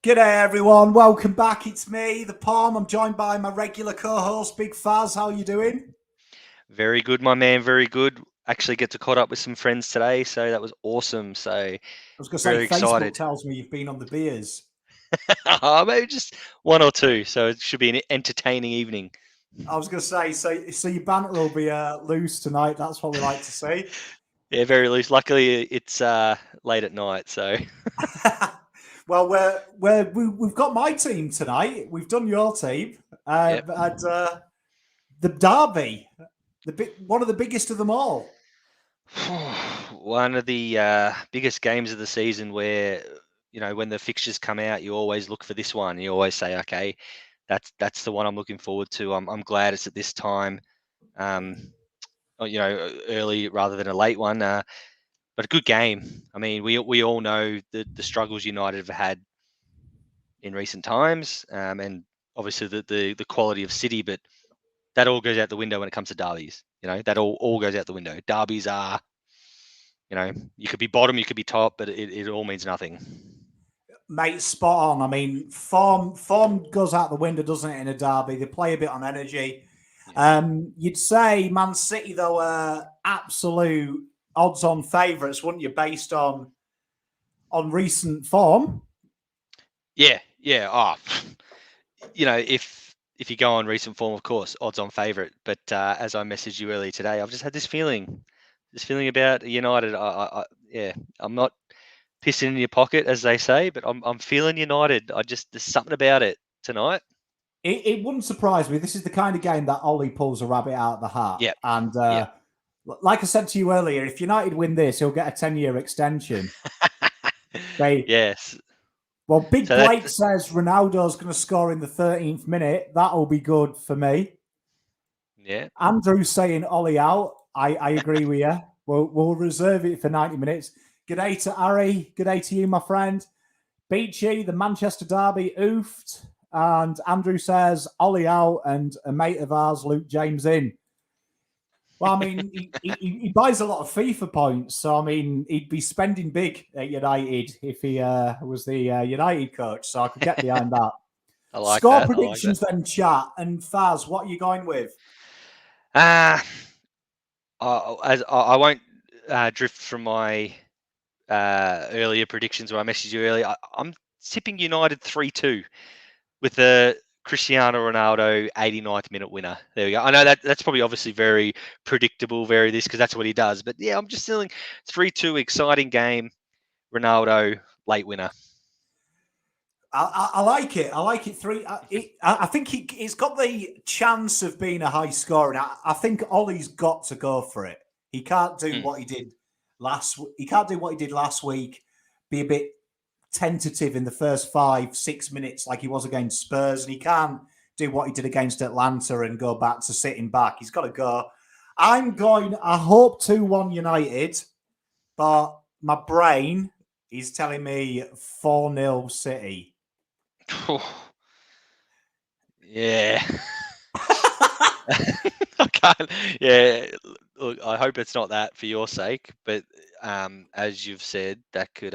G'day everyone, welcome back. It's me, the Palm. I'm joined by my regular co-host, Big Fazz. How are you doing? Very good, my man. Very good. Actually, get to caught up with some friends today, so that was awesome. So I was going to say, very Facebook excited. tells me you've been on the beers. Maybe just one or two, so it should be an entertaining evening. I was going to say, so your banter will be loose tonight. That's what we like to see. Yeah, very loose. Luckily, it's late at night, so Well, we've got my team tonight. We've done your team. yep. And the derby, one of the biggest of them all. One of the biggest games of the season where, when the fixtures come out, you always look for this one. You always say, okay, that's the one I'm looking forward to. I'm glad it's at this time, early rather than a late one. But a good game. I mean, we all know the struggles United have had in recent times, and obviously the quality of City, but that all goes out the window when it comes to derbies. That all goes out the window. Derbies are, you could be bottom, you could be top, but it all means nothing. Mate, spot on. I mean, form goes out the window, doesn't it, in a derby? They play a bit on energy. Yeah. You'd say Man City, though, are absolute odds-on favourites, wouldn't you, based on recent form? Yeah, yeah. Oh, if you go on recent form, of course, odds-on favourite. But as I messaged you earlier today, I've just had this feeling about United. Yeah, I'm not pissing in your pocket, as they say, but I'm feeling United. There's something about it tonight. It wouldn't surprise me. This is the kind of game that Ollie pulls a rabbit out of the hat. Yep. And Yep. like I said to you earlier, if United win this, he'll get a 10-year extension. Yes. Well, Big So Blake that says Ronaldo's going to score in the 13th minute. That'll be good for me. yeah. Andrew's saying Ollie out. I agree with you. We'll reserve it for 90 minutes. Good day to Harry. Good day to you, my friend. Beachy, the Manchester Derby, oofed. And Andrew says Ollie out and a mate of ours, Luke James, in. Well, I mean, he buys a lot of FIFA points. So, I mean, he'd be spending big at United if he was the United coach. So I could get behind that. I like Score that. I like that. predictions then, chat. And Faz, what are you going with? I won't drift from my earlier predictions where I messaged you earlier. I'm tipping United 3-2 with the Cristiano Ronaldo 89th minute winner. There we go. I know that's probably obviously very predictable, very this, because that's what he does. But yeah, I'm just feeling 3-2, exciting game. Ronaldo late winner. I like it. I like it. I think it's got the chance of being a high score, and I think Ollie's got to go for it. He can't do what he did last. He can't do what he did last week. Be a bit tentative in the first 5-6 minutes, like he was against Spurs, and he can't do what he did against Atlanta and go back to sitting back. He's got to go. I'm going. I hope 2-1 United, but my brain is telling me 4-0 City. Yeah. I can't. Yeah. Look, I hope it's not that for your sake, but as you've said, that could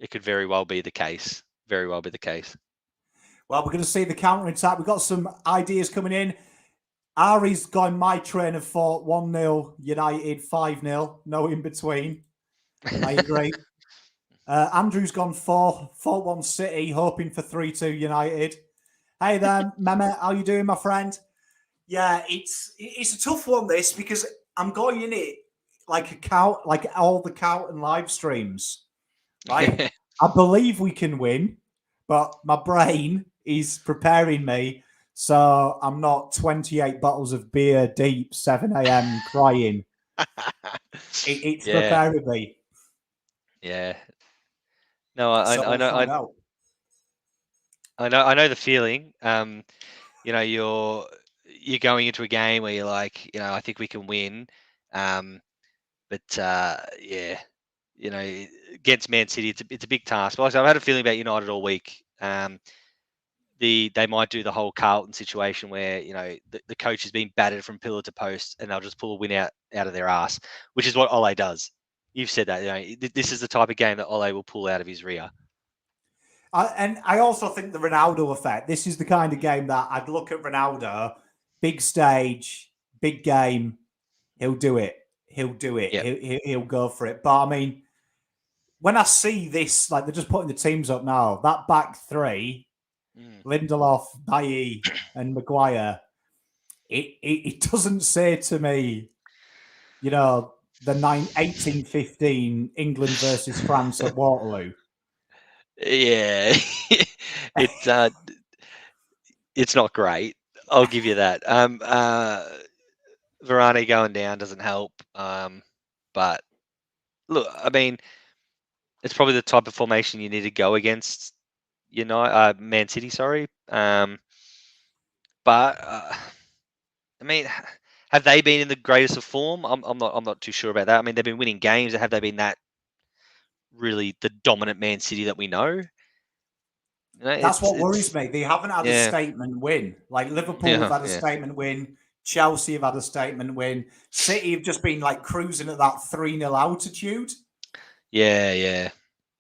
it could very well be the case. Very well be the case. Well, we're going to see the counter attack. We've got some ideas coming in. Ari's going my train of thought 1-0 United, 5-0, no in between. I agree. Andrew's gone 4-1 City, hoping for 3-2 United. Hey there, Mehmet, how you doing, my friend? Yeah, it's a tough one, this, because I'm going in it like a count, like all the count and live streams, right? I believe we can win, but my brain is preparing me, so I'm not 28 bottles of beer deep, 7 a.m. crying. It's Yeah. preparing me. Yeah. No, I So we'll know find out. I know the feeling. You're going into a game where you're like, I think we can win. But yeah, against Man City, it's a big task. But I've had a feeling about United all week. They might do the whole Carlton situation where the coach is being battered from pillar to post, and they'll just pull a win out of their ass, which is what Ole does. You've said that. This is the type of game that Ole will pull out of his rear. And I also think the Ronaldo effect. This is the kind of game that I'd look at Ronaldo, big stage, big game. He'll do it. He'll do it. Yep. He'll go for it. But I mean, when I see this, like they're just putting the teams up now, that back three, Lindelof, Bailly, and Maguire, it doesn't say to me, you know, the 1815 England versus France at Waterloo. Yeah, it's not great. I'll give you that. Varane going down doesn't help. But look, I mean, it's probably the type of formation you need to go against. Man City, sorry. But I mean, have they been in the greatest of form? I'm not too sure about that. I mean, they've been winning games. Have they been that really the dominant Man City that we know? That's what worries me. They haven't had a yeah, statement win. Like Liverpool have had a yeah, statement win. Chelsea have had a statement win. City have just been like cruising at that 3-0 altitude. yeah.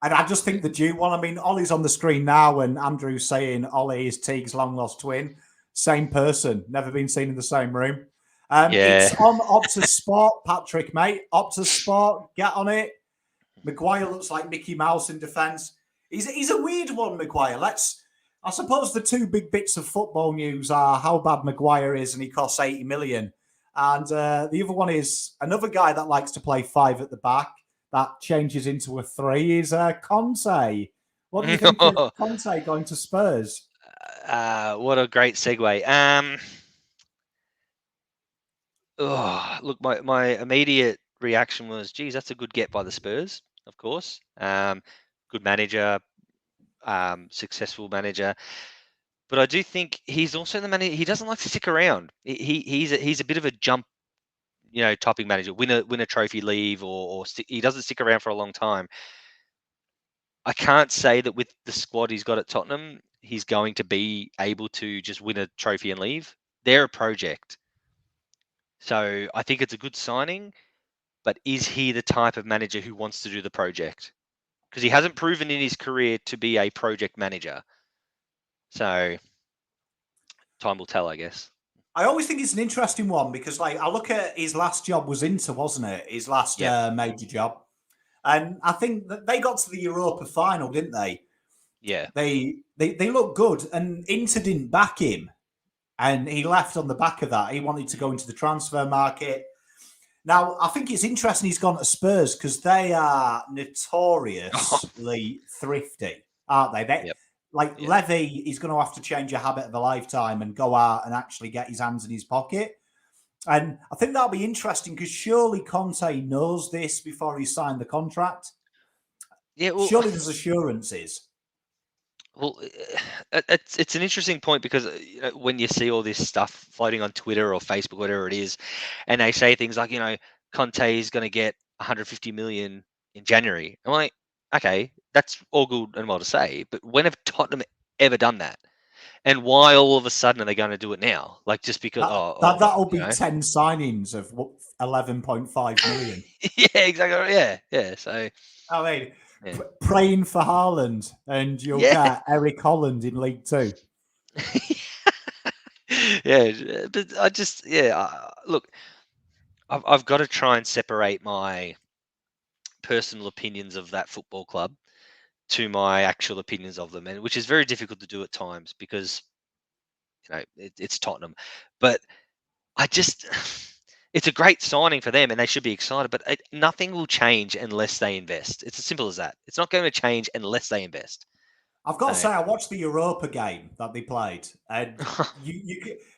And I just think the due one. I mean, Ollie's on the screen now, and Andrew's saying Ollie is Teague's long lost twin. Same person, never been seen in the same room. It's on Optus Sport, Patrick, mate. Optus Sport, get on it. Maguire looks like Mickey Mouse in defence. He's a weird one, Maguire. I suppose the two big bits of football news are how bad Maguire is, and he costs 80 million. And the other one is another guy that likes to play five at the back that changes into a three is Conte. What do you think of Conte going to Spurs? What a great segue. Look, my immediate reaction was, geez, that's a good get by the Spurs, of course. Good manager, successful manager. But I do think he's also the manager. He doesn't like to stick around. He's a bit of a jump, typing manager. Win a trophy, leave, or he doesn't stick around for a long time. I can't say that with the squad he's got at Tottenham, he's going to be able to just win a trophy and leave. They're a project. So I think it's a good signing, but is he the type of manager who wants to do the project? Because he hasn't proven in his career to be a project manager. So time will tell, I guess. I always think it's an interesting one because, like, I look at his last job was Inter, wasn't it? His last major job. And I think that they got to the Europa final, didn't they? Yeah. They looked good, and Inter didn't back him, and he left on the back of that. He wanted to go into the transfer market. Now, I think it's interesting he's gone to Spurs because they are notoriously thrifty, aren't they? Levy, he's going to have to change a habit of a lifetime and go out and actually get his hands in his pocket. And I think that'll be interesting because surely Conte knows this before he signed the contract. Yeah, well, surely there's assurances. Well, it's an interesting point because when you see all this stuff floating on Twitter or Facebook, whatever it is, and they say things like, Conte is going to get 150 million in January. I'm like, okay, that's all good and well to say, but when have Tottenham ever done that? And why all of a sudden are they going to do it now? Like just because that'll be 10 signings of 11.5 million. Yeah, exactly. Yeah. So I mean, praying for Haaland, and you'll get Eric Holland in League Two. Yeah, but I just look, I've got to try and separate my personal opinions of that football club to my actual opinions of them, and which is very difficult to do at times because it's Tottenham. But I just it's a great signing for them and they should be excited, but nothing will change unless they invest. It's as simple as that. It's not going to change unless they invest. I've got to say, I watched the Europa game that they played, and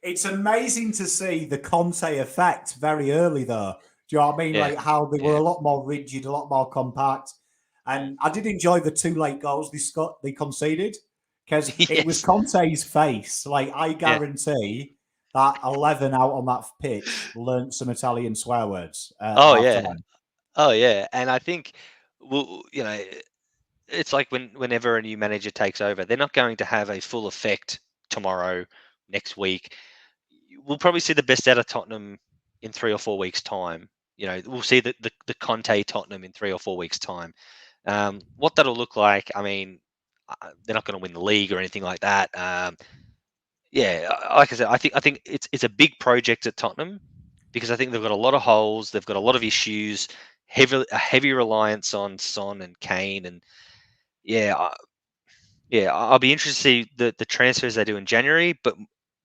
it's amazing to see the Conte effect very early, though. Do you know what I mean? Yeah. Like how they were a lot more rigid, a lot more compact. And I did enjoy the two late goals they conceded because it was Conte's face. Like, I guarantee that 11 out on that pitch learnt some Italian swear words. Oh, yeah. And I think, well, it's like whenever a new manager takes over, they're not going to have a full effect tomorrow, next week. We'll probably see the best out of Tottenham in 3 or 4 weeks' time. We'll see the Conte Tottenham in 3 or 4 weeks' time. What that'll look like, I mean, they're not going to win the league or anything like that. Yeah, like I said, I think it's a big project at Tottenham because I think they've got a lot of holes, they've got a lot of issues, a heavy reliance on Son and Kane, and yeah, I'll be interested to see the transfers they do in January, but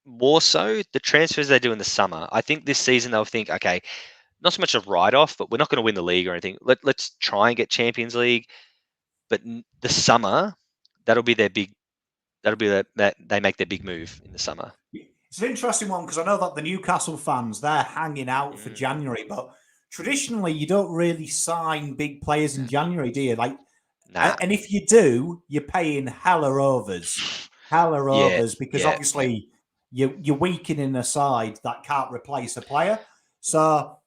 more so the transfers they do in the summer. I think this season they'll think, okay, not so much a write-off, but we're not going to win the league or anything. Let's try and get Champions League, but the summer, that'll be their big. That'll be that they make their big move in the summer. It's an interesting one because I know that the Newcastle fans, they're hanging out for January, but traditionally you don't really sign big players in January, do you? Like, Nah. and if you do, you're paying hella overs, because obviously you're weakening a side that can't replace a player. So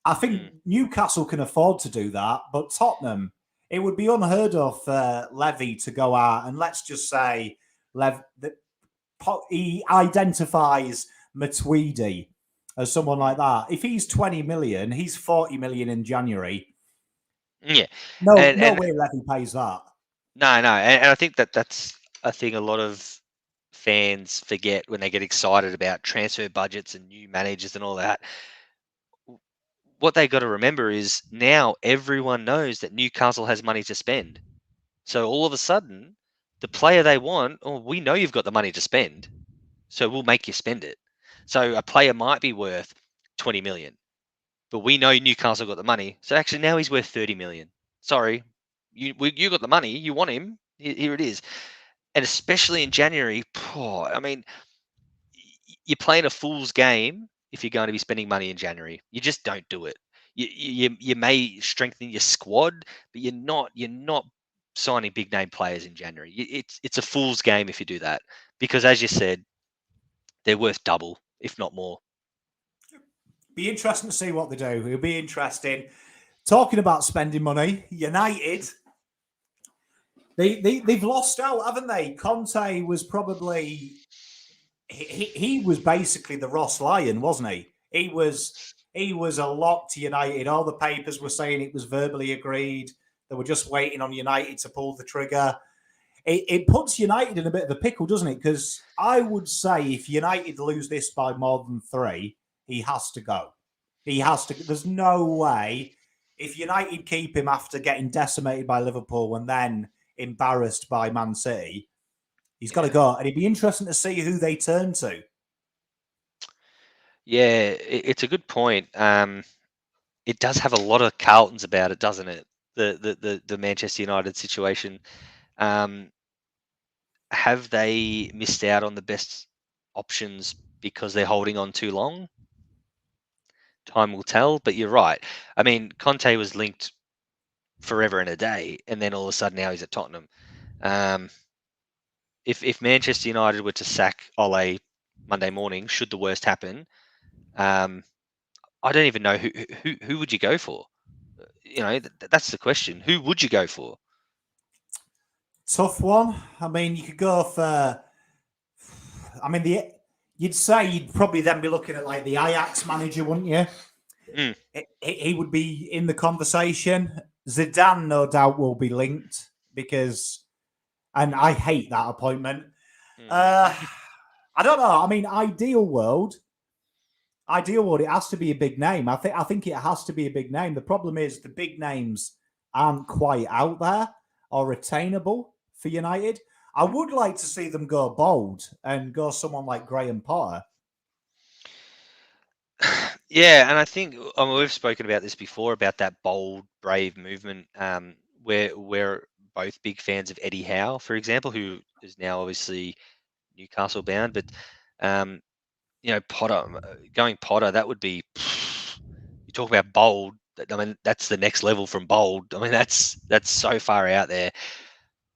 I think Newcastle can afford to do that, but Tottenham, it would be unheard of for Levy to go out and let's just say he identifies Matuidi as someone like that. If he's 20 million, he's 40 million in January. Yeah. No way Levy pays that. No, and I think that's a thing a lot of fans forget when they get excited about transfer budgets and new managers and all that. What they got to remember is now everyone knows that Newcastle has money to spend. So all of a sudden, the player they want, we know you've got the money to spend, so we'll make you spend it. So a player might be worth 20 million, but we know Newcastle got the money, so actually now he's worth 30 million. Sorry, you got the money, you want him, here it is. And especially in January, I mean, you're playing a fool's game if you're going to be spending money in January. You just don't do it. You may strengthen your squad, but you're not signing big name players in January. It's a fool's game if you do that because, as you said, they're worth double, if not more. Be interesting to see what they do. It'll be interesting. Talking about spending money, United, they've lost out, haven't they? Conte was probably he was basically the Ross Lyon, wasn't he? He was a lock to United. All the papers were saying it was verbally agreed. They were just waiting on United to pull the trigger. It puts United in a bit of a pickle, doesn't it? Because I would say if United lose this by more than 3, he has to go. He has to. There's no way. If United keep him after getting decimated by Liverpool and then embarrassed by Man City, he's got to go. And it'd be interesting to see who they turn to. Yeah, it's a good point. It does have a lot of Carltons about it, doesn't it? The Manchester United situation. Have they missed out on the best options because they're holding on too long? Time will tell, but you're right. I mean, Conte was linked forever and a day, and then all of a sudden now he's at Tottenham. If Manchester United were to sack Ole Monday morning, should the worst happen, I don't even know who would you go for. You know, that's the question. Who would you go for? Tough one. I mean, you could go for. I mean, you'd say you'd probably then be looking at like the Ajax manager, wouldn't you? He would be in the conversation. Zidane, no doubt, will be linked because, and I hate that appointment. I don't know. I mean, ideal world, it has to be a big name. I think it has to be a big name. The problem is the big names aren't quite out there or attainable for United. I would like to see them go bold and go someone like Graham Potter. Yeah, and I think we've spoken about this before about that bold, brave movement. We're both big fans of Eddie Howe, for example, who is now obviously Newcastle bound. But Potter, going Potter, that would be. You talk about bold. I mean, that's the next level from bold. I mean, that's so far out there.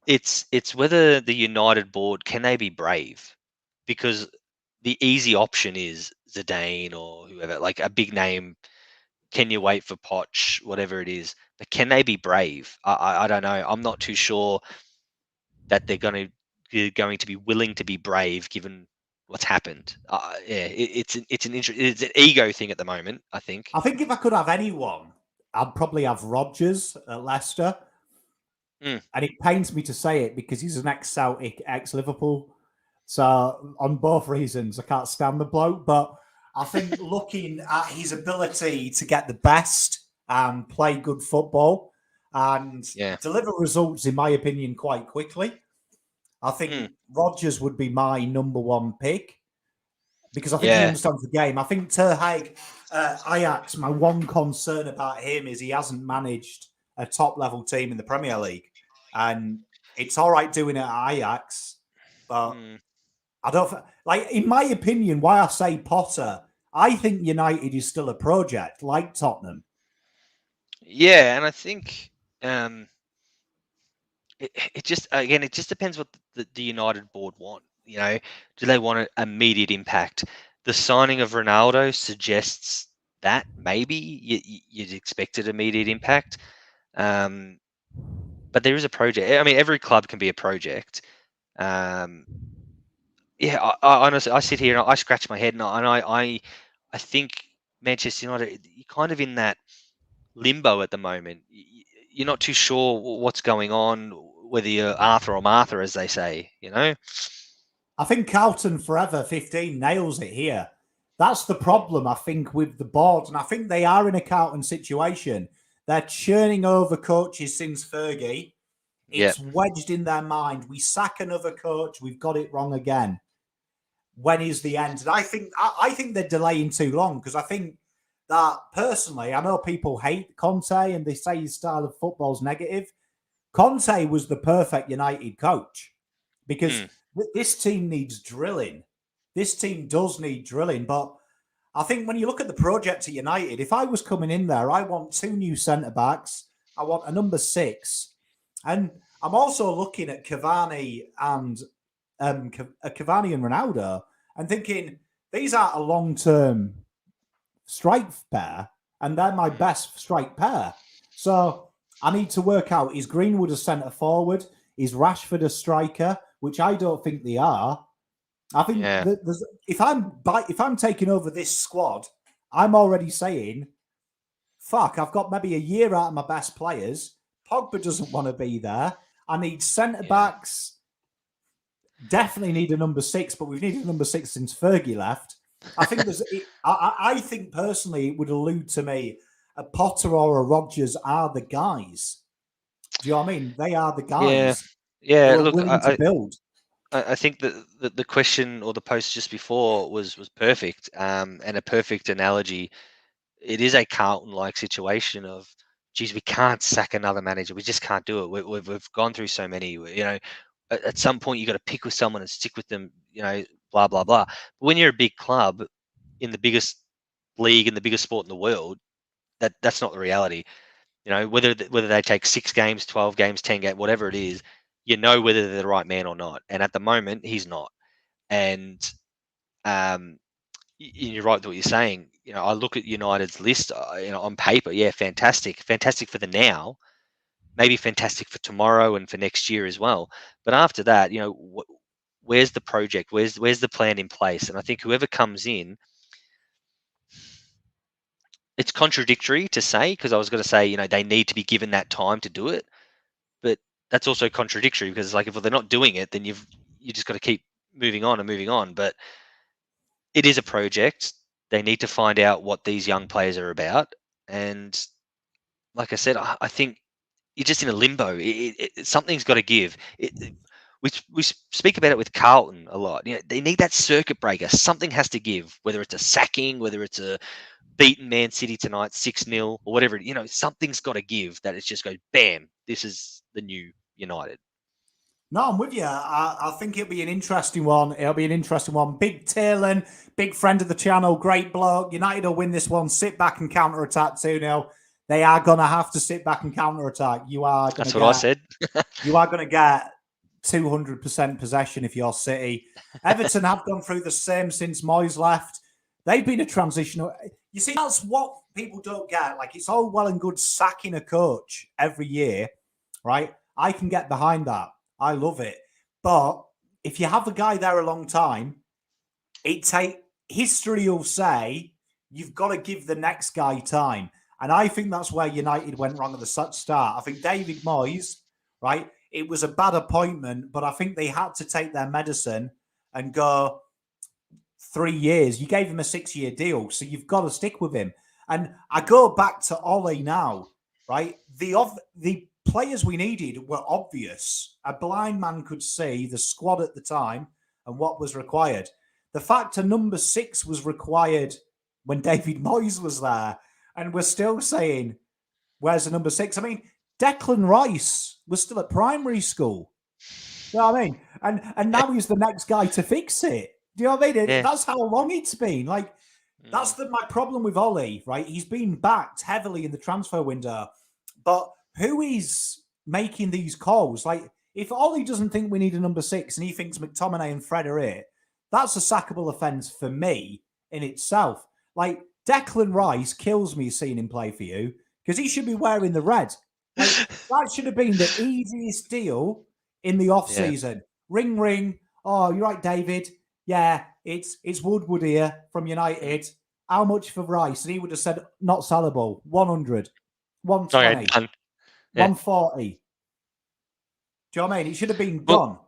It's whether the United board can they be brave, because the easy option is Zidane or whoever, like a big name. Can you wait for Poch, whatever it is? But can they be brave? I don't know. I'm not too sure that they're going to be willing to be brave given what's happened. It's an ego thing at the moment, I think. I think if I could have anyone, I'd probably have Rodgers at Leicester. Mm. And it pains me to say it because he's an ex-Celtic, ex-Liverpool. So on both reasons, I can't stand the bloke. But I think looking at his ability to get the best and play good football and Yeah. deliver results, in my opinion, quite quickly, I think Mm. Rodgers would be my number one pick because I think he Yeah. understands the game. I think Ter Hag, Ajax, my one concern about him is he hasn't managed a top-level team in the Premier League. And it's all right doing it at Ajax, but Mm. I don't like. In my opinion, why I say Potter, I think United is still a project like Tottenham. Yeah, and I think it just depends what the United board want. You know, do they want an immediate impact? The signing of Ronaldo suggests that maybe you'd expected immediate impact. But there is a project. I mean, every club can be a project. Um, yeah, I honestly, I sit here and I scratch my head, and I think Manchester United, you're kind of in that limbo at the moment. You're not too sure what's going on, whether you're Arthur or Martha, as they say. You know? I think Carlton Forever 15 nails it here. That's the problem, I think, with the board. And I think they are in a Carlton situation. They're churning over coaches since Fergie. Yeah, It's wedged in their mind. We sack another coach. We've got it wrong again. When is the end? And I think they're delaying too long because I think that personally, I know people hate Conte and they say his style of football is negative. Conte was the perfect United coach because mm, this team needs drilling. This team does need drilling, but I think when you look at the project at United, if I was coming in there, I want 2 new centre backs. I want a number 6, and I'm also looking at Cavani and Ronaldo and thinking these are a long-term strike pair, and they're my mm, best strike pair. So I need to work out: is Greenwood a centre forward? Is Rashford a striker? Which I don't think they are. I think yeah, that if I'm taking over this squad, I'm already saying, "Fuck! I've got maybe a year out of my best players. Pogba doesn't want to be there. I need centre yeah, backs. Definitely need a number 6, but we've needed a number 6 since Fergie left. I think I think personally it would allude to me a Potter or a Rodgers are the guys. Do you know what I mean? They are the yeah, guys who yeah. are Look, willing to build. I think that the question or the post just before was perfect, and a perfect analogy. It is a Carlton-like situation of, geez, we can't sack another manager. We just can't do it. We've gone through so many. You know, at some point you got to pick with someone and stick with them. You know, blah blah blah. But when you're a big club in the biggest league in the biggest sport in the world, that's not the reality. You know, whether they take 6 games, 12 games, 10 games, whatever it is, you know whether they're the right man or not. And at the moment, he's not. And um, you're right with what you're saying. You know, I look at United's list. You know, on paper, yeah, fantastic, fantastic for the now. Maybe fantastic for tomorrow and for next year as well. But after that, you know, where's the project? Where's the plan in place? And I think whoever comes in, it's contradictory to say, because I was going to say, you know, they need to be given that time to do it, but that's also contradictory because it's like, if they're not doing it, then you just got to keep moving on and moving on. But it is a project. They need to find out what these young players are about. And like I said, I think you're just in a limbo. Something's got to give. We speak about it with Carlton a lot. You know, they need that circuit breaker. Something has to give, whether it's a sacking, whether it's a beaten Man City tonight 6-0 or whatever. You know, something's got to give, that it just goes bam. This is the new United. No, I'm with you. I think it'll be an interesting one. It'll be an interesting one. Big Taylor, big friend of the channel, great bloke. United will win this one. Sit back and counter attack 2-0. They are going to have to sit back and counter attack. That's what I said. You are going to get 200% possession if you're City. Everton have gone through the same since Moyes left. They've been a transitional. You see, that's what people don't get. Like, it's all well and good sacking a coach every year, right? I can get behind that. I love it. But if you have a guy there a long time, history will say you've got to give the next guy time. And I think that's where United went wrong at the start. I think David Moyes right? It was a bad appointment, but I think they had to take their medicine and go 3 years. You gave him a 6-year deal, so you've got to stick with him. And I go back to Ollie now, right? The players we needed were obvious. A blind man could see the squad at the time and what was required. The fact a number 6 was required when David Moyes was there, and we're still saying, where's the number 6? I mean, Declan Rice was still at primary school. You know what I mean? And now he's the next guy to fix it. Do you know what I mean? Yeah. That's how long it's been. Like, that's my problem with Ollie, right? He's been backed heavily in the transfer window, but who is making these calls? Like, if Ollie doesn't think we need a number 6 and he thinks McTominay and Fred are it, that's a sackable offence for me in itself. Like, Declan Rice kills me seeing him play for you because he should be wearing the red. Like, that should have been the easiest deal in the off season. Ring, ring. Oh, you're right, David. Yeah, it's Woodward here from United. How much for Rice? And he would have said, not sellable. 100, 120, Okay, done. Yeah. 140. Do you know what I mean? It should have been gone.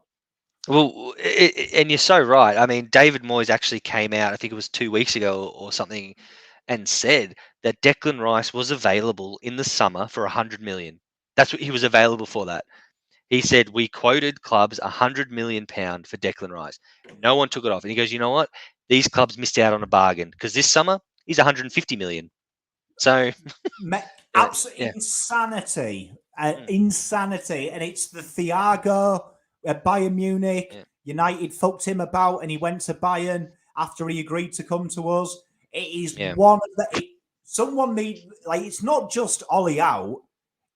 Well, and you're so right. I mean, David Moyes actually came out, I think it was 2 weeks ago or something, and said that Declan Rice was available in the summer for 100 million. That's what he was available for. That he said we quoted clubs 100 million pound for Declan Rice. No one took it off, and he goes, you know what? These clubs missed out on a bargain because this summer he's 150 million. So absolute insanity, insanity, and it's the Thiago at Bayern Munich. Yeah. United fucked him about, and he went to Bayern after he agreed to come to us. It is Yeah. one of the. Someone need, like, it's not just Ollie out;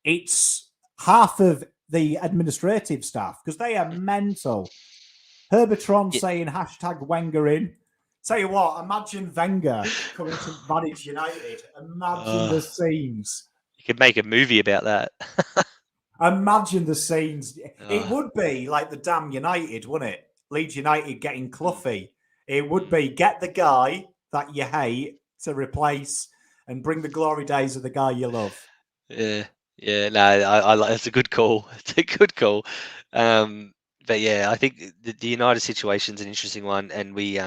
it's half of the administrative staff because they are mental. Herbertron saying hashtag Wenger in. Tell you what, imagine Wenger coming to manage United. Imagine the scenes. You could make a movie about that. Imagine the scenes. It would be like the damn United, wouldn't it? Leeds United getting Cloughy. It would be get the guy that you hate to replace and bring the glory days of the guy you love. Yeah, no, I like. It's a good call. It's a good call. But yeah, I think the United situation's an interesting one, and we,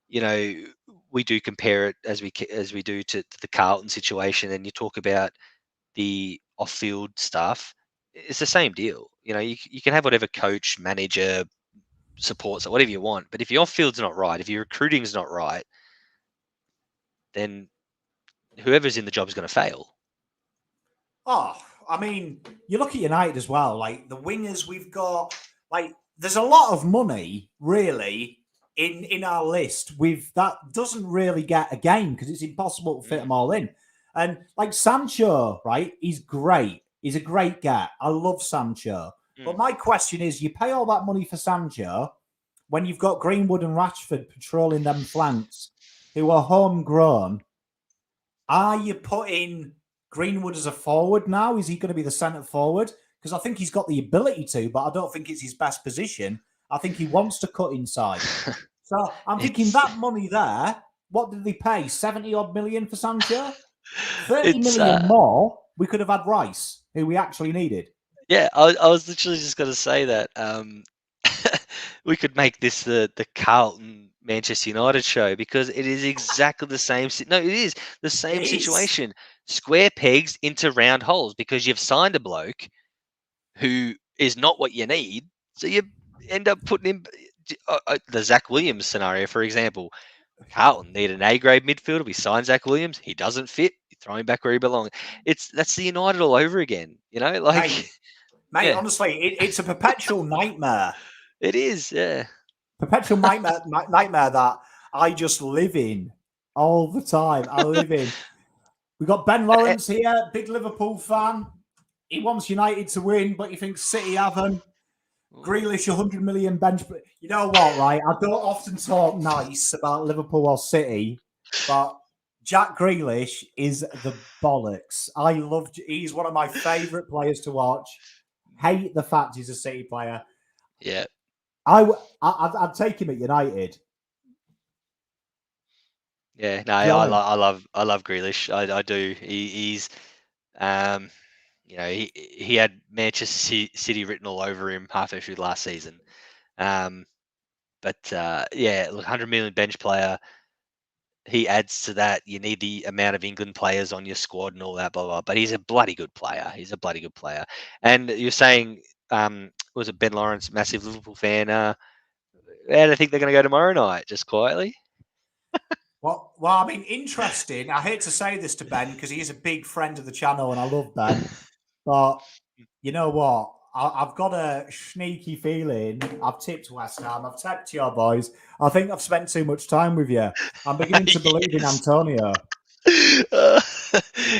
you know, we do compare it as we do to the Carlton situation, and you talk about the off-field stuff. It's the same deal. You know, you can have whatever coach, manager, supports, or whatever you want, but if your off-field's not right, if your recruiting's not right, then whoever's in the job is going to fail. Oh, I mean, you look at United as well, like the wingers we've got, like there's a lot of money really in our list with that doesn't really get a game because it's impossible to fit them all in. And like Sancho, right? He's great. He's a great guy. I love Sancho. But my question is, you pay all that money for Sancho when you've got Greenwood and Rashford patrolling them flanks who are homegrown. Are you putting Greenwood as a forward now? Is he going to be the centre forward? Because I think he's got the ability to, but I don't think it's his best position. I think he wants to cut inside. So I'm thinking that money there, what did they pay? 70 odd million for Sancho? 30 million more, we could have had Rice, who we actually needed. Yeah, I was literally just going to say that we could make this the Carlton Manchester United show because it is exactly the same. No, it is the same situation. Square pegs into round holes because you've signed a bloke who is not what you need. So you end up putting in the Zach Williams scenario, for example. Carlton need an A-grade midfielder. We sign Zach Williams. He doesn't fit. You throw him back where he belongs. That's the United all over again. You know, like. Mate, honestly, it's a perpetual nightmare. It is, yeah. Perpetual nightmare that I just live in all the time. I live in. We've got Ben Lawrence here, big Liverpool fan. He wants United to win, but he thinks City haven't. Grealish, 100 million bench. You know what, right? I don't often talk nice about Liverpool or City, but Jack Grealish is the bollocks. He's one of my favourite players to watch. Hate the fact he's a City player. Yeah. I'd take him at United. Yeah, no, I love Grealish. I do. He's he had Manchester City written all over him halfway through last season. But yeah, look, 100 million bench player. He adds to that. You need the amount of England players on your squad and all that, blah, blah. But he's a bloody good player. He's a bloody good player. And you're saying, was it Ben Lawrence, massive Liverpool fan? How do you think they're going to go tomorrow night, just quietly? Well, I mean, interesting. I hate to say this to Ben because he is a big friend of the channel and I love Ben. But you know what? I've got a sneaky feeling. I've tipped West Ham. I've tipped your boys. I think I've spent too much time with you. I'm beginning to believe in Antonio.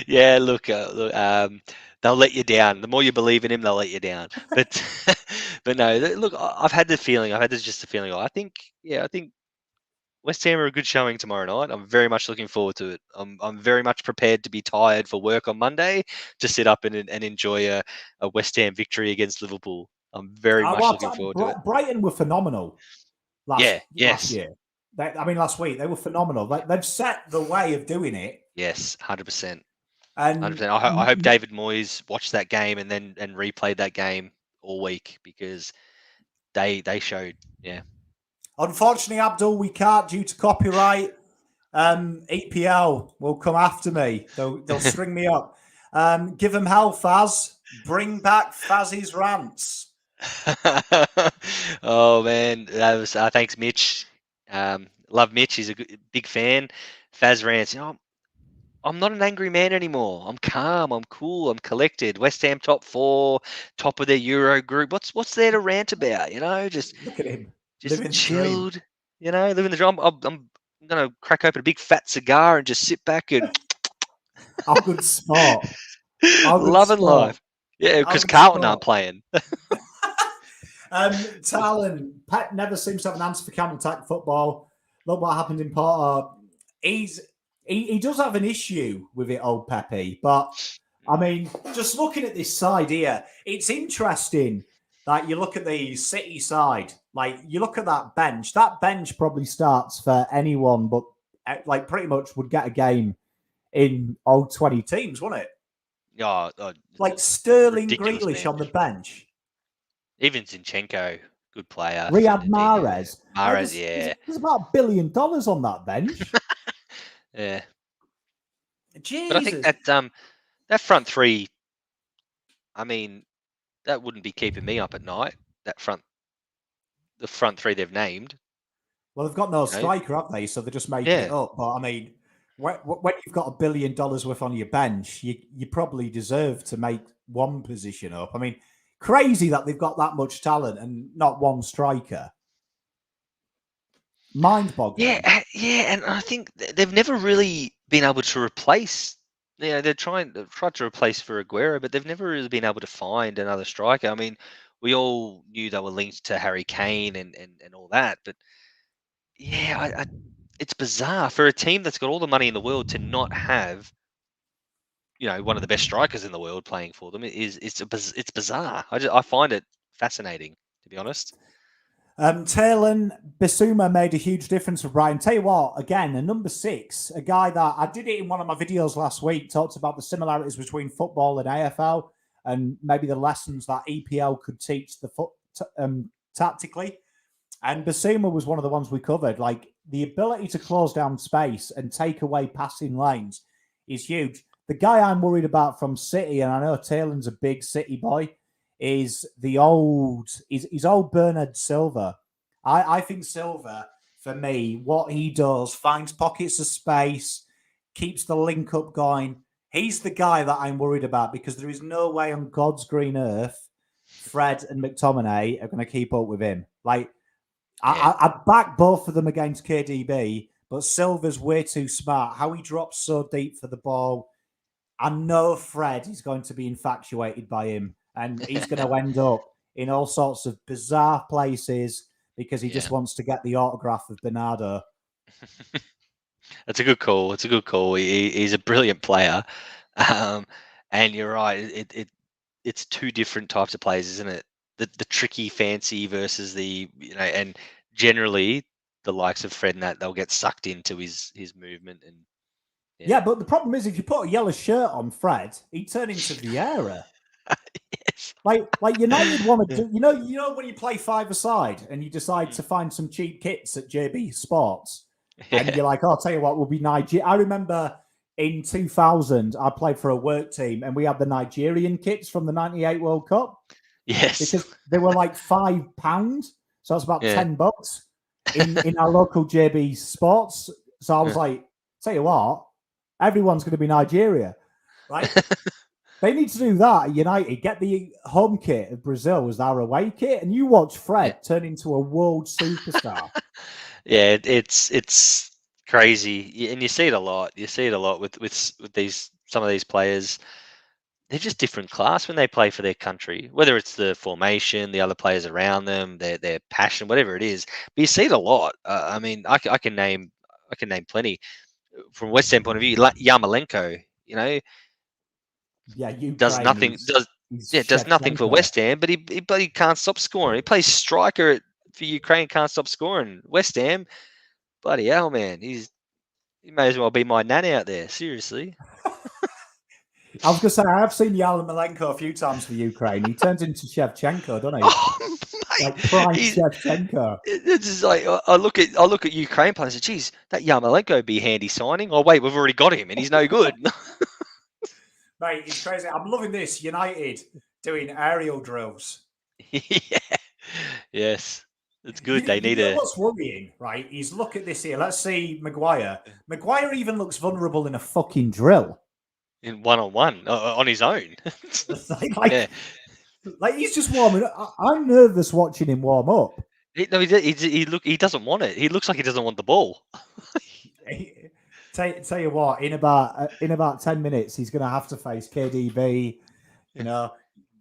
Yeah, look, they'll let you down. The more you believe in him, they'll let you down. But but no, look, I've had the feeling. I've had just a feeling. I think West Ham are a good showing tomorrow night. I'm very much looking forward to it. I'm very much prepared to be tired for work on Monday to sit up and enjoy a West Ham victory against Liverpool. I'm very much looking forward to it. Brighton were phenomenal last year. Last week they were phenomenal. They've set the way of doing it. Yes, 100%. And 100%. I hope David Moyes watched that game and replayed that game all week because they showed, yeah. Unfortunately, Abdul, we can't due to copyright. EPL will come after me. They'll string me up. Give them hell, Fazz. Bring back Fazz's rants. Oh man, that was thanks, Mitch. Love Mitch. He's a big fan. Fazz rants. I'm not an angry man anymore. I'm calm. I'm cool. I'm collected. West Ham top 4, top of their Euro group. What's there to rant about? Just look at him. Just living chilled. Living the dream. I'm gonna crack open a big fat cigar and just sit back and. How good sport. Loving life. Yeah, because Carlton aren't playing. Talon, Pep never seems to have an answer for counter-attack football. Look what happened in Porto. He does have an issue with it, old Pepe. But, I mean, just looking at this side here, it's interesting that you look at the City side. Like, you look at that bench. That bench probably starts for anyone, but, like, pretty much would get a game in all 20 teams, wouldn't it? Like Sterling, Grealish on the bench. Even Zinchenko, good player. Riyad Mahrez. Yeah. There's about $1 billion on that bench. Yeah. Jesus. But I think that front three, I mean, that wouldn't be keeping me up at night. The front three they've named. Well, they've got no striker, have they? So they're just making it up. But I mean, when you've got $1 billion worth on your bench, you probably deserve to make one position up. I mean, crazy that they've got that much talent and not one striker. Mind-boggling. Yeah, and I think they've never really been able to replace. They've tried to replace for Aguero, but they've never really been able to find another striker. I mean, we all knew they were linked to Harry Kane and all that, but yeah, it's bizarre for a team that's got all the money in the world to not have, one of the best strikers in the world playing for them. It's bizarre. I find it fascinating, to be honest. Taylor Bissouma made a huge difference for Brighton. Tell you what, again, a number 6, a guy that I did it in one of my videos last week, talked about the similarities between football and AFL and maybe the lessons that EPL could teach the tactically. And Bissouma was one of the ones we covered. Like, the ability to close down space and take away passing lanes is huge. The guy I'm worried about from City, and I know Taylor's a big City boy, is old Bernard Silva. I think Silva, for me, what he does, finds pockets of space, keeps the link up going. He's the guy that I'm worried about because there is no way on God's green earth Fred and McTominay are going to keep up with him. Like, I'd back both of them against KDB, but Silva's way too smart. How he drops so deep for the ball. I know Fred is going to be infatuated by him. And he's going to end up in all sorts of bizarre places because he just wants to get the autograph of Bernardo. That's a good call. It's a good call. He's a brilliant player. And you're right. It's two different types of players, isn't it? The tricky, fancy versus the, and generally the likes of Fred and that, they'll get sucked into his movement. And yeah, but the problem is if you put a yellow shirt on Fred, he'd turn into Vieira. Like United want to Yeah. do, you know when you play five-a-side and you decide to find some cheap kits at JB Sports, and Yeah. you're like, oh, I'll tell you what, we'll be Nigeria. I remember in 2000, I played for a work team, and we had the Nigerian kits from the '98 World Cup Yes. because they were like £5, so that's about Yeah. $10 in our local JB Sports. So I was like, tell you what, everyone's going to be Nigeria, right? They need to do that at United. Get the home kit of Brazil as our away kit, and you watch Yeah. Fred turn into a world superstar. Yeah, it's crazy, and you see it a lot. You see it a lot with these some of these players. They're just different class when they play for their country. Whether it's the formation, the other players around them, their passion, whatever it is. But you see it a lot. I mean, I can name plenty from West Ham point of view. Like Yarmolenko, Yeah, does Ukraine. nothing. He's Does nothing for Shevchenko. West Ham, but he bloody can't stop scoring. He plays striker for Ukraine, can't stop scoring. West Ham, bloody hell, man, he may as well be my nan out there. Seriously. I was going to say, I have seen Yarmolenko a few times for Ukraine. He turns into Shevchenko, doesn't he? Oh, mate, Like prime he's Shevchenko. it's just like I look at Ukraine players and say, geez, that Yarmolenko would be handy signing. Oh wait, we've already got him and he's no good. Mate, it's crazy. I'm loving this. United doing aerial drills. Yeah. Yes. It's good. They You need know a what's worrying, right? Is look at this here. Let's see Maguire. Maguire even looks vulnerable in a fucking drill. in one-on-one on his own. like, Yeah. like he's just warming up. I'm nervous watching him warm up. He doesn't want it. He looks like he doesn't want the ball. Tell you what, in about 10 minutes, he's going to have to face KDB,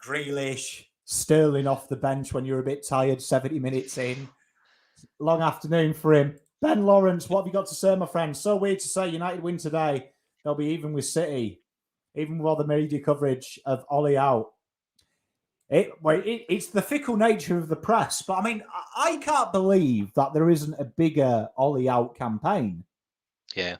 Grealish, Sterling off the bench when you're a bit tired, 70 minutes in. Long afternoon for him. Ben Lawrence, what have you got to say, my friend? So weird to say United win today. They'll be even with City, even with all the media coverage of Ollie out. It's the fickle nature of the press, but I mean, I can't believe that there isn't a bigger Ollie out campaign. Yeah.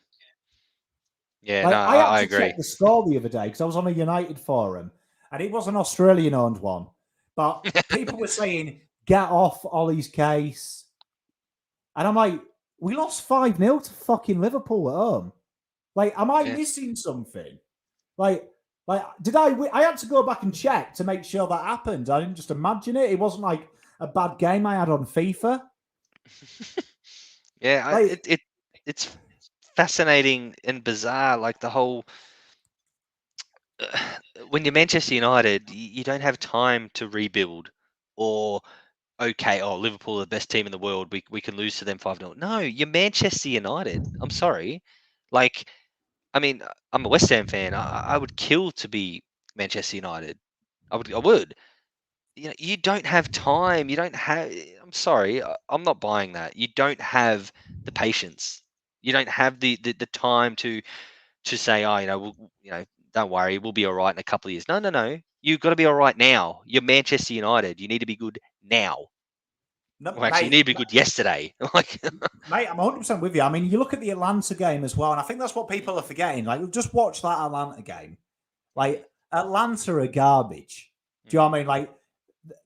Yeah, no, Like I had I to check agree. the score the other day because I was on a United forum, and it was an Australian-owned one, but people were saying, "Get off Ollie's case," and I'm like, "We lost 5-0 to fucking Liverpool at home. Like, am I Yeah. missing something? Like, did I? I had to go back and check to make sure that happened. I didn't just imagine it. It wasn't like a bad game I had on FIFA. Yeah, Like, it's fascinating and bizarre. Like the whole when you're Manchester United, you don't have time to rebuild or okay, oh Liverpool are the best team in the world. We can lose to them 5-0. No, you're Manchester United. I'm sorry. Like, I mean, I'm a West Ham fan. I would kill to be Manchester United. I would. You don't have time. You don't have. I'm sorry. I'm not buying that. You don't have the patience. You don't have the time to say, oh, don't worry, we'll be all right in a couple of years. No, no, no. You've got to be all right now. You're Manchester United. You need to be good now. no, Or actually, you need to be good yesterday. Like, Mate, I'm 100% with you. I mean, you look at the Atlanta game as well, and I think that's what people are forgetting. Like, just watch that Atlanta game. Like, Atlanta are garbage. Do you know what I mean? Like,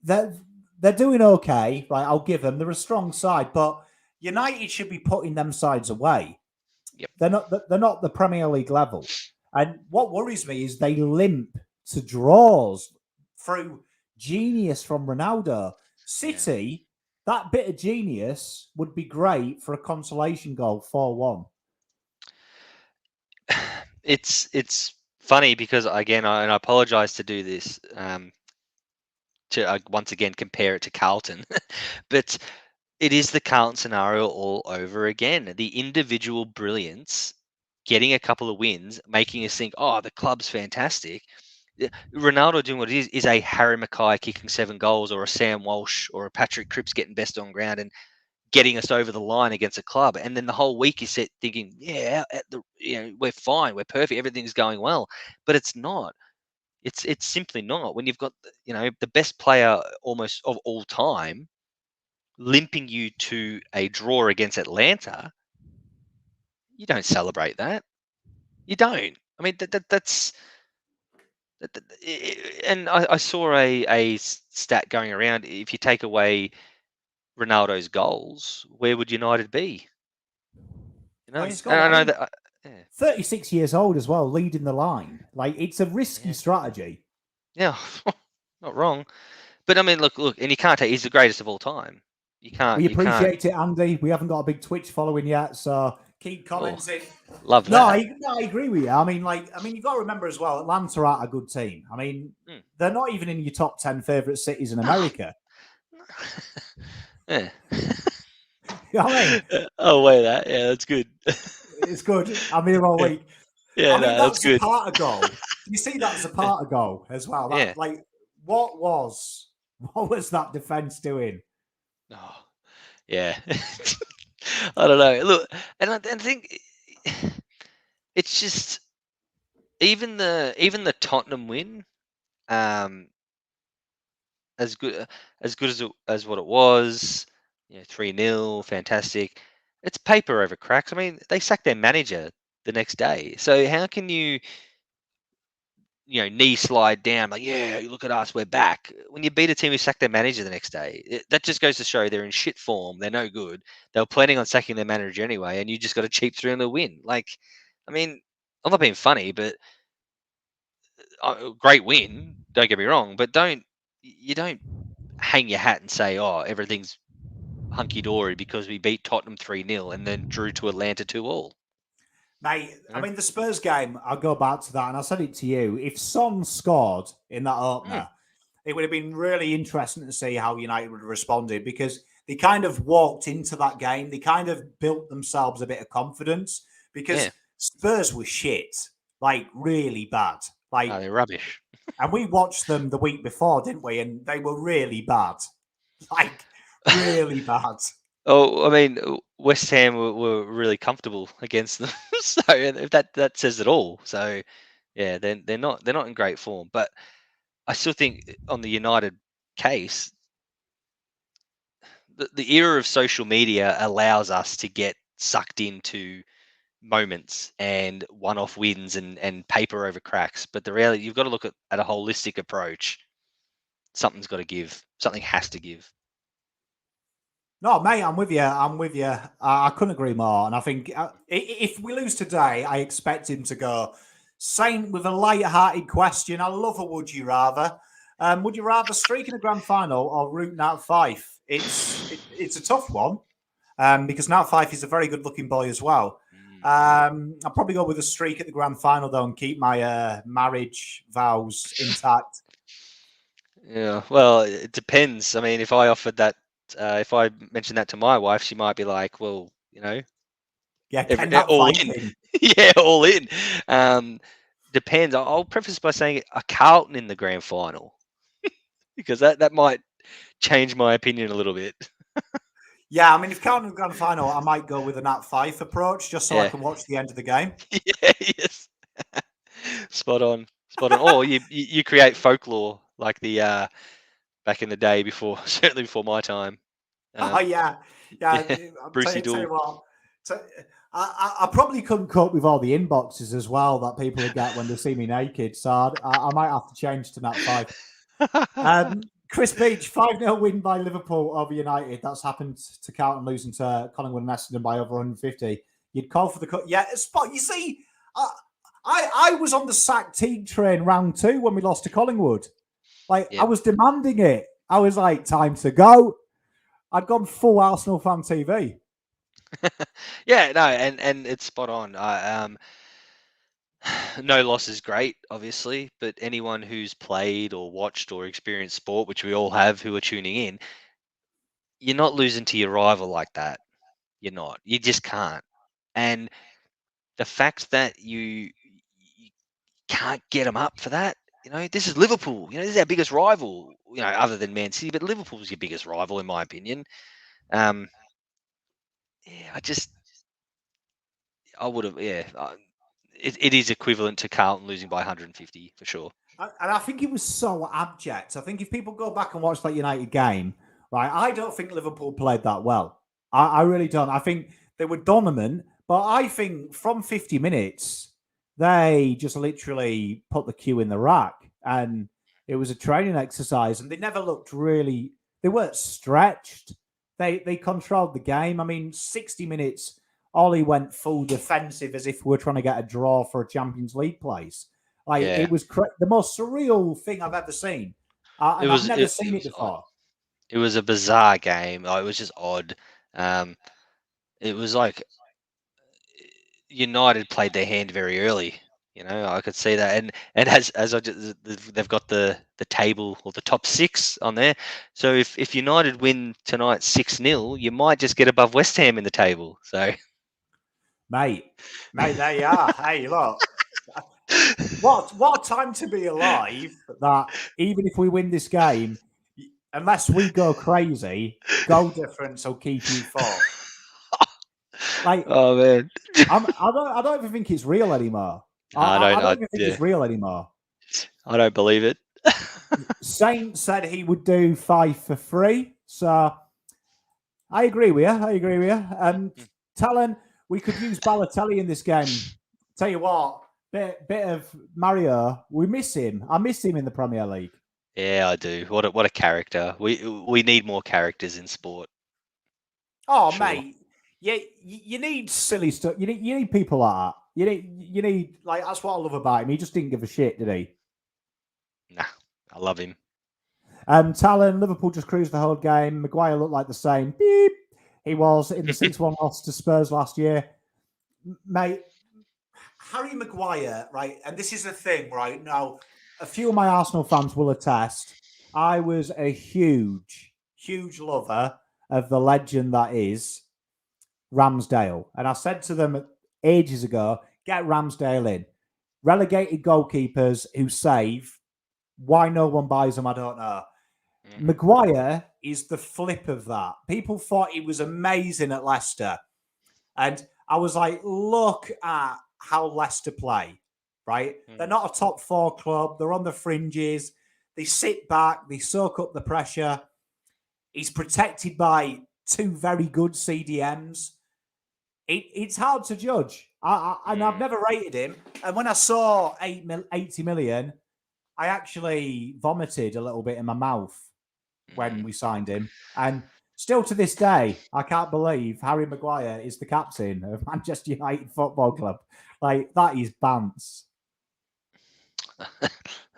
they're doing okay, right? I'll give them. They're a strong side, but United should be putting them sides away. yep. They're not the Premier League level. And what worries me is they limp to draws through genius from Ronaldo. City, that bit of genius would be great for a consolation goal 4-1. It's funny because again, and I apologize to do this. To once again compare it to Carlton, but it is the Carlton scenario all over again. The individual brilliance, getting a couple of wins, making us think, oh, the club's fantastic. Ronaldo doing what it is a Harry Mackay kicking 7 goals, or a Sam Walsh or a Patrick Cripps getting best on ground and getting us over the line against a club. And then the whole week is set thinking, yeah, we're fine, we're perfect, everything's going well, but it's not. It's simply not. When you've got the best player almost of all time limping you to a draw against Atlanta, you don't celebrate that. You don't. I mean, that's And I saw a stat going around. If you take away Ronaldo's goals, where would United be? You know, Oh, he and scored it. I I know mean, that. 36 years old as well, leading the line. Like, it's a risky Yeah, strategy. yeah, not wrong. But I mean, look, and you can't take. He's the greatest of all time. You can't. We You can't. appreciate it, Andy. We haven't got a big Twitch following yet, so keep Oh, commenting. love No, that. I agree with you. I mean, you've got to remember as well, Atlanta are a good team. I mean, they're not even in your top 10 favorite cities in America. Yeah. You know what I mean? Oh, wait, that. Yeah, that's good. It's good. I'm here all Yeah, week. yeah, I mean, no, that's that's a good. part of goal. You see that as a part of goal as well. Yeah. That, like, what was that defense doing? Oh, yeah. I don't know. Look, and I think it's just even the Tottenham win, um, as good as what it was, 3-0, fantastic. It's paper over cracks. I mean, they sacked their manager the next day. So how can knee slide down like, yeah, look at us, we're back. When you beat a team who sacked their manager the next day, that just goes to show they're in shit form. They're no good. They were planning on sacking their manager anyway, and you just got a cheap 3-0 win. Like, I mean, I'm not being funny, but great win. Don't get me wrong, but you don't hang your hat and say, oh, everything's hunky dory because we beat Tottenham 3-0 and then drew to Atlanta 2-all. Mate, I You know? mean, the Spurs game, I'll go back to that, and I said it to you. If Son scored in that opener, it would have been really interesting to see how United would have responded because they kind of walked into that game. They kind of built themselves a bit of confidence because Yeah. Spurs were shit, like really bad. Oh, Like, they're rubbish. and we watched them the week before, didn't we? And they were really bad, like really bad. Oh, I mean, West Ham were really comfortable against them, so if that says it all. So yeah, they're not in great form, but I still think on the United case, the era of social media allows us to get sucked into moments and one-off wins and paper over cracks. But the reality, you've got to look at a holistic approach. Something's got to give. Something has to give. No, mate, I'm with you. I'm with you. I couldn't agree more. And I think if we lose today, I expect him to go Saint with a light-hearted question. I love a would you rather. Would you rather streak in a grand final or root Nat Fife? It's a tough one because Nat Fife is a very good-looking boy as well. I'll probably go with a streak at the grand final though and keep my marriage vows intact. Yeah, well, it depends. I mean, if I offered that, if I mentioned that to my wife, she might be like, "Well, Yeah, get Nat all Fife in." in. Yeah, all in. Depends. I'll preface by saying a Carlton in the grand final because that might change my opinion a little bit. Yeah, I mean, if counting the grand final, I might go with a Nat Fife approach just so I Yeah. can watch the end of the game. Yeah. Yes. Spot on. Spot on. Or you create folklore like the back in the day before, certainly before my time. Oh yeah, yeah. Yeah. I'll Brucey tell you Dool. what. So, I probably couldn't cope with all the inboxes as well that people get when they see me naked. So I might have to change to Nat Five. Chris Beach, 5-0 win by Liverpool over United. That's happened to Carlton losing to Collingwood and Essendon by over 150. You'd call for the cut. Yeah, spot. You see, I was on the sack team train round 2 when we lost to Collingwood. Like, Yep. I was demanding it. I was like, time to go. I'd gone full Arsenal fan TV. Yeah, no, and it's spot on. No loss is great, obviously, but anyone who's played or watched or experienced sport, which we all have who are tuning in, you're not losing to your rival like that. You're not. You just can't. And the fact that you can't get them up for that, this is Liverpool. This is our biggest rival. Other than Man City, but Liverpool's your biggest rival, in my opinion. Yeah, I would have. Yeah, it is equivalent to Carlton losing by 150 for sure. And I think it was so abject. I think if people go back and watch that United game, right, I don't think Liverpool played that well. I really don't. I think they were dominant, but I think from 50 minutes, They just literally put the cue in the rack, and it was a training exercise, and they never looked really. They weren't stretched. They controlled the game. I mean, 60 minutes. Ollie went full defensive as if we're trying to get a draw for a Champions League place. Like Yeah, it was the most surreal thing I've ever seen, it and I've was never it, seen it it was odd. before. It was a bizarre game. It was just odd. Um, it was like United played their hand very early. I could see that, and as they've got the table or the top six on there. So if United win tonight 6-0, you might just get above West Ham in the table. So, Mate, there you are. Hey, look. What a time to be alive that even if we win this game, unless we go crazy, goal difference will keep you fourth. Like, oh man, I don't even think it's real anymore. I I don't. don't even think Yeah, it's real anymore. I don't believe it. Saint said he would do 5 for free. So I agree with you. And Talon, we could use Balotelli in this game. Tell you what, bit of Mario. We miss him. I miss him in the Premier League. Yeah, I do. What a character. We need more characters in sport. Oh, Sure. mate, you need silly stuff. You need people like that. You need like that's what I love about him. He just didn't give a shit, did he? Nah, I love him. Talon, Liverpool just cruised the whole game. Maguire looked like the same. Beep. He was in the 6-1 loss to Spurs last year. Mate, Harry Maguire, right? And this is the thing, right? Now, a few of my Arsenal fans will attest. I was a huge lover of the legend that is Ramsdale. And I said to them ages ago, get Ramsdale in. Relegated goalkeepers who save. Why no one buys them, I don't know. Maguire is the flip of that. People thought he was amazing at Leicester. And I was like, look at how Leicester play, right? They're not a top 4 club. They're on the fringes. They sit back. They soak up the pressure. He's protected by 2 very good CDMs. It's hard to judge. And I've never rated him. And when I saw 80 million, I actually vomited a little bit in my mouth when we signed him. And still to this day, I can't believe Harry Maguire is the captain of Manchester United Football Club. Like, that is bants.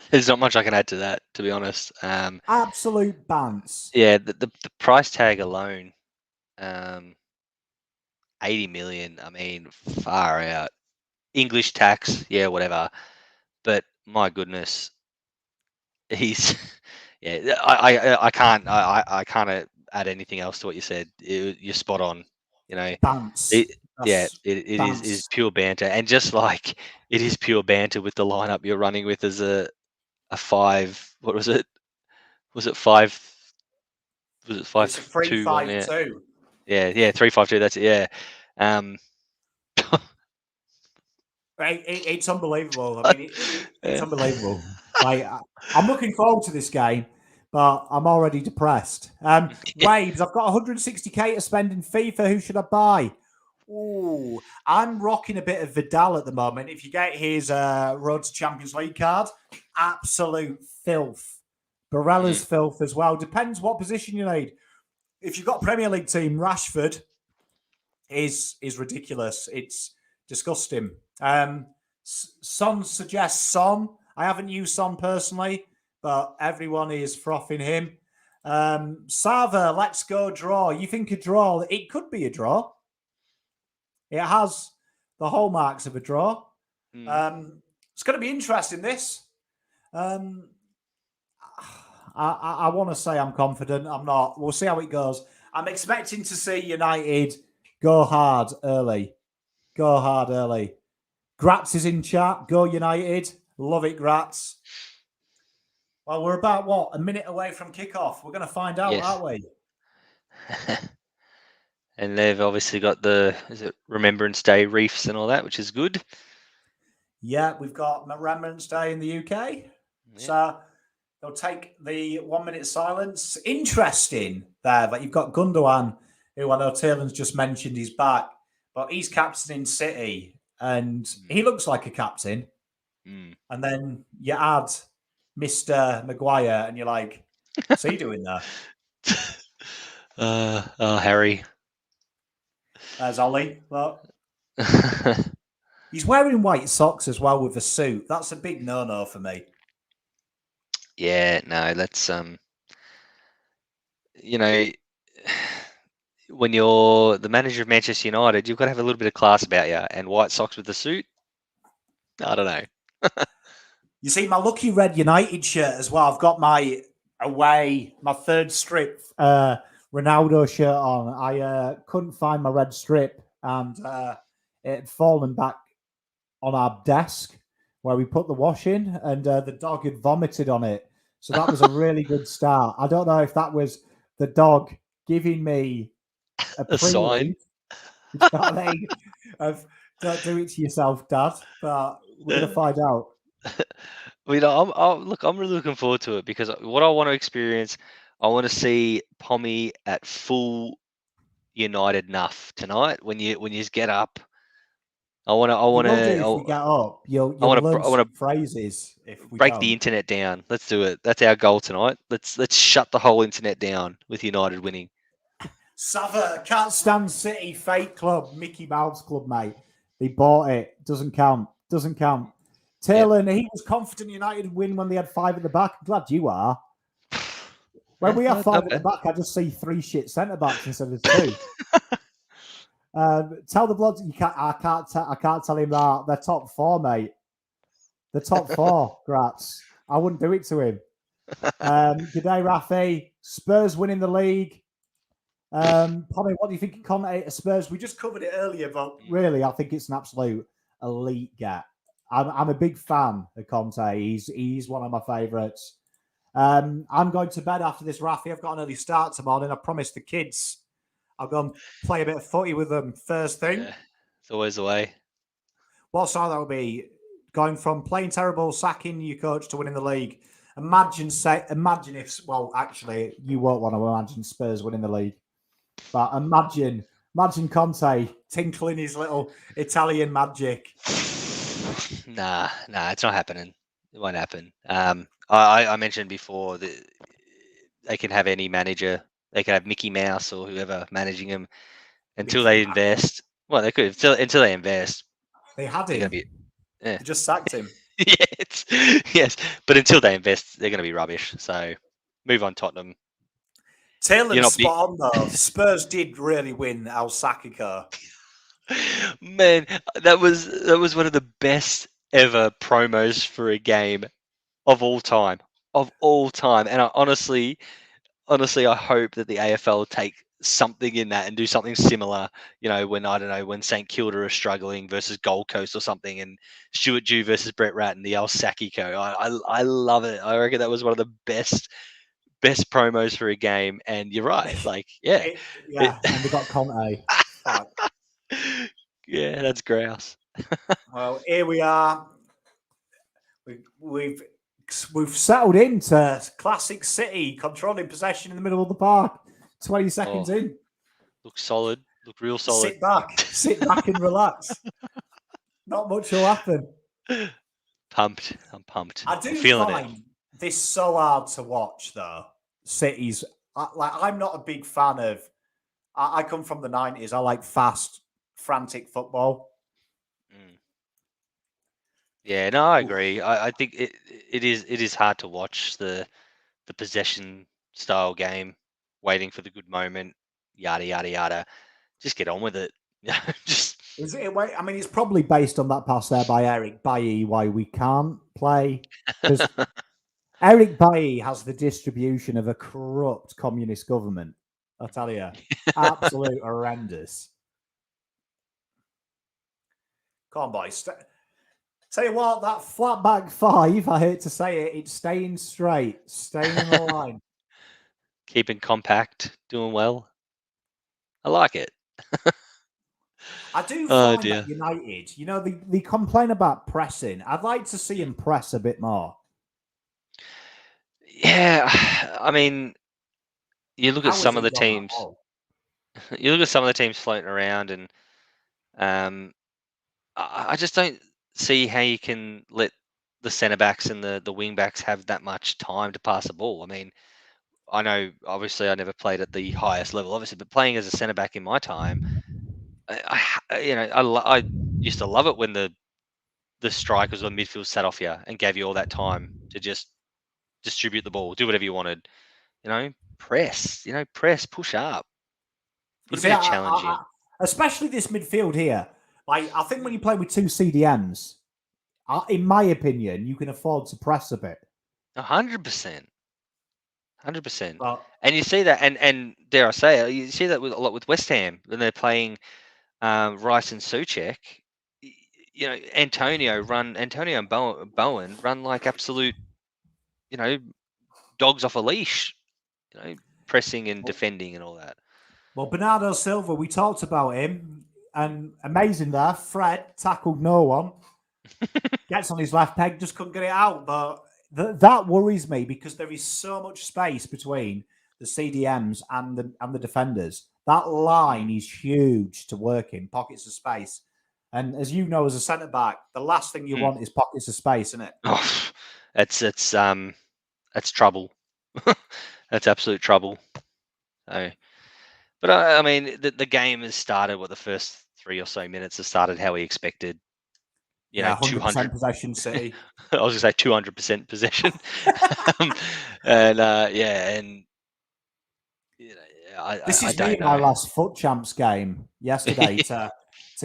There's not much I can add to that, to be honest. Absolute bants. Yeah, the price tag alone, 80 million. I mean, far out. English tax, yeah, whatever. But my goodness, he's yeah. I can't add anything else to what you said. You're spot on. Bants. It is pure banter, and just like it is pure banter with the lineup you're running with as a 5. What was it? Was it 5? Was it 5-2? Yeah, 3-5-2. That's it. Yeah. It's unbelievable. I mean, it's unbelievable. Like, I'm looking forward to this game, but I'm already depressed. Waves, I've got 160k to spend in FIFA. Who should I buy? Ooh, I'm rocking a bit of Vidal at the moment. If you get his Road to Champions League card, absolute filth. Barella's filth as well. Depends what position you need. If you've got a Premier League team, Rashford is ridiculous. It's disgusting. Son suggests Son. I haven't used Son personally, but everyone is frothing him. Sava, let's go draw. You think a draw? It could be a draw. It has the hallmarks of a draw. It's going to be interesting, this. I want to say I'm confident. I'm not. We'll see how it goes. I'm expecting to see United go hard early. Gratz is in chat. Go United. Love it, Gratz. Well, we're about, a minute away from kickoff. We're going to find out, aren't we? And they've obviously got the Remembrance Day reefs and all that, which is good. Yeah, we've got Remembrance Day in the UK. Yeah. So they'll take the 1 minute silence. Interesting there that you've got Gundogan, who I know Taylor's just mentioned he's back, but he's captaining City. and he looks like a captain. And then you add Mr. Maguire, and you're like, what's he doing there? Harry. There's Ollie. Look. He's wearing white socks as well with a suit. That's a big no-no for me. Yeah, no, that's you know, when you're the manager of Manchester United, you've got to have a little bit of class about you. And white socks with the suit, I don't know. You see, my lucky red United shirt as well. I've got my third strip Ronaldo shirt on. I couldn't find my red strip, and it had fallen back on our desk where we put the wash in, and the dog had vomited on it. So that was a really good start. I don't know if that was the dog giving me a sign. You know what I mean? Don't do it to yourself, Dad. But we're going to find out. I'm really looking forward to it because what I want to experience, I want to see Pommy at full United nuff tonight. When you get up, I want to. If we get up, you'll learn some phrases. If we break the internet down, let's do it. That's our goal tonight. Let's shut the whole internet down with United winning. Sava, can't stand City, fake club, Mickey Mouse club, mate. They bought it. Doesn't count. Taylor, he was confident United win when they had 5 at the back. I'm glad you are. When we have 5 at the back, I just see 3 shit centre backs instead of 2. Tell the bloods I can't tell him that they're top 4, mate. The top 4, Gratz. I wouldn't do it to him. G'day, Rafi. Spurs winning the league. Pommy, what do you think of commentator Spurs? We just covered it earlier, but really, I think it's an absolute elite get. I'm a big fan of Conte. He's one of my favourites. I'm going to bed after this, Rafi. I've got an early start tomorrow, and I promised the kids I'll go and play a bit of footy with them first thing. Yeah, it's always the way. What side that will be? Going from playing terrible, sacking your coach to winning the league. Imagine if, well, actually, you won't want to imagine Spurs winning the league. But imagine Conte tinkling his little Italian magic. Nah, it's not happening. It won't happen. I mentioned before that they can have any manager. They can have Mickey Mouse or whoever managing them until they invest. Well, they could until they invest. They had him. They just sacked him. Yes, but until they invest, they're going to be rubbish. So move on, Tottenham. Taylor's spot on though. Spurs did really win El Sakiko. Man, that was one of the best ever promos for a game of all time. And I honestly, I hope that the AFL take something in that and do something similar. When St Kilda are struggling versus Gold Coast or something, and Stuart Dew versus Brett Ratton, the El Sakiko. I love it. I reckon that was one of the best promos for a game. And you're right, and they got Conte. Yeah, that's grouse. Well, here we are. We've settled into classic City, controlling possession in the middle of the park. 20 seconds in. Look solid. Look real solid. Sit back and relax. Not much will happen. Pumped. I'm pumped. I do find this so hard to watch, though. City's I'm not a big fan of. I come from the 90s. I like fast, frantic football. Yeah, no, I agree. I think it is hard to watch the possession style game, waiting for the good moment, yada yada yada. Just get on with it. I mean, it's probably based on that pass there by Eric Bailly why we can't play, because Eric Bailly has the distribution of a corrupt communist government. I tell you, absolute horrendous. Come on, boys. Tell you what, that flat back 5, I hate to say it, it's staying straight, staying in the line. Keeping compact, doing well. I like it. I do find that United, they complain about pressing. I'd like to see him press a bit more. Yeah, I mean, you look at some of the teams. You look at some of the teams floating around, and I just don't see how you can let the centre backs and the wing backs have that much time to pass the ball. I mean, I know obviously I never played at the highest level, obviously, but playing as a centre back in my time, I used to love it when the strikers or midfield sat off you and gave you all that time to just distribute the ball, do whatever you wanted. Press, push up, You put a see, bit of challenge in. especially this midfield here. Like, I think when you Mm. play with two CDMs, in my opinion, you can afford to press a bit. 100%. 100%. But And you see that, and dare I say it, you see that with a lot with West Ham when they're playing Rice and Soucek. Antonio and Bowen run like absolute, dogs off a leash. Pressing and defending and all that. well, Bernardo Silva, we talked about him, and amazing there. Fred tackled no one, gets on his left peg, just couldn't get it out. But that worries me because there is so much space between the CDMs and the defenders. That line is huge to work in, pockets of space. And as you know, as a centre back, the last thing you want is pockets of space, isn't it? Oh, that's trouble. That's absolute trouble. So, but I mean, the game has started. What the first 3 or so minutes has started how we expected. Yeah, 200. 100% possession City. I was gonna say 200% possession, and This I is me don't in my know. last Foot Champs game yesterday to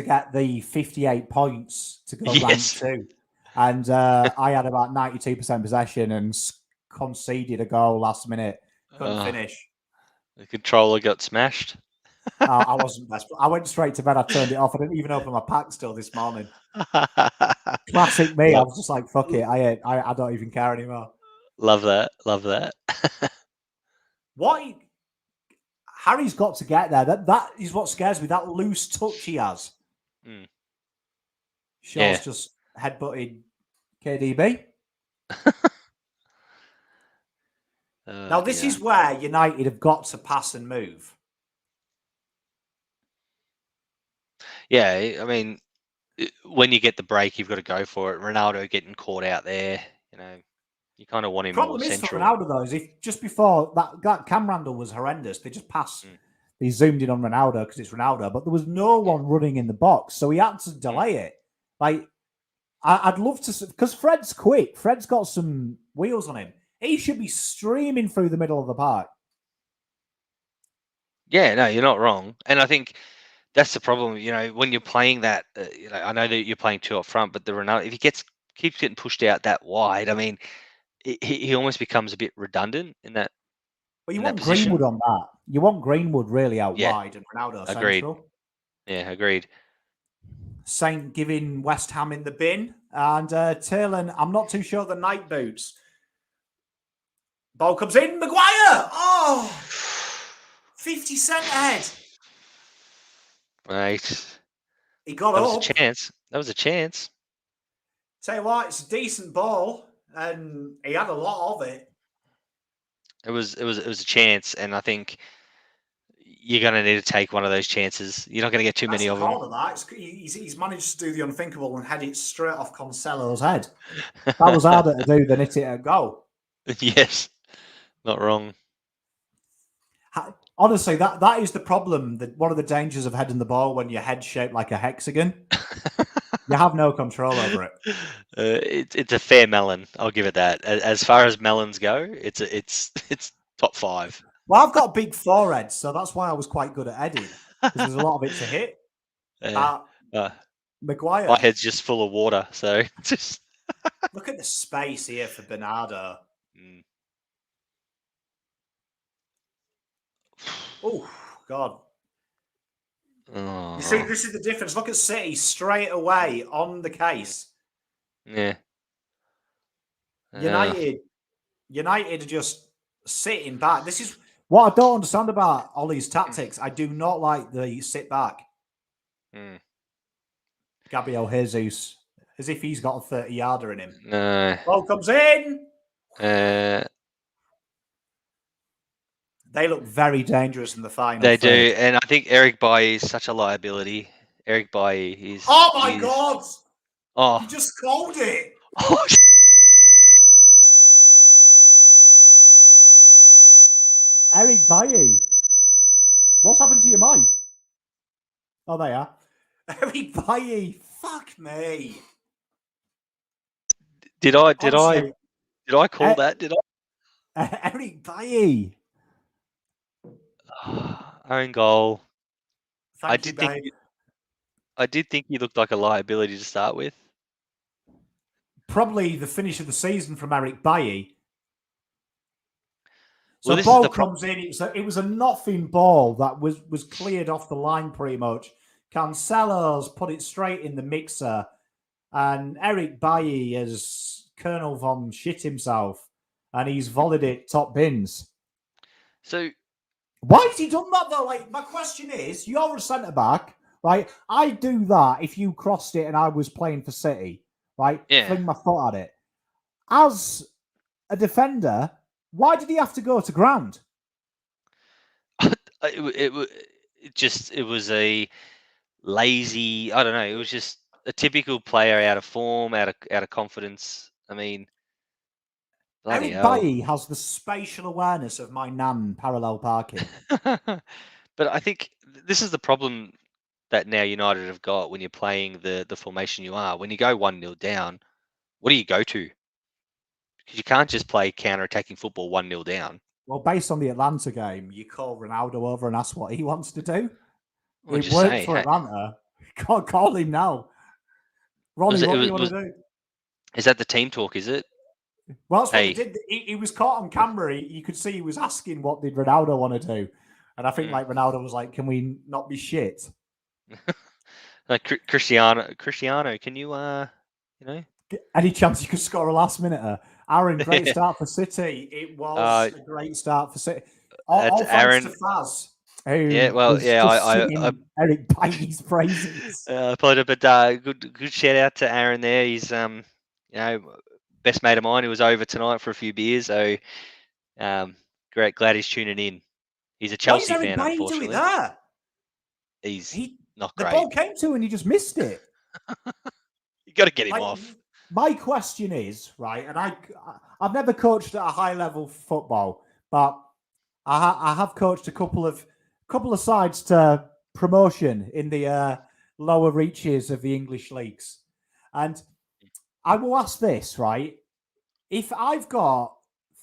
get the 58 points to go rank Yes. 2. And I had about 92% possession and conceded a goal last minute. Couldn't finish. The controller got smashed. I wasn't best. I went straight to bed. I turned it off. I didn't even open my pack still this morning. Classic me. I Love, was just like, fuck it. I don't even care anymore. love that. Love that. What Harry's got to get there. That is what scares me. That loose touch he has. Mm. Shaw's Yeah. just headbutted KDB. Now, this is where United have got to pass and move. Yeah, I mean, when you get the break, you've got to go for it. Ronaldo getting caught out there, you kind of want him more Problem is for central. Ronaldo, though, is if just before that Cam Randall was horrendous, they just passed. Mm. They zoomed in on Ronaldo because it's Ronaldo, but there was no one running in the box, so he had to delay it. Like, I'd love to, because Fred's quick. Fred's got some wheels on him. He should be streaming through the middle of the park. Yeah, no, you're not wrong. And I think that's the problem, when you're playing that, I know that you're playing two up front, but the Ronaldo, if he keeps getting pushed out that wide, I mean, he almost becomes a bit redundant in that But you in that want Greenwood position. on that. You want Greenwood really out Yeah, wide and Ronaldo agreed. central. Yeah, agreed. Saint giving West Ham in the bin. And Taylor, I'm not too sure the night boots. Ball comes in. Maguire! Oh! 50 cent ahead. Right. He got That up. was a chance. That was a chance. Tell you what, it's a decent ball. And he had a lot of it. It was a chance, and I think you're going to need to take one of those chances. You're not going to get too That's many a of them. corner, that. He's managed to do the unthinkable and head it straight off Cancelo's head. That was harder to do than hit it at goal. Yes, not wrong. Honestly, that is the problem. One of the dangers of heading the ball when your head's shaped like a hexagon. You have no control over it. It's a fair melon. I'll give it that. As far as melons go, it's top 5. Well, I've got a big forehead, so that's why I was quite good at heading because there's a lot of it to hit. Maguire, my head's just full of water, so just look at the space here for Bernardo. Oh God! Oh. You see, this is the difference. Look at City straight away on the case. Yeah. United are just sitting back. This is what I don't understand about Ollie's tactics. I do not like the sit back. Gabriel Jesus, as if he's got a 30-yarder in him. No. Ball comes in. They look very dangerous in the final They third. do, and I think Eric Bailly is such a liability Eric Bailly. He's. Oh my God! Oh. You just called it. Oh. Eric Bailly. What's happened to your mic? Oh, they are. Eric Bailly. Fuck me. Did I call Eh, that? Did I? Eric Bailly. Own goal. I Thank you, did think. babe. I did think he looked like a liability to start with. Probably the finish of the season from Eric Bailly. So Well, this ball is the comes in. It was a nothing ball that was cleared off the line pretty much. Cancelo's put it straight in the mixer, and Eric Bailly has Colonel Von shit himself, and he's volleyed it top bins. So why has he done that though? Like, my question is, you're a centre back, right? I'd do that if you crossed it and I was playing for City, right? Yeah. Fling my foot at it. As a defender, why did he have to go to ground? it was a lazy. I don't know. It was just a typical player out of form, out of confidence. I mean, bloody Eric hell. Bailly has the spatial awareness of my nan parallel parking. But I think this is the problem that now United have got when you're playing the formation you are. When you go 1-0 down, what do you go to? Because you can't just play counter-attacking football 1-0 down. Well, based on the Atlanta game, you call Ronaldo over and ask what he wants to do. Well, It worked for Atlanta. Can't call him now. Ronnie, what do you want to do? Is that the team talk, is it? Well, that's what they did. He was caught on camera. You could see he was asking what did Ronaldo want to do. And I think like Ronaldo was like, can we not be shit? Like Cristiano, can you, Any chance you could score a last minute? Aaron, great start for City. It was a great start for City. All thanks to Fazz. I Eric Bailly's praises. But good shout out to Aaron there. He's best mate of mine. He was over tonight for a few beers, so glad he's tuning in. He's a Chelsea fan, unfortunately. Doing that? He's not great. The ball came to him and he just missed it. You got to get him off. My question is, right, and I've never coached at a high level football, but I have coached a couple of sides to promotion in the lower reaches of the English leagues, and I will ask this, right? If I've got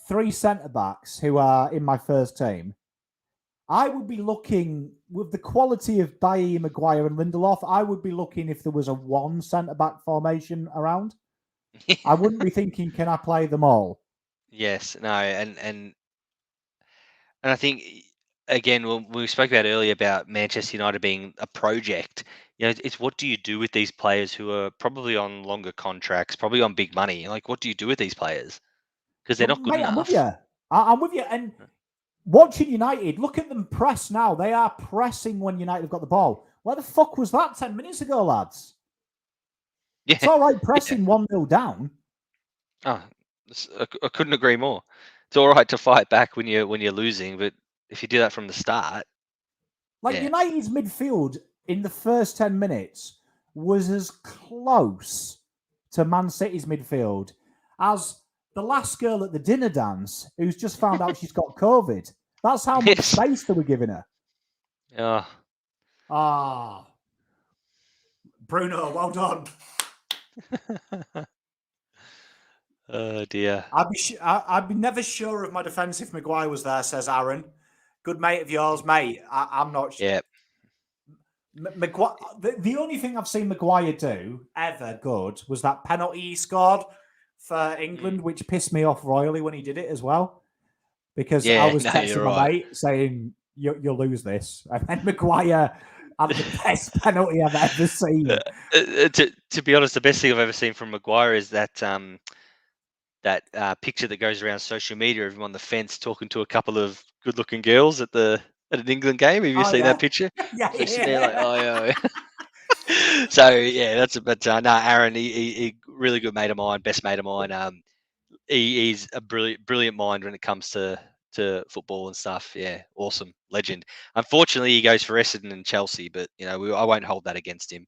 3 centre backs who are in my first team, I would be looking with the quality of Bailly, Maguire, and Lindelof. I would be looking if there was a 1 centre back formation around. I wouldn't be thinking, can I play them all? Yes, no, and I think again, when we spoke about earlier about Manchester United being a project, it's what do you do with these players who are probably on longer contracts, probably on big money? Like, what do you do with these players? Because they're not good enough. I'm with you. I'm with you. And watching United, look at them press now. They are pressing when United have got the ball. Where the fuck was that 10 minutes ago, lads? Yeah. It's all right pressing 1-0 down. Oh, I couldn't agree more. It's all right to fight back when you're losing, but if you do that from the start, United's midfield in the first 10 minutes was as close to Man City's midfield as the last girl at the dinner dance who's just found out she's got COVID. That's how much space they were giving her. Yeah. Bruno, well done. Oh dear. I'd be never sure of my defence if Maguire was there, says Aaron. Good mate of yours, mate. I'm not sure. Yeah. Maguire, the only thing I've seen Maguire do ever good was that penalty he scored for England, which pissed me off royally when he did it as well. Because I was texting my mate saying, you'll lose this. And then Maguire had the best penalty I've ever seen. To be honest, the best thing I've ever seen from Maguire is that picture that goes around social media of him on the fence talking to a couple of good-looking girls at an England game. Have you seen that picture? Yeah. Like, So yeah, no, Aaron, he really good mate of mine, best mate of mine. He's a brilliant mind when it comes to to football and stuff. Yeah, awesome, legend. Unfortunately, he goes for Essendon and Chelsea, but I won't hold that against him.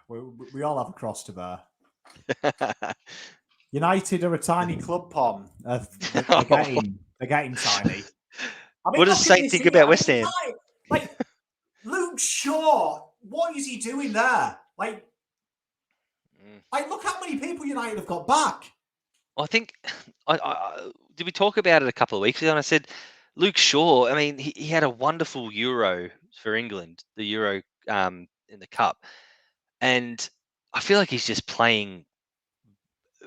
We all have a cross to bear. United are a tiny club, Pom. They're getting tiny. I mean, What does look at Saint this think here. about West Ham? Like Luke Shaw, what is he doing there? Like, look how many people United have got back. I think did we talk about it a couple of weeks ago? And I said Luke Shaw. I mean, he had a wonderful Euro for England, the Euro in the Cup, and I feel like he's just playing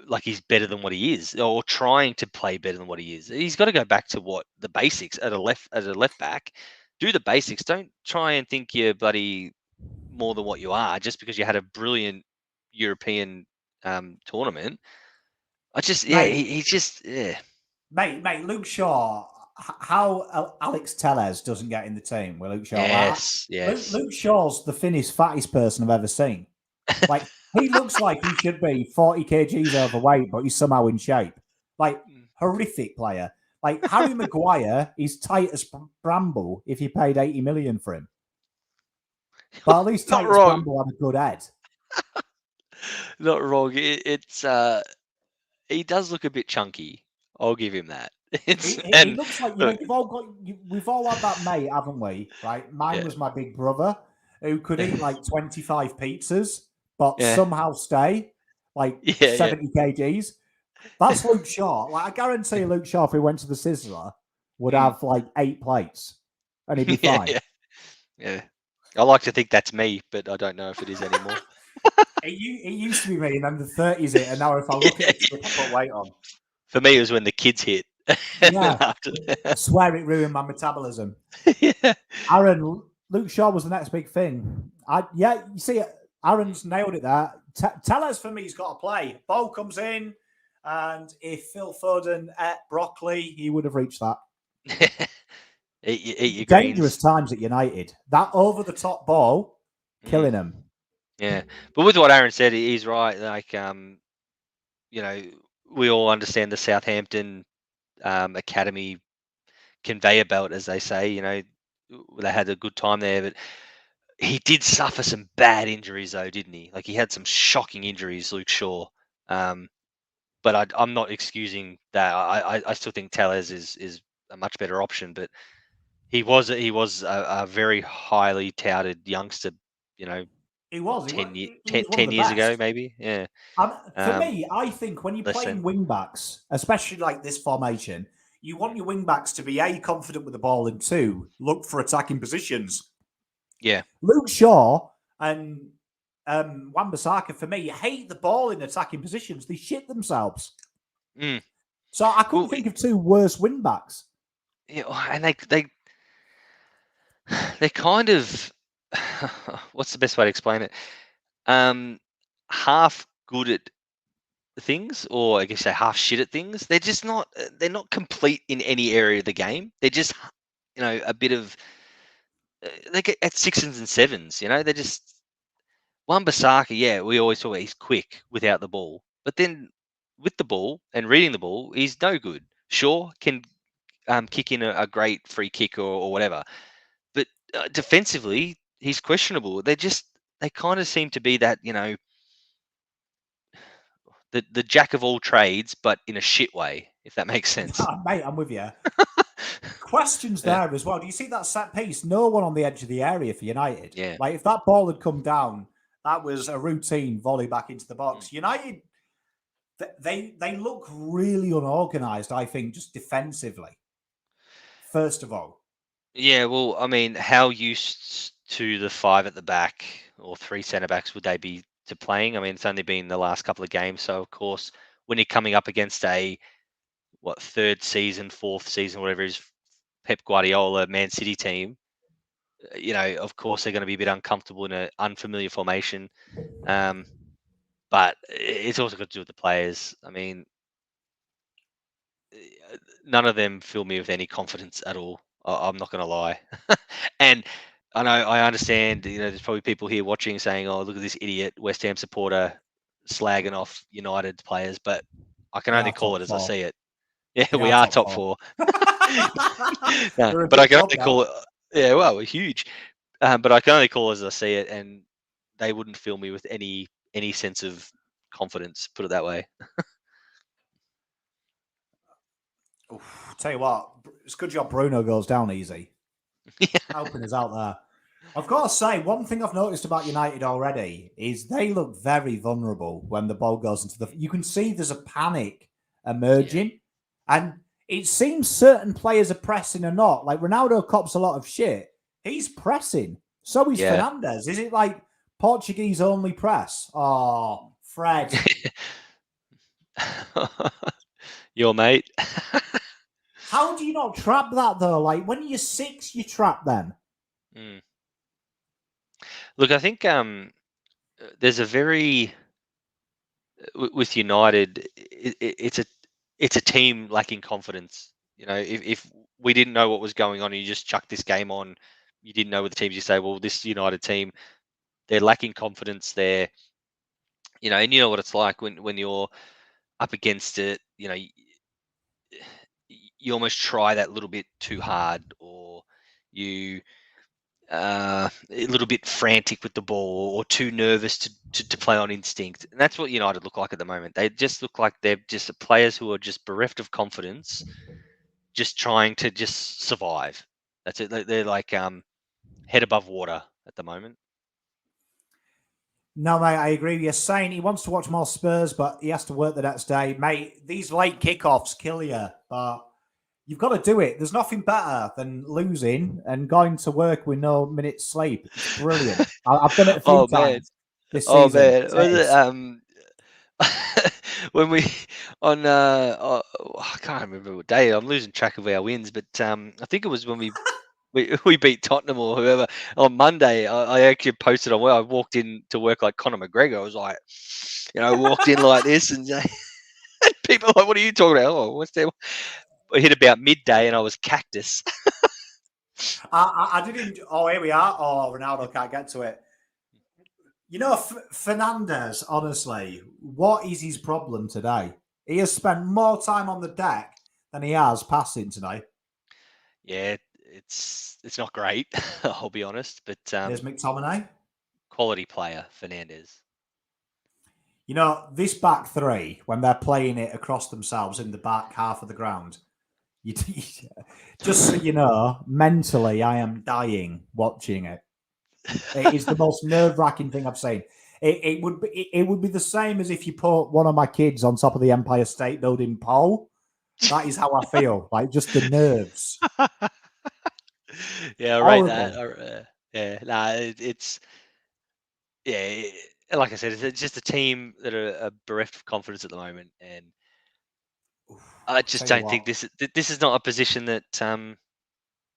like he's better than what he is, or trying to play better than what he is. He's got to go back to what the basics at a left back. Do the basics. Don't try and think you're bloody more than what you are just because you had a brilliant European tournament. He's just Mate, Luke Shaw. How Alex Tellez doesn't get in the team with Luke Shaw? Yes. Luke Shaw's the thinnest, fattest person I've ever seen. Like, he looks like he should be 40 kgs overweight, but he's somehow in shape. Like, horrific player. Like, Harry Maguire is tight as bramble if you paid 80 million for him. But at least tight as bramble had a good head. Not wrong. He does look a bit chunky. I'll give him that. He looks like, we've all had that mate, haven't we? Right? Mine was my big brother who could eat like 25 pizzas, but somehow stay like 70 kgs. That's Luke Shaw. Like, I guarantee Luke Shaw, if he went to the Sizzler, would have like 8 plates and he'd be fine. Yeah. I like to think that's me, but I don't know if it is anymore. It used to be me, and then the 30s hit, and now if I look at it, I put weight on. For me, it was when the kids hit. Yeah, I swear it ruined my metabolism. Yeah. Aaron, Luke Shaw was the next big thing. You see, Aaron's nailed it there. Tell us, for me, he's got to play. Bo comes in, and if Phil Foden ate broccoli, he would have reached that. Eat your dangerous greens. times at United. That over-the-top ball, killing him. Yeah, but with what Aaron said, he's right. Like, we all understand the Southampton academy conveyor belt, as they say. They had a good time there, but he did suffer some bad injuries, though, didn't he? Like, he had some shocking injuries, Luke Shaw. But I'm not excusing that. I still think Tellez is a much better option, but he was a very highly touted youngster. He was 10 years ago, maybe. Yeah. For me, I think when you're playing wing backs, especially like this formation, you want your wing backs to be A, confident with the ball, and 2, look for attacking positions. Yeah. Luke Shaw and Wan-Bissaka, for me, hate the ball in attacking positions. They shit themselves. So I couldn't think of 2 worse wing backs. Yeah, and they kind of what's the best way to explain it? Half good at things, or I guess say half shit at things. They're just not. They're not complete in any area of the game. They're just, a bit of. They get at 6s and 7s. They're just. Wan-Bissaka, yeah, we always talk about he's quick without the ball, but then with the ball and reading the ball, he's no good. Sure, can kick in a great free kick or whatever, but defensively, he's questionable. They kind of seem to be that, the jack of all trades, but in a shit way, if that makes sense. Mate, I'm with you. Questions there as well. Do you see that set piece? No one on the edge of the area for United. Yeah. Like, if that ball had come down, that was a routine volley back into the box. United, they look really unorganised, I think, just defensively. First of all. Yeah, well, I mean, how used to the 5 at the back or 3 centre backs would they be to playing? I mean, it's only been the last couple of games, so of course, when you're coming up against a 3rd season, 4th season, whatever it is, Pep Guardiola Man City team, of course they're going to be a bit uncomfortable in an unfamiliar formation. But it's also got to do with the players. I mean, none of them fill me with any confidence at all. I'm not going to lie. And I understand, there's probably people here watching saying, oh, look at this idiot West Ham supporter slagging off United players, but I can only call it as I see it. Yeah, we are top 4. No, They're a but I big can club only now. call it. Yeah, well, we're huge. But I can only call it as I see it, and they wouldn't fill me with any sense of confidence. Put it that way. Oof, tell you what, it's a good job Bruno goes down easy. Helping us out there. I've got to say, one thing I've noticed about United already is they look very vulnerable when the ball goes into the. You can see there's a panic emerging, and it seems certain players are pressing or not. Like Ronaldo cops a lot of shit. He's pressing. So is Yeah. Fernandez. Is it like Portuguese only press? Oh, Fred. Your mate. How do you not trap that though? Like when you're 6, you trap them. Mm. Look, I think there's a very with United. It's a team lacking confidence. You know, if we didn't know what was going on, and you just chucked this game on, you didn't know what the teams. You say, well, this United team, they're lacking confidence. They're, and you know what it's like when you're up against it. You almost try that little bit too hard, or you a little bit frantic with the ball, or too nervous to play on instinct. And that's what United look like at the moment. They just look like they're just players who are just bereft of confidence, just trying to just survive. That's it. They're like head above water at the moment. No, mate, I agree with you. Saying he wants to watch more Spurs, but he has to work the next day. Mate, these late kickoffs kill you, but you've got to do it. There's nothing better than losing and going to work with no minutes sleep. It's brilliant. I've done it a few Oh man, times this oh season. man, was it when we on I can't remember what day. I'm losing track of our wins, but I think it was when we beat Tottenham or whoever on Monday. I actually posted on where I walked in to work like Conor McGregor. I was like, walked in like this, and people are like, "What are you talking about?" Oh, what's that? I hit about midday, and I was cactus. I didn't. Oh, here we are. Oh, Ronaldo can't get to it. You know, Fernandez, honestly, what is his problem today? He has spent more time on the deck than he has passing today. Yeah, it's not great. I'll be honest, but There's McTominay. quality player, Fernandez. You know, this back three, when they're playing it across themselves in the back half of the ground, just so you know, mentally, I am dying watching it. It is the most nerve-wracking thing I've seen. It would be the same as if you put one of my kids on top of the Empire State Building pole. That is how I feel. Like just the nerves. Yeah, I rate that. Horrible. Yeah, nah, it's yeah. Like I said, it's just a team that are bereft of confidence at the moment, and Oof, I I'll just tell you don't think what. this is not a position that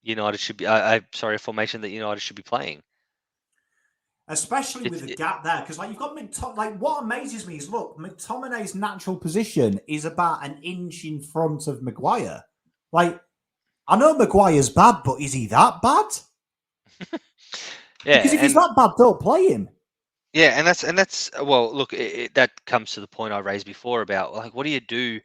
United should be. Sorry, a formation that United should be playing. Especially with It's the it, gap there, because like you've got like what amazes me is look, McTominay's natural position is about an inch in front of Maguire. Like I know Maguire's bad, but is he that bad? yeah, Because if he's and that bad, don't play him. yeah, and that's well, look, that comes to the point I raised before about like, what do you do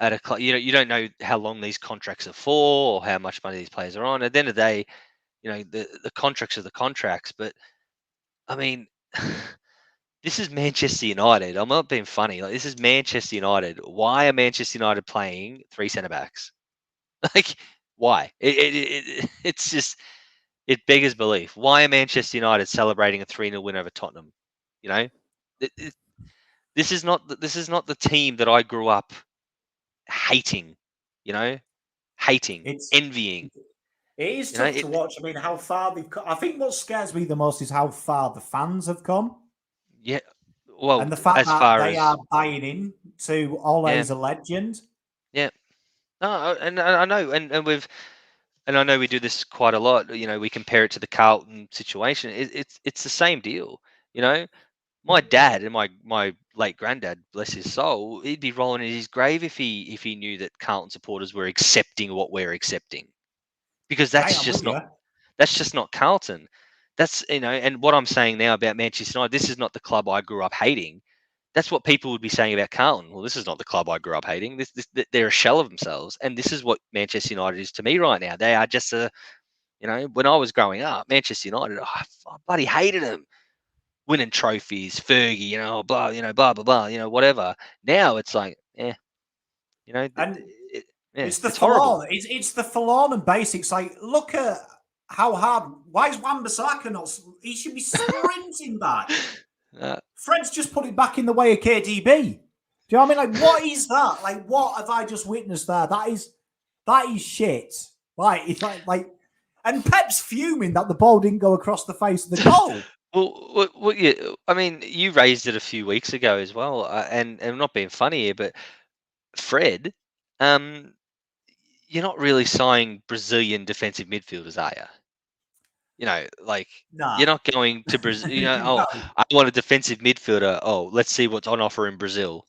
at a club? You don't know how long these contracts are for, or how much money these players are on. At the end of the day, the contracts are the contracts, but I mean, this is Manchester United. I'm not being funny. Like, this is Manchester United. Why are Manchester United playing three centre backs? Like, why? It's just it beggars belief. Why are Manchester United celebrating a 3-0 win over Tottenham? You know, this is not the team that I grew up hating. You know, hating, It's envying. it is You know, tough to watch. I mean, how far they've come. I think what scares me the most is how far the fans have come. yeah. Well, And the fact as that far they as are buying in to Ole yeah, as a legend. yeah. No, and I know, and I know we do this quite a lot. We compare it to the Carlton situation. It's the same deal. You know, my dad and my late granddad, bless his soul, he'd be rolling in his grave if he knew that Carlton supporters were accepting what we're accepting, because Mate, I'm with you. that's just not Carlton. That's and what I'm saying now about Manchester United. This is not the club I grew up hating. that's what people would be saying about Carlton. Well, this is not the club I grew up hating. They're a shell of themselves, and this is what Manchester United is to me right now. They are just when I was growing up, Manchester United, I bloody hated them, winning trophies, Fergie, blah, blah blah blah, whatever. Now it's like, And it's the it's horrible. forlorn. It's the forlorn and basics. Like, look at how hard. Why is Wan-Bissaka not? He should be sprinting back. Fred's just put it back in the way of KDB. Do you know what I mean? Like, what is that? Like, what have I just witnessed there? That is shit. Like, it's like, and Pep's fuming that the ball didn't go across the face of the goal. Well, yeah. I mean, you raised it a few weeks ago as well, and I'm not being funny here, but Fred, you're not really signing Brazilian defensive midfielders, are you? Nah. You're not going to Brazil. No. I want a defensive midfielder. Oh, let's see what's on offer in Brazil.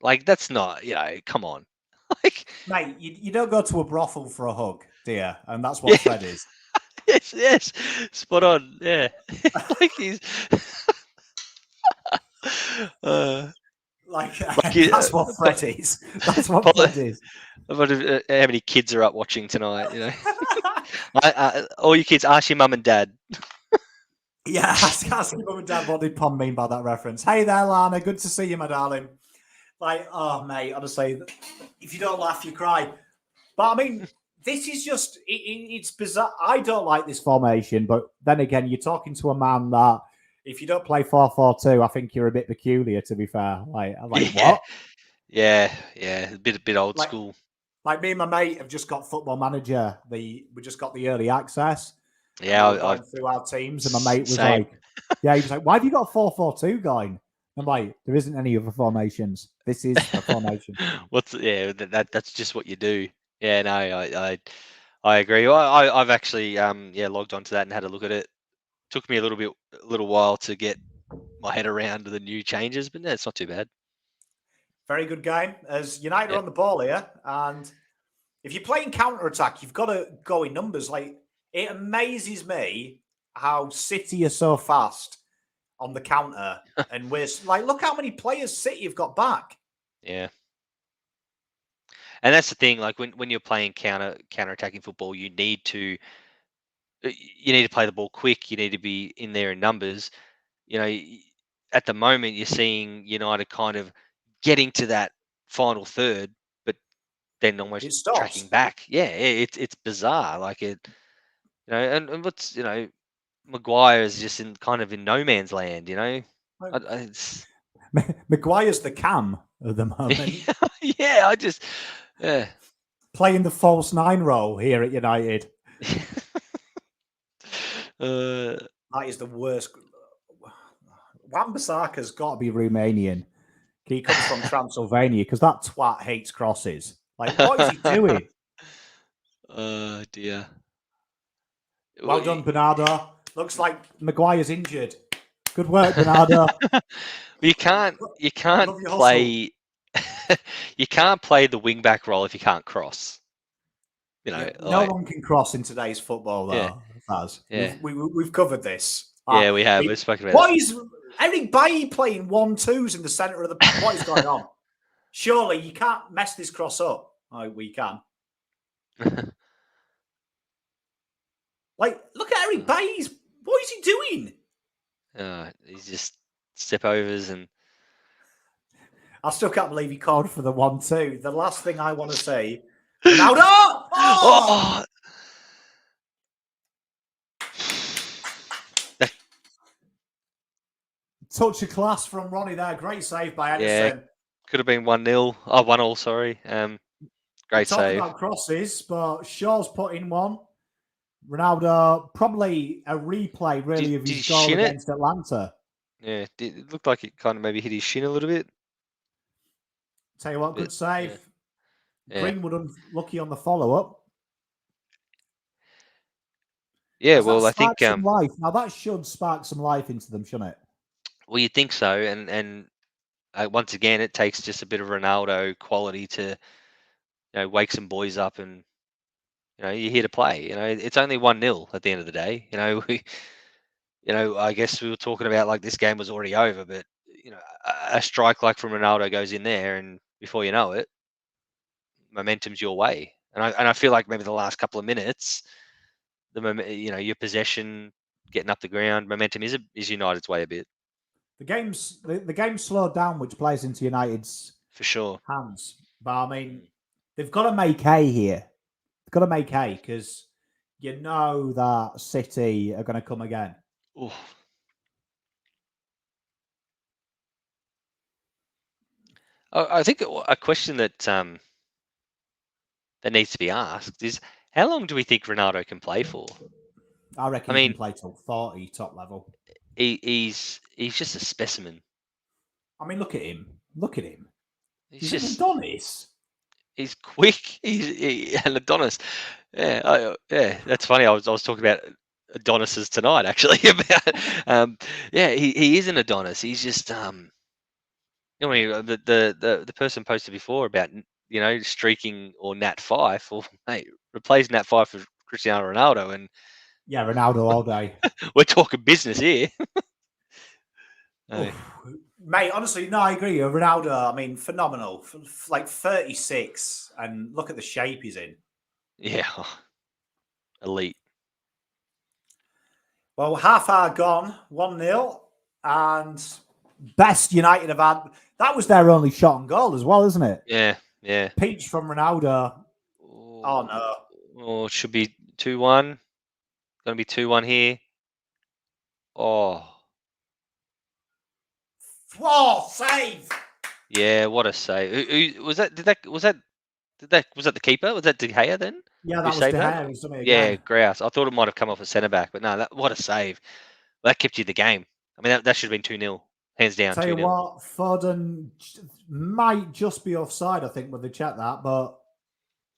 Like, that's not, come on. Like, mate, you don't go to a brothel for a hug, do you? And that's what Fred is. Yes, spot on. Yeah, like he's that's what Fred is. That's what Fred is. I wonder how many kids are up watching tonight. All you kids, ask your mum and dad. Yeah, ask your mum and dad what did Pom mean by that reference. Hey there, Lana. Good to see you, my darling. Like, oh, mate, honestly, if you don't laugh, you cry. But, I mean, this is just, it's bizarre. I don't like this formation, but then again, you're talking to a man that, if you don't play 4-4-2, I think you're a bit peculiar, to be fair. Like Yeah. what? Yeah, a bit old school. Like, me and my mate have just got Football Manager. We just got the early access. Yeah, we were going through our teams, and my mate was like, he was like, why have you got 4-4-2 going? I'm like, there isn't any other formations. This is a formation. That's just what you do. Yeah, no, I agree. I've actually logged onto that and had a look at it. Took me a little while to get my head around the new changes, but no, it's not too bad. Very good game. As United are on the ball here, and if you're playing counter attack, you've got to go in numbers. Like, it amazes me how City are so fast on the counter, and we're like, look how many players City have got back. Yeah, and that's the thing. Like, when you're playing counter attacking football, you need to play the ball quick. You need to be in there in numbers. At the moment, you're seeing United kind of getting to that final third, but then almost tracking back. Yeah, it's bizarre. Like it, and what's Maguire is just in no man's land. Maguire's the cam at the moment. Yeah, playing the false nine role here at United. That is the worst. Wan-Bissaka's got to be Romanian. He comes from Transylvania because that twat hates crosses. Like, what is he doing? Oh dear. Well done, Bernardo. Looks like Maguire's injured. Good work, Bernardo. You can't play. You can't play the wing back role if you can't cross. No one can cross in today's football, though. Fazz. Yeah. We've covered this. Yeah, we have. We've spoken about what is Eric Bailly playing 1-2s in the centre of the? What is going on? Surely you can't mess this cross up. Oh, we can. Like, look at Eric Bailly. What is he doing? He's just step overs and. I still can't believe he called for the 1-2. The last thing I want to say. Ronaldo! Oh! Touch of class from Ronnie there. Great save by Anderson. Yeah, could have been 1-0. Oh, 1-1, sorry. Great save. Talking about crosses, but Shaw's put in one. Ronaldo, probably a replay, really, of his goal against Atlanta. Yeah, it looked like it kind of maybe hit his shin a little bit. Tell you what, good save. Yeah. Greenwood unlucky on the follow-up. Yeah, well, I think some life. Now that should spark some life into them, shouldn't it? Well, you think so, and once again, it takes just a bit of Ronaldo quality to, wake some boys up, and you're here to play. It's only 1-0 at the end of the day. I guess we were talking about like this game was already over, but a strike like from Ronaldo goes in there, and before you know it, momentum's your way. And I feel like maybe the last couple of minutes, your possession, getting up the ground, momentum is United's way a bit. The game's slowed down, which plays into United's for sure hands. But I mean, they've got to make hay here. They've got to make hay because you know that City are going to come again. Oof. I think a question that that needs to be asked is, how long do we think Ronaldo can play for? I reckon he can play till 40 top level. He's just a specimen. I mean, look at him. Look at him. He's just an Adonis. He's quick. He's an Adonis. Yeah, that's funny. I was talking about Adonises tonight, actually. About he is an Adonis. He's just the person posted before about streaking or Nat Five. Well, mate, replace Nat Five for Cristiano Ronaldo, and yeah, Ronaldo all day. We're talking business here. Mate, honestly, no, I agree. Ronaldo, I mean, phenomenal. Like 36, and look at the shape he's in. Yeah, elite. Well, half hour gone, 1-0, and best United have had. That was their only shot on goal as well, isn't it? Yeah. Peach from Ronaldo. Oh no. Oh, it should be 2-1. Going to be 2-1 here. Oh, save! Yeah, what a save! Who was that? Was that the keeper? Was that De Gea then? Yeah, that was De Gea. Yeah, grouse. I thought it might have come off a centre back, but no, what a save! That kept you in the game. I mean, that should have been 2-0, hands down. Tell you what, Foden might just be offside. I think when they check that, but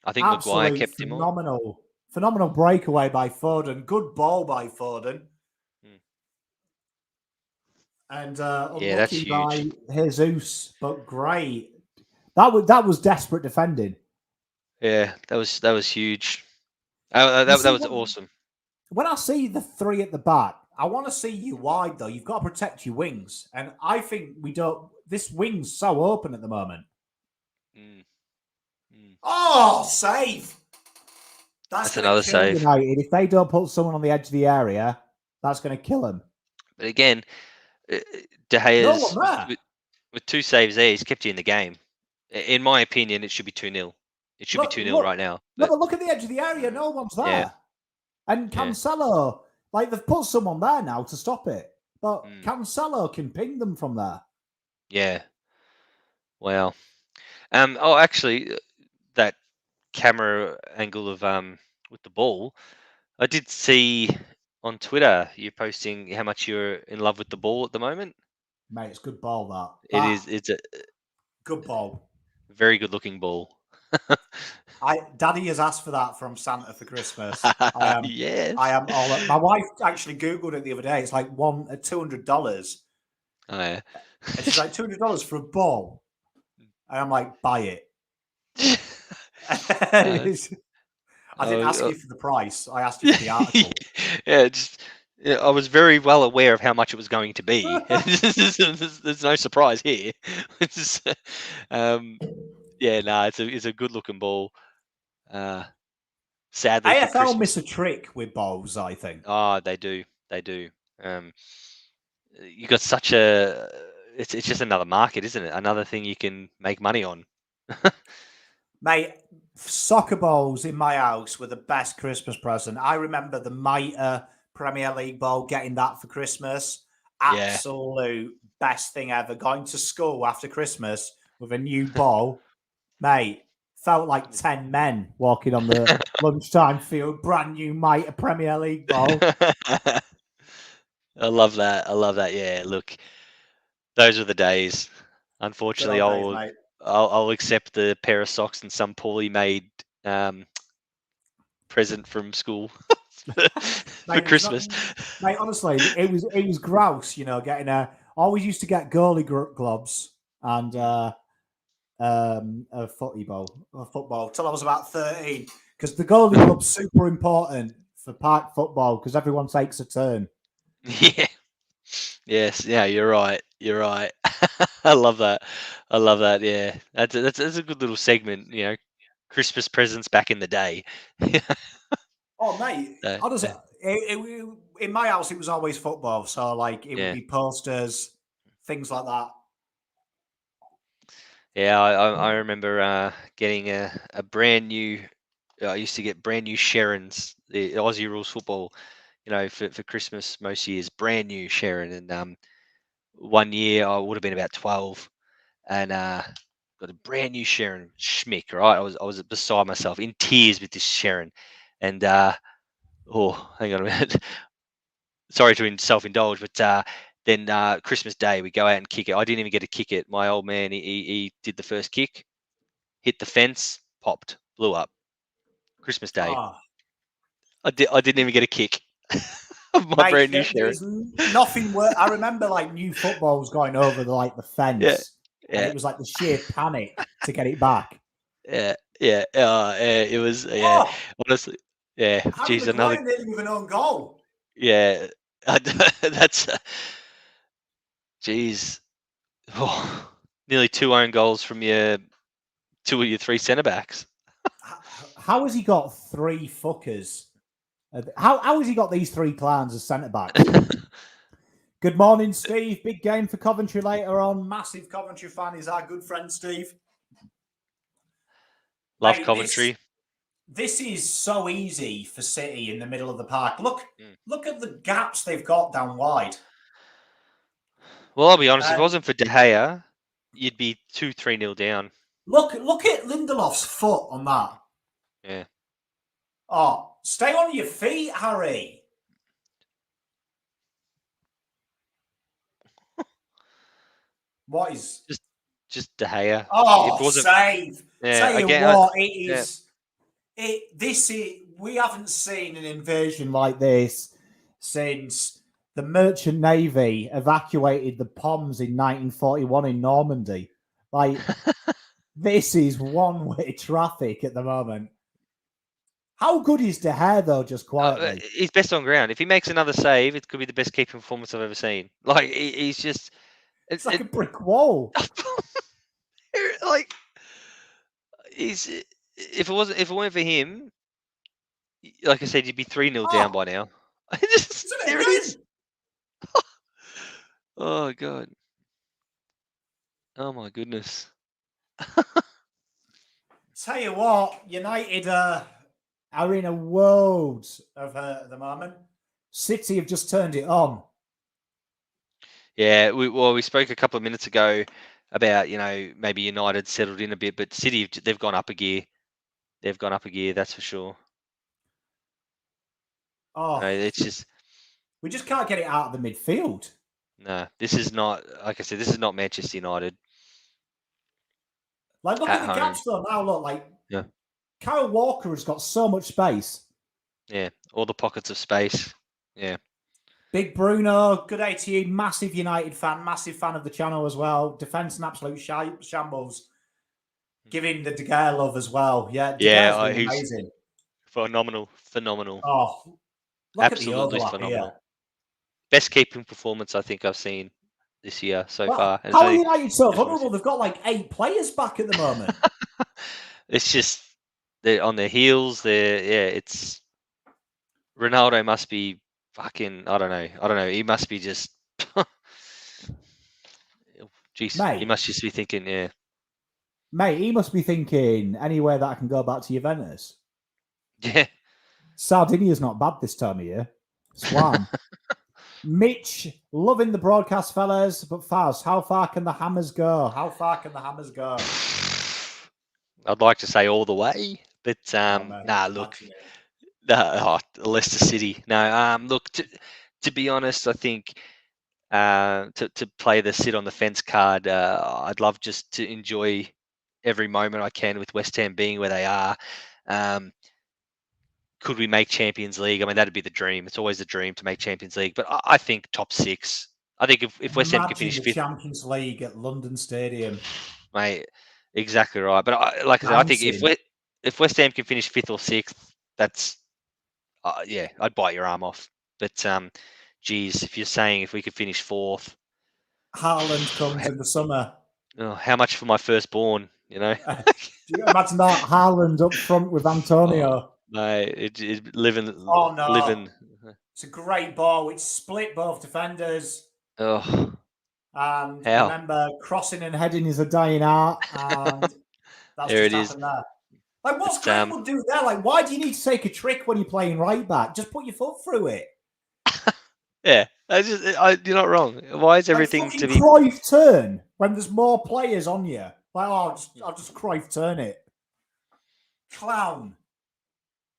I think Maguire kept him on. Phenomenal breakaway by Foden. Good ball by Foden. And unlucky by Jesus, but great. That was desperate defending. Yeah, that was huge. That was awesome. When I see the three at the back, I want to see you wide though. You've got to protect your wings, and I think we don't. This wing's so open at the moment. Oh, save! That's another save. United. If they don't put someone on the edge of the area, that's going to kill them. But again, De Gea's with 2 saves there, he's kept you in the game. In my opinion, it should be 2-0. It should be 2-0 right now. But look at the edge of the area. No one's there. Yeah. And Cancelo, like they've put someone there now to stop it. But Cancelo can ping them from there. Yeah. Well. Actually, that camera angle of with the ball, I did see on Twitter you posting how much you're in love with the ball at the moment. Mate, it's good ball that. It's a good ball. Very good looking ball. Daddy has asked for that from Santa for Christmas. Yes. I am all up. My wife actually Googled it the other day. It's like $200. Oh yeah. And she's like, $200 for a ball. And I'm like, buy it. I didn't ask you for the price. I asked you for the article. I was very well aware of how much it was going to be. There's no surprise here. It's a good looking ball. Sadly, AFL miss a trick with balls, I think. Oh, they do. You got such a. It's just another market, isn't it? Another thing you can make money on. Mate, soccer balls in my house were the best Christmas present. I remember the Mitre Premier League ball, getting that for Christmas. Absolute best thing ever. Going to school after Christmas with a new ball. Mate, felt like 10 men walking on the lunchtime field. Brand new Mitre Premier League ball. I love that. Yeah, look, those are the days. Unfortunately, I'll accept the pair of socks and some poorly made present from school for Christmas. Mate, honestly, it was grouse. Getting always used to get goalie gloves and a football till I was about 13, because the goalie glob's super important for park football because everyone takes a turn. Yeah. Yes. Yeah. You're right. I love that. I love that. Yeah, that's a good little segment. Christmas presents back in the day. Oh, mate, So, honestly, in my house it was always football. So like it would yeah, be posters, things like that. yeah. I remember getting a brand new. I used to get brand new Sharons, the Aussie rules football. For Christmas most years, brand new Sharon. And one year I would have been about 12, and got a brand new Sharon Schmick. Right, I was beside myself, in tears with this Sharon, and oh, hang on a minute. Sorry to self-indulge, but then Christmas Day we go out and kick it. I didn't even get to kick it. My old man, he did the first kick, hit the fence, popped, blew up. Christmas Day, Oh, I didn't even get a kick of my mate, brand new there Sharon. is nothing worse. I remember like new footballs going over the Yeah, fence, and yeah, it was like the sheer panic to get it back. yeah, yeah. Yeah, it was, yeah. Oh, Honestly, yeah. Harry Geez, another, Maguire nearly with an own goal. yeah. That's, geez, oh, nearly two own goals from your two of your three centre backs. How has he got three fuckers? How has he got these three clowns as centre backs? Good morning, Steve. Big game for Coventry later on. Massive Coventry fan is our good friend Steve. Love Mate, this Coventry. this is so easy for City in the middle of the park. Look, Mm. look at the gaps they've got down wide. Well, I'll be honest. If it Uh, wasn't for De Gea, you'd be 2-3-0 down. look at Lindelof's foot on that. Yeah. Oh, stay on your feet, Harry. What is? Just De Gea. If Oh, it wasn't, save. yeah, Tell you again, what, it yeah. is. This is. We haven't seen an invasion like this since the Merchant Navy evacuated the Poms in 1941 in Normandy. Like this is one-way traffic at the moment. How good is De Gea though? Just quietly, He's best on ground. If he makes another save, it could be the best keeping performance I've ever seen. Like he's just, it's like a brick wall. like he's. If it weren't for him, like I said, you'd be 3-0 down Oh, by now. he's done There it it is. again. Oh god. Oh my goodness. Tell you what, United are in a world of hurt at the moment. City have just turned it on. Yeah, we spoke a couple of minutes ago about maybe United settled in a bit, but City, they've gone up a gear. They've gone up a gear, that's for sure. Oh, It's just we just can't get it out of the midfield. no. This is not, like I said, this is not Manchester United Like, look at at the home. gaps though. Now, look, like Yeah, Kyle Walker has got so much space. yeah, all the pockets of space. Yeah, Big Bruno, good day to you. Massive United fan, massive fan of the channel as well. Defense an absolute shambles. Giving the De Gea love as well. Yeah, De Gea's yeah, been he's amazing. phenomenal, Oh, look at the absolutely overlap here. phenomenal. Best keeping performance I think I've seen this year so Well, far, and it's how are only United so just one vulnerable? They've got like 8 players back at the moment. It's just they're on their heels. It's Ronaldo must be fucking. I don't know. He must be just. Jeez, he Mate, must just be thinking, yeah, mate, he must be thinking anywhere that I can go back to Juventus. yeah. Sardinia's not bad this time of year. Swan. Mitch, loving the broadcast, fellas. But Fazz, how far can the Hammers go? How far can the Hammers go? I'd like to say all the way, but Oh, man, nah. Look, imagine it. Leicester City. No, look. To be honest, I think to play the sit on the fence card, I'd love just to enjoy every moment I can with West Ham being where they are. Could we make Champions League? I mean, that'd be the dream. It's always the dream to make Champions League, but I think top 6. I think if West Ham can Imagine finish the fifth, Champions League at London Stadium. mate, exactly right. But like I said, I think Bouncing. if West Ham can finish 5th or 6th, that's yeah, I'd bite your arm off. But geez, if you're saying if we could finish 4th, Haaland comes in the summer. Oh, how much for my firstborn? You know. Do you imagine that Haaland up front with Antonio? Oh, mate, it living. Oh no, it's a great ball. It's split both defenders. Oh, And how? remember, crossing and heading is a dying art, and that's There just it is. happened there. Like, what's It's, Greenwood doing there? Like, why do you need to take a trick when you're playing right back? Just put your foot through it. Yeah, you're not wrong. Why is Like, everything fucking to be? Cruyff turn when there's more players on you. Like, oh, I'll just Cruyff turn it. Clown.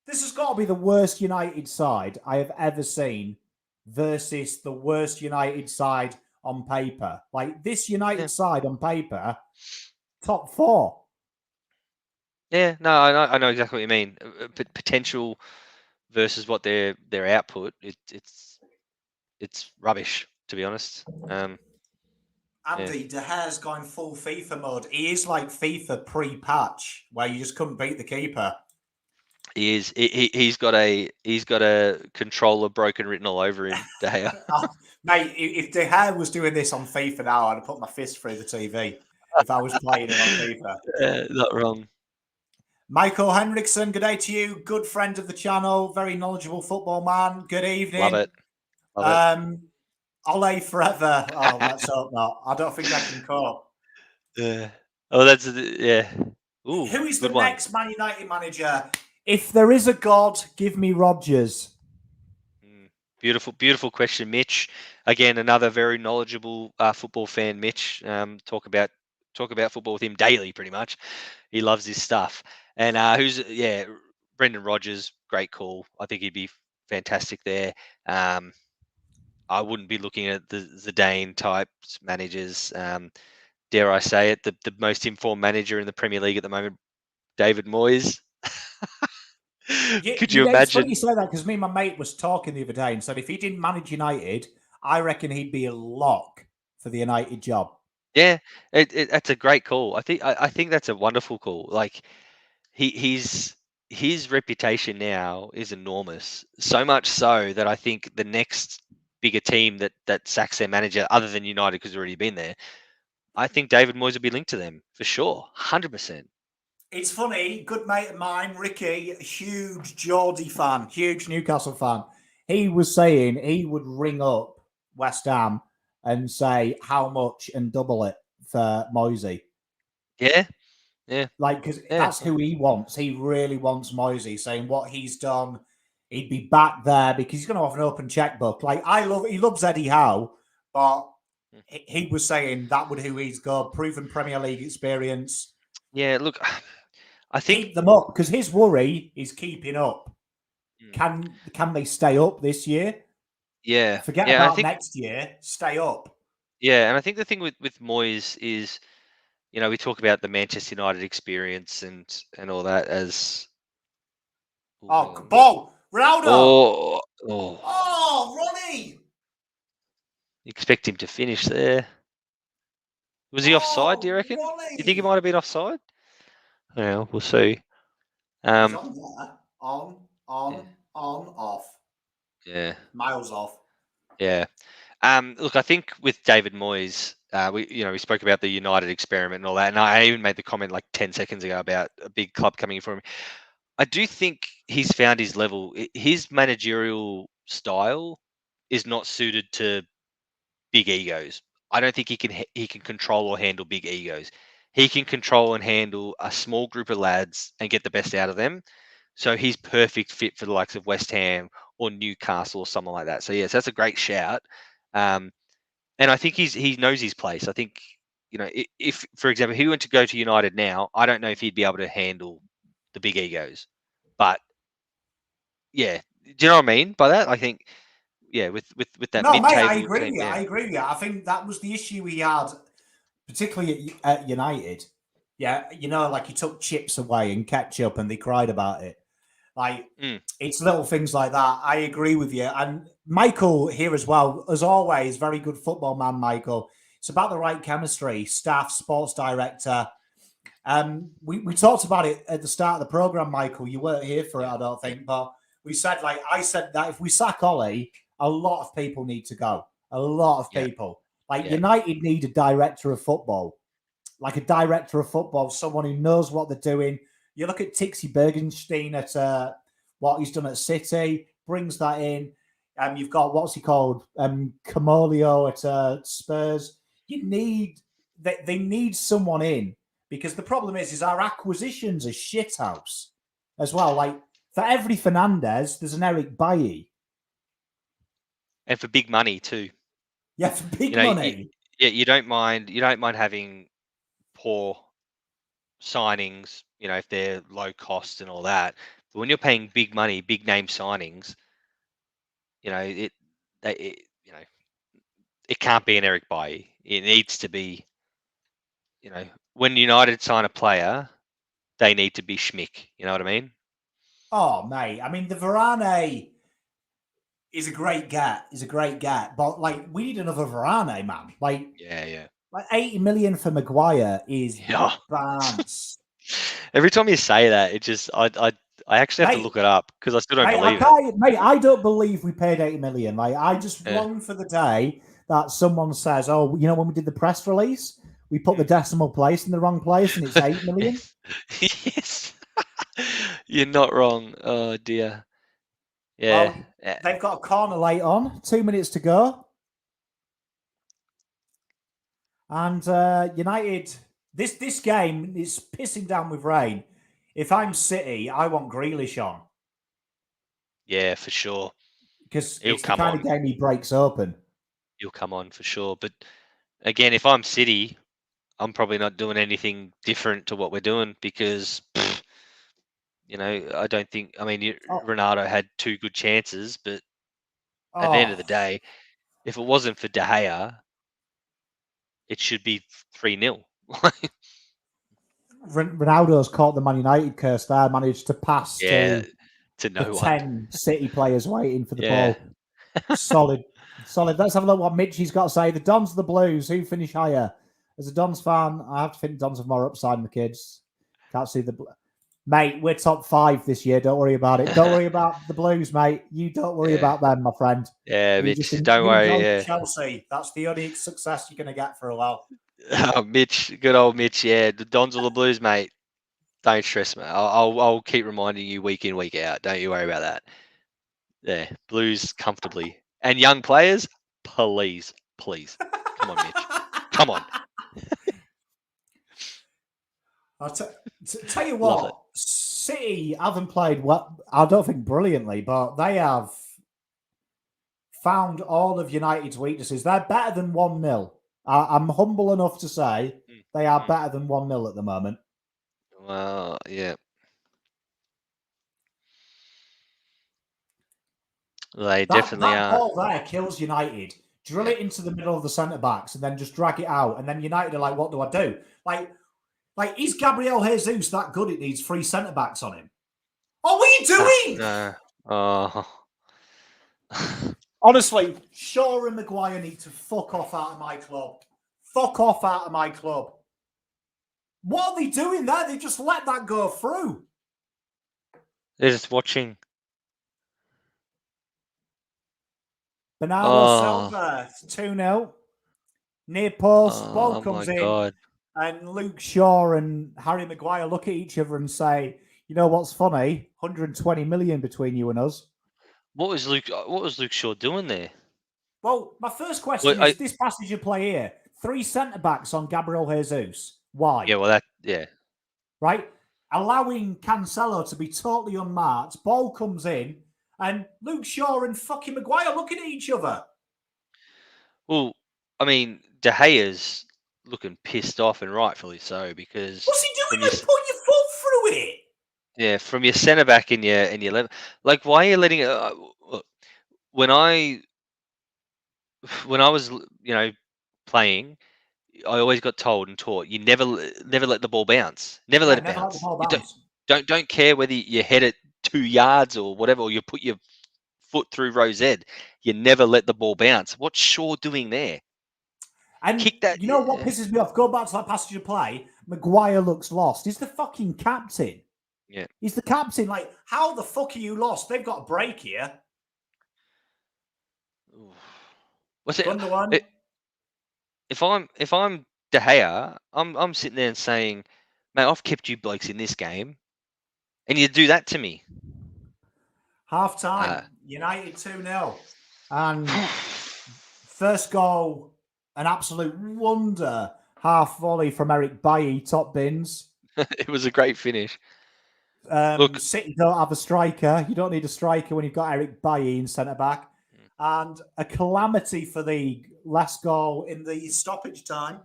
This has got to be the worst United side I have ever seen versus the worst United side on paper. Like, this United side on paper, top 4. Yeah, no, I know exactly what you mean. Potential versus what their output, it's rubbish, to be honest. Andy, De Gea's going full FIFA mode. He is like FIFA pre-patch, where you just couldn't beat the keeper. He is. He's got a controller broken written all over him. De Gea. Mate, if De Gea was doing this on FIFA now, I'd have put my fist through the TV if I was playing him on FIFA. Not wrong. Michael Henriksen, good day to you. Good friend of the channel, very knowledgeable football man. Good evening. Love it. Love it. Ole forever. Oh, let's hope not. I don't think I can cope. Oh, that's yeah. Ooh, who is the one. next Man United manager? If there is a God, give me Rodgers. Beautiful question, Mitch. Again, another very knowledgeable football fan, Mitch. Talk about football with him daily, pretty much. He loves his stuff. And Brendan Rodgers, great call. I think he'd be fantastic there. I wouldn't be looking at the Zidane type managers. Dare I say it, the most informed manager in the Premier League at the moment, David Moyes. Could you imagine? It's funny you say that because me and my mate was talking the other day and said if he didn't manage United, I reckon he'd be a lock for the United job. Yeah, that's a great call. I think that's a wonderful call. Like his reputation now is enormous. So much so that I think the next bigger team that sacks their manager, other than United, because he's already been there, I think David Moyes will be linked to them for sure, 100%. It's funny, good mate of mine, Ricky, huge Geordie fan, huge Newcastle fan. He was saying he would ring up West Ham and say how much and double it for Moisey. Yeah. Like, because that's who he wants. He really wants Moisey, saying what he's done. He'd be back there because he's going to have an open checkbook. Like, he loves Eddie Howe, but he was saying that would who he's got, proven Premier League experience. Yeah, look, I think keep them up because his worry is keeping up. Can they stay up this year? Yeah. Forget about next year. Stay up. Yeah, and I think the thing with Moyes is, we talk about the Manchester United experience and all that as. Ball, Ronaldo. Oh, Ronnie. Expect him to finish there. Was he offside? Do you reckon? Ronnie. Do you think he might have been offside? Yeah, we'll see. He's on there. On, off. Yeah. Miles off. Yeah. Look, I think with David Moyes, we spoke about the United experiment and all that, and I even made the comment like 10 seconds ago about a big club coming in for him. I do think he's found his level. His managerial style is not suited to big egos. I don't think he can control or handle big egos. He can control and handle a small group of lads and get the best out of them. So he's perfect fit for the likes of West Ham or Newcastle or someone like that. So yes, that's a great shout. And I think he knows his place. I think, if for example he went to go to United now, I don't know if he'd be able to handle the big egos. But yeah, do you know what I mean by that? I think with that no, mid-table mate, I agree team, with you. I agree with you. I think that was the issue we had, particularly at United. Yeah, like he took chips away and ketchup, and they cried about it. Like it's little things like that. I agree with you. And Michael here as well, as always, very good football man, Michael. It's about the right chemistry, staff, sports director. We talked about it at the start of the program, Michael. You weren't here for it, I don't think, but I said that if we sack Ollie, a lot of people need to go. A lot of people. Like United need a director of football, like a director of football, someone who knows what they're doing. You look at Tixie Bergenstein at what he's done at City, brings that in. You've got what's he called, Camolio at Spurs. They need someone in, because the problem is our acquisitions are shithouse as well. Like for every Fernandez, there's an Eric Bailly, and for big money too. Yeah, for big money. You don't mind having poor signings, if they're low cost and all that. But when you're paying big money, big name signings, it can't be an Eric Bailly. It needs to be, when United sign a player, they need to be schmick. You know what I mean? Oh, mate. I mean, the Varane is a great get. But like, we need another Varane, man. Like, yeah. Like 80 million for Maguire is advanced. Every time you say that, it just I actually have to look it up because I still don't believe it. Mate, I don't believe we paid 80 million. Like, I just long for the day that someone says, "Oh, when we did the press release, we put the decimal place in the wrong place, and it's 8 million." Yes, you're not wrong. Oh dear. Yeah. Well, they've got a corner late on. 2 minutes to go. And United, this game is pissing down with rain. If I'm City, I want Grealish on. Yeah, for sure. Because it's the kind of game he breaks open. He'll come on for sure. But again, if I'm City, I'm probably not doing anything different to what we're doing because, I don't think. I mean, Ronaldo had 2 good chances, but at the end of the day, if it wasn't for De Gea, it should be 3-0. Ronaldo's caught the Man United curse there, managed to pass to no the one. 10 City players waiting for the ball. Solid. Let's have a look what Mitchie's got to say. The Dons or the Blues, who finish higher? As a Dons fan, I have to think Dons have more upside than the kids. Can't see the... Mate, we're top 5 this year. Don't worry about it. Don't worry about the Blues, mate. You don't worry about them, my friend. Yeah, Mitch, don't worry. Chelsea. That's the only success you're going to get for a while. Oh, Mitch, good old Mitch. Yeah, the Dons or the Blues, mate. Don't stress, mate. I'll keep reminding you week in, week out. Don't you worry about that. Yeah, Blues comfortably. And young players, please. Come on, Mitch. Come on. I'll tell you what, City haven't played well. I don't think brilliantly, but they have found all of United's weaknesses. They're better than 1-0. I'm humble enough to say they are better than 1-0 at the moment. Well, yeah. They definitely are. That ball there kills United. Drill it into the middle of the centre backs and then just drag it out. And then United are like, what do I do? Like, is Gabriel Jesus that good? It needs 3 centre backs on him. Oh, what are you doing? Oh. Honestly, Shaw and Maguire need to fuck off out of my club. Fuck off out of my club. What are they doing there? They just let that go through. They're just watching. Bernardo Silva, 2-0. Near post, ball comes in. God. And Luke Shaw and Harry Maguire look at each other and say, you know what's funny? 120 million between you and us. What was Luke Shaw doing there? Well, my first question is this passage of play here. 3 centre-backs on Gabriel Jesus. Why? Yeah, well, Right? Allowing Cancelo to be totally unmarked. Ball comes in. And Luke Shaw and fucking Maguire looking at each other. Well, I mean, De Gea's looking pissed off, and rightfully so, because what's he doing? Like, put your foot through it. Yeah, from your centre back in your left. Like, why are you letting it? When I was playing, I always got told and taught you never let the ball bounce. Never let it bounce. Let the ball bounce. Don't care whether you head it 2 yards or whatever, or you put your foot through row Z. You never let the ball bounce. What's Shaw doing there? And kick that. You know what pisses me off? Go back to that passage of play. Maguire looks lost. He's the fucking captain. Yeah. He's the captain. Like, how the fuck are you lost? They've got a break here. What's it? if I'm De Gea, I'm sitting there and saying, mate, I've kept you blokes in this game, and you do that to me. Half time, United 2-0. And first goal, an absolute wonder. Half volley from Eric Bailly, top bins. It was a great finish. Look, City don't have a striker. You don't need a striker when you've got Eric Bailly in centre back. And a calamity for the last goal in the stoppage time.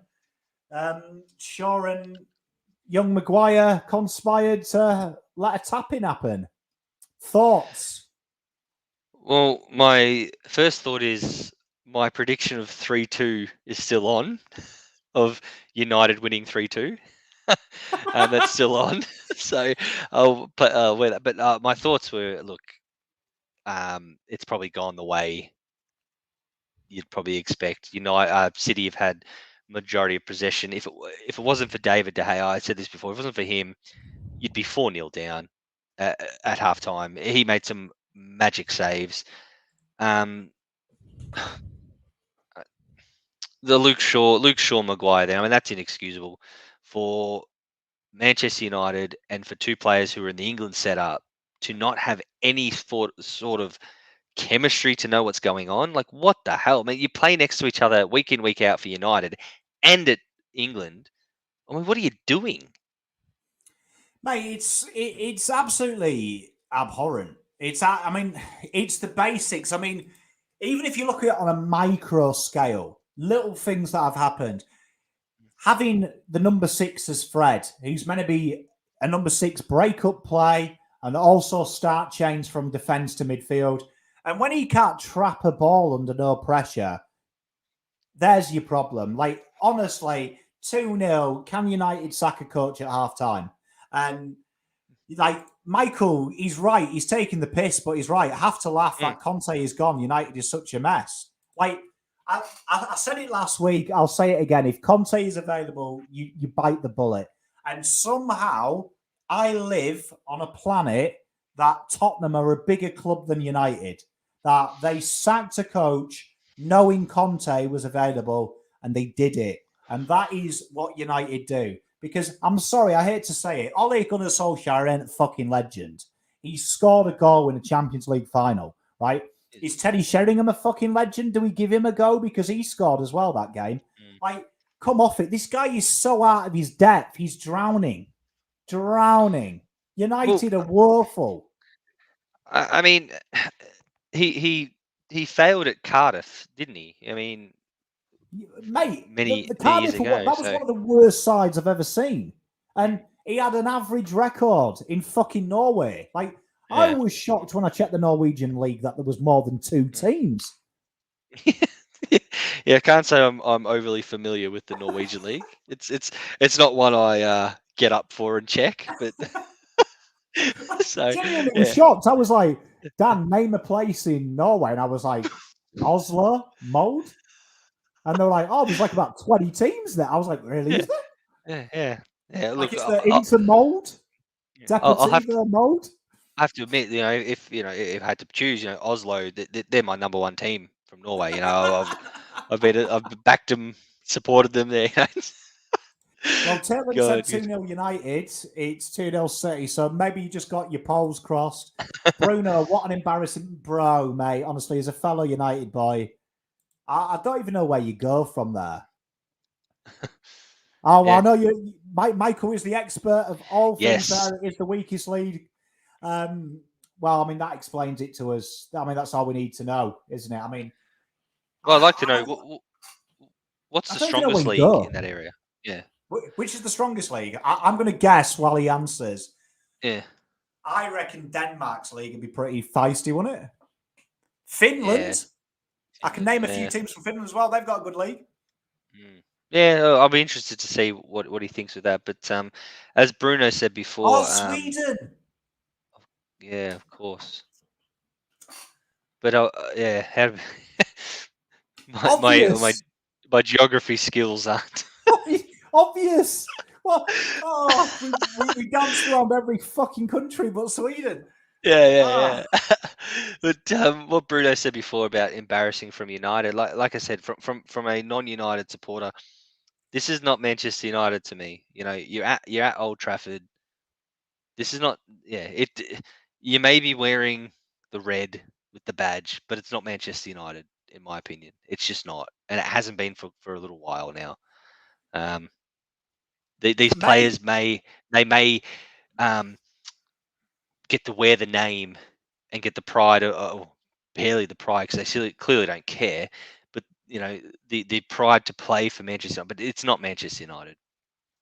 Shaw and young Maguire conspired to let a tapping happen. Thoughts? Well, my first thought is my prediction of 3-2 is still on, of United winning 3-2. That's still on. So I'll wear that. But my thoughts were, look, it's probably gone the way you'd probably expect. City have had majority of possession. If it wasn't for David De Gea, I said this before, if it wasn't for him, you'd be 4-0 down at halftime. He made some magic saves. The Luke Shaw Maguire there, I mean, that's inexcusable for Manchester United and for two players who are in the England setup to not have any sort of chemistry to know what's going on. Like, what the hell? I mean, you play next to each other week in, week out for United and at England. I mean, what are you doing? Mate, it's absolutely abhorrent. It's the basics. I mean, even if you look at it on a micro scale, little things that have happened. Having the number 6 as Fred, who's meant to be a number 6 break-up play and also start change from defence to midfield. And when he can't trap a ball under no pressure, there's your problem. Like, honestly, 2-0, can United sack a coach at half-time? And, like, Michael, he's right. He's taking the piss, but he's right. I have to laugh that Conte is gone. United is such a mess. Like, I said it last week. I'll say it again. If Conte is available, you bite the bullet. And somehow I live on a planet that Tottenham are a bigger club than United. That they sacked a coach knowing Conte was available, and they did it. And that is what United do. Because I'm sorry, I hate to say it, Ole Gunnar Solskjaer ain't a fucking legend. He scored a goal in a Champions League final, right? Is Teddy Sheringham a fucking legend? Do we give him a go because he scored as well that game? Like, come off it. This guy is so out of his depth. He's drowning. United are woeful. I mean, he failed at Cardiff, didn't he? I mean, mate, many Cardiff, years ago. That was one of the worst sides I've ever seen. And he had an average record in fucking Norway. Like, yeah. I was shocked when I checked the Norwegian league that there was more than 2 teams. Yeah, I can't say I'm overly familiar with the Norwegian league. It's not one I get up for and check, but so genuinely was shocked. I was like, Dan, name a place in Norway, and I was like, Oslo, Molde. And they're like, oh, there's like about 20 teams there. I was like, really? Is there? Yeah. Like, it's the Intermold? Deportivo Mold? I have to admit, if I had to choose, Oslo, they're my number 1 team from Norway. I've backed them, supported them there. Well, Taylor said 2-0 United. It's 2-0 City, so maybe you just got your poles crossed. Bruno, what an embarrassing bro, mate. Honestly, as a fellow United boy, I don't even know where you go from there. Oh, yeah. I know you. Michael is the expert of all things. Yes. There is the weakest league. Well, I mean, that explains it to us. I mean, that's all we need to know, isn't it? I mean, well, I'd like to know what's the strongest league in that area. Yeah. Which is the strongest league? I'm going to guess while he answers. Yeah. I reckon Denmark's league would be pretty feisty, wouldn't it? Finland. Yeah. I can name a few teams from Finland as well. They've got a good league. Yeah, I'll be interested to see what he thinks of that. But as Bruno said before, Sweden. Yeah, of course. But yeah, my geography skills aren't obvious. Well, we danced around every fucking country but Sweden. Yeah. But what Bruno said before about embarrassing from United, like I said, from a non-United supporter, this is not Manchester United to me. You know, you're at Old Trafford. This is not. Yeah, you may be wearing the red with the badge, but it's not Manchester United, in my opinion. It's just not, and it hasn't been for a little while now. These Mate, players may um, get to wear the name and get the pride, or barely the pride, because they clearly don't care. But you know, the pride to play for Manchester United, but it's not Manchester United.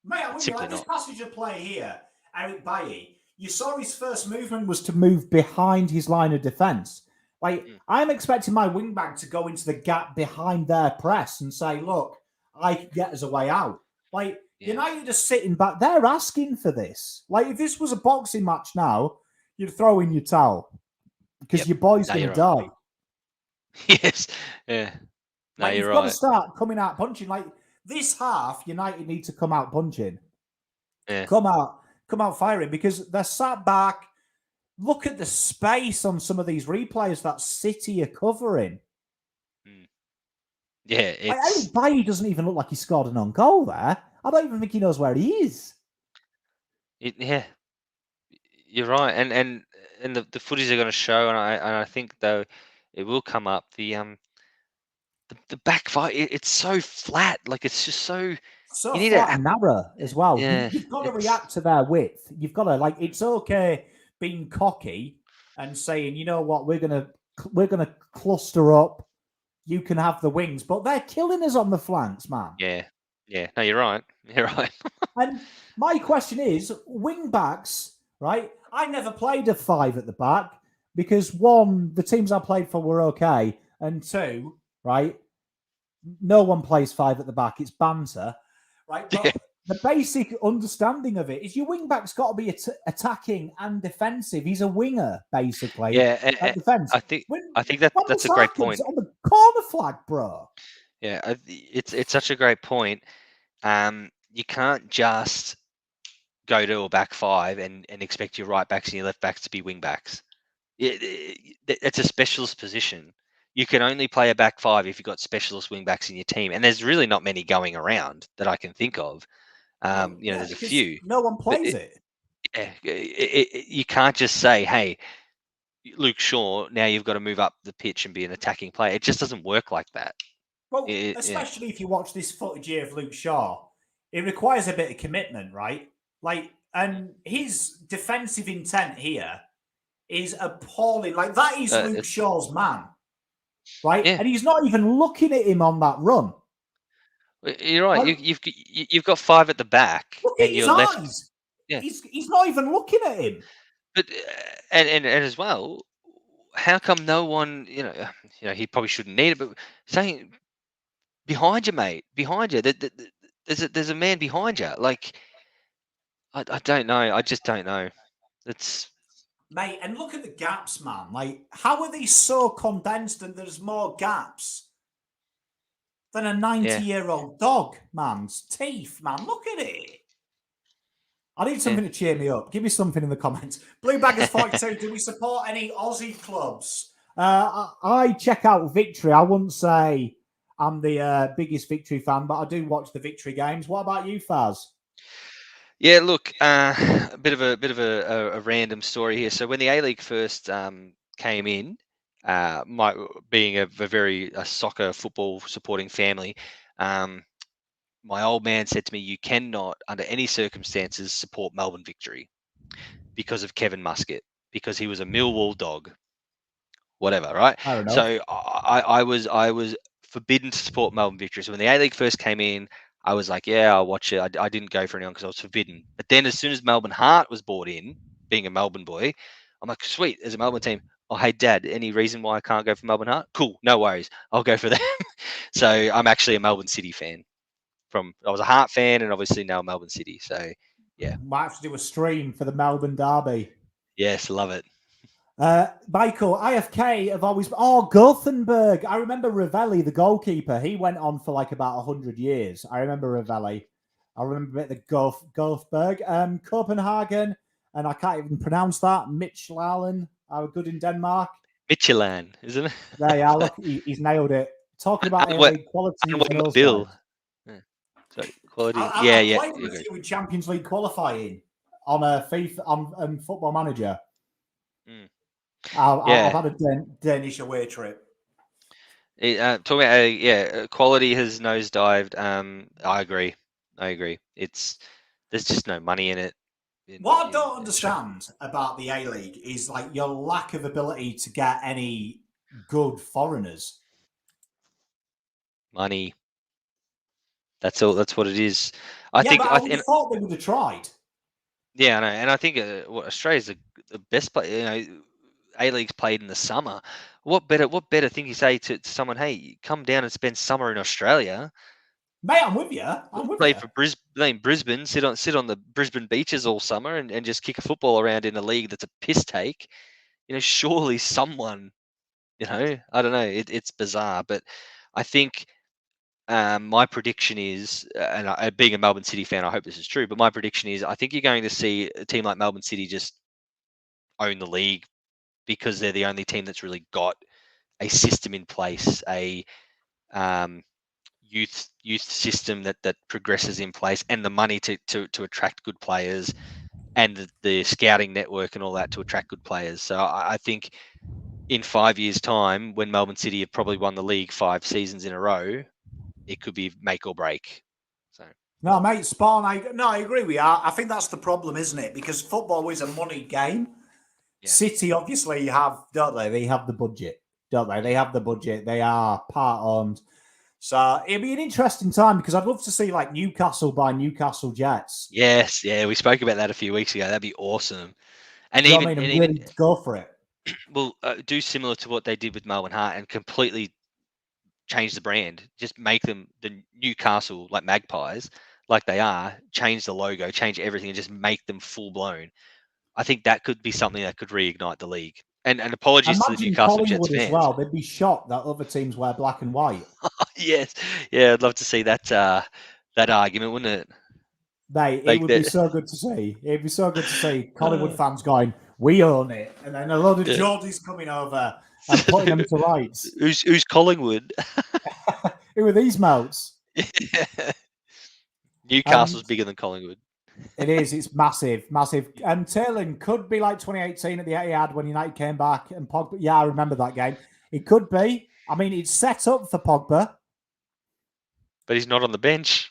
mate, I'm It's with you. simply Like this not. passage of play here, Eric Bailly, you saw his first movement was to move behind his line of defence. Like, Mm, I'm expecting my wingback to go into the gap behind their press and say, look, I can get us a way out. Like, yeah, United are sitting back. They're asking for this. Like, if this was a boxing match now, you'd throw in your towel because yep. your boy's No, going to you're right. die. Yes, yeah. No, Like, you're you've got to right. start coming out punching. Like, this half, United need to come out punching. Yeah, Come out firing because they're sat back. Look at the space on some of these replays that City are covering. mm. Yeah. Like It's Eric Bailly doesn't even look like he scored an own goal there. I don't even think he knows where he is. yeah. You're right, and the footage are going to show, and I think though it will come up. The back five, it's so flat. Like it's just so. So You need flat a and narrow as well. yeah. You've got to It's react to their width. You've got to like. It's okay being cocky and saying, you know what, we're gonna cluster up. You can have the wings, but they're killing us on the flanks, man. yeah. No, you're right. You're right. And my question is, wing backs, right? I never played a five at the back because one, the teams I played for were okay, and two, right, no one plays five at the back. It's banter, right? Yeah, But the basic understanding of it is your wing back's got to be attacking and defensive. He's a winger, basically, yeah. at defense. I think When I think that that's a great Wan-Bissaka's point. on the corner flag, bro. Yeah, it's such a great point. You can't just go to a back five and expect your right backs and your left backs to be wing backs. It's a specialist position. You can only play a back five if you've got specialist wing backs in your team, and there's really not many going around that I can think of. Well, You know, yeah, there's a because few, no one but plays it. yeah, you can't just say, "Hey, Luke Shaw, now you've got to move up the pitch and be an attacking player." It just doesn't work like that. Well, Yeah, especially if you watch this footage here of Luke Shaw, it requires a bit of commitment, right? Like, and his defensive intent here is appalling. Like, that is Luke it's Shaw's man, right? yeah. And he's not even looking at him on that run. You're right. Like, You've got five at the back, look at and his you're left. eyes. Yeah, He's not even looking at him. but and as well, how come no one? He probably shouldn't need it, but saying behind you, mate, behind you, there's a man behind you. Like I don't know. I just don't know. It's Mate, and look at the gaps, man. Like, how are these so condensed and there's more gaps than a yeah, 90-year-old dog, man's teeth, man? Look at it. I need yeah. something to cheer me up. Give me something in the comments. Blue Baggers 42, do we support any Aussie clubs? I check out Victory. I wouldn't say I'm the biggest Victory fan, but I do watch the Victory games. What about you, Fazz? Yeah, look, a bit of a random story here. So when the A League first came in, my being a very soccer football supporting family, my old man said to me, "You cannot, under any circumstances, support Melbourne Victory because of Kevin Muscat, because he was a Millwall dog, whatever, right?" Fair enough. So I was forbidden to support Melbourne Victory. So when the A League first came in, I was like, yeah, I'll watch it. I didn't go for anyone because I was forbidden. But then as soon as Melbourne Heart was brought in, being a Melbourne boy, I'm like, sweet, there's a Melbourne team. Oh, hey, Dad, any reason why I can't go for Melbourne Heart? Cool, no worries. I'll go for them. So I'm actually a Melbourne City fan. I was a Heart fan and obviously now Melbourne City. So yeah, Might have to do a stream for the Melbourne Derby. yes, love it. Michael, IFK have always... Oh, Gothenburg. I remember Ravelli, the goalkeeper. He went on for like about 100 years. I remember Ravelli. I remember a bit of the Gothberg. Copenhagen. and I can't even pronounce that. Midtjylland are good in Denmark. Midtjylland, isn't it? There you are. Look, he's nailed it. Talking about Unwell A-League quality Unwell and those Bill. guys. Yeah. So quality. I Yeah. played with a few in Champions League qualifying on a FIFA on Football Manager. Mm. I've had a Danish away trip. Talking about quality has nosedived. I agree. There's just no money in it. What I don't understand about the A-League is like your lack of ability to get any good foreigners. Money. That's all. That's what it is. I would have thought they would have tried. Yeah, I know, and I think Australia's the best play. A-League's played in the summer. What better thing you say to someone? Hey, come down and spend summer in Australia. Mate, I'm with you. Play for Brisbane. Sit on the Brisbane beaches all summer and just kick a football around in a league that's a piss take. Surely someone. I don't know. It's bizarre, but I think my prediction is, and being a Melbourne City fan, I hope this is true. But my prediction is, I think you're going to see a team like Melbourne City just own the league because they're the only team that's really got a system in place, a youth system that progresses in place, and the money to attract good players, and the scouting network and all that to attract good players. So I think in 5 years' time, when Melbourne City have probably won the league 5 seasons in a row, it could be make or break. So no, mate, Spawn. I agree with you. I think that's the problem, isn't it? Because football is a money game. Yeah. City obviously don't they? They have the budget, don't they? They have the budget. They are part owned. So it'd be an interesting time because I'd love to see like Newcastle buy Newcastle Jets. Yes, yeah, we spoke about that a few weeks ago. That'd be awesome. And even go for it. Well, do similar to what they did with Melbourne Heart and completely change the brand. Just make them the Newcastle like Magpies, like they are. Change the logo, change everything, and just make them full blown. I think that could be something that could reignite the league. And apologies to the Newcastle Jets fans. As well, they'd be shocked that other teams wear black and white. Yes, yeah, I'd love to see that argument, wouldn't it? It would be so good to see. It'd be so good to see Collingwood fans going, "We own it," and then a load of Geordies coming over and putting them to rights. Who's Collingwood? Who are these moats? Newcastle's bigger than Collingwood. It is. It's massive. And Taylor could be like 2018 at the Etihad when United came back and Pogba. Yeah, I remember that game. It could be. I mean, it's set up for Pogba. But he's not on the bench.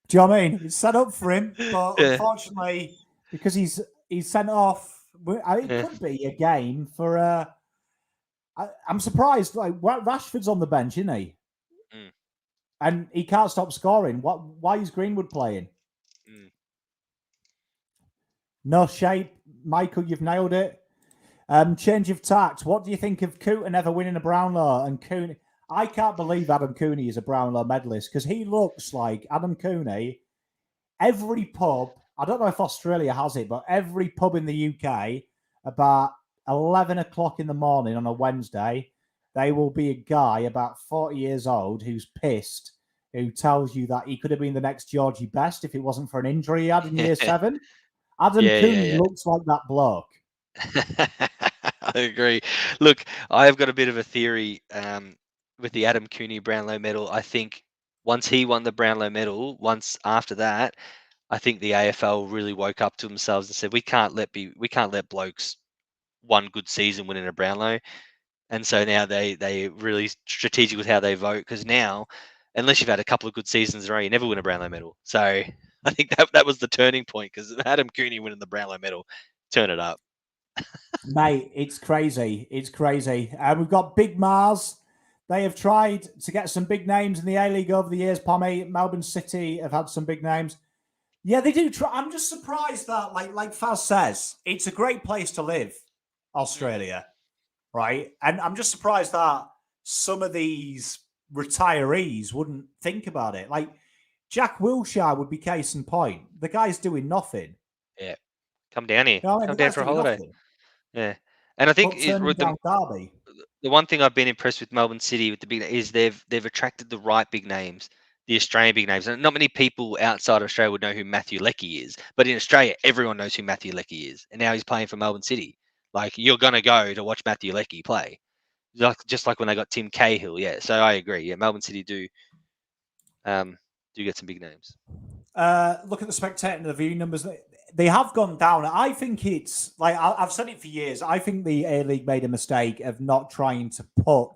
Do you know what I mean? It's set up for him, but unfortunately, because he's sent off, it could be a game for. I'm surprised. Like Rashford's on the bench, isn't he? Mm. And he can't stop scoring. Why is Greenwood playing? Mm. No shape, Michael. You've nailed it. Change of tact. What do you think of Cooter never winning a Brownlow? And Cooney, I can't believe Adam Cooney is a Brownlow medalist because he looks like Adam Cooney. Every pub, I don't know if Australia has it, but every pub in the UK, about 11 o'clock in the morning on a Wednesday, there will be a guy about 40 years old who's pissed, who tells you that he could have been the next Georgie Best if it wasn't for an injury he had in year 7. Adam Cooney looks like that bloke. I agree. Look, I've got a bit of a theory with the Adam Cooney Brownlow medal. I think once he won the Brownlow medal, once after that, I think the AFL really woke up to themselves and said, we can't let blokes one good season winning a Brownlow. And so now they really strategic with how they vote, because now, unless you've had a couple of good seasons in a row, you never win a Brownlow medal. So I think that was the turning point, because Adam Cooney winning the Brownlow medal, turn it up. Mate, it's crazy. It's crazy. We've got Big Mars. They have tried to get some big names in the A-League over the years, Pommy. Melbourne City have had some big names. Yeah, they do try. I'm just surprised that, like Fazz says, it's a great place to live, Australia, right? And I'm just surprised that some of these retirees wouldn't think about it. Like Jack Wilshere would be case in point. The guy's doing nothing. Yeah, come down here. Come down for a holiday. Nothing. Yeah, and I think the one thing I've been impressed with Melbourne City with the big is they've attracted the right big names. the Australian big names. And not many people outside of Australia would know who Matthew Leckie is, but in Australia, everyone knows who Matthew Leckie is. And now he's playing for Melbourne City. Like, you're going to go to watch Matthew Leckie play. Just like when they got Tim Cahill. Yeah, so I agree. Yeah, Melbourne City do get some big names. Look at the spectator and the view numbers. They have gone down. I think it's like I've said it for years. I think the A League made a mistake of not trying to put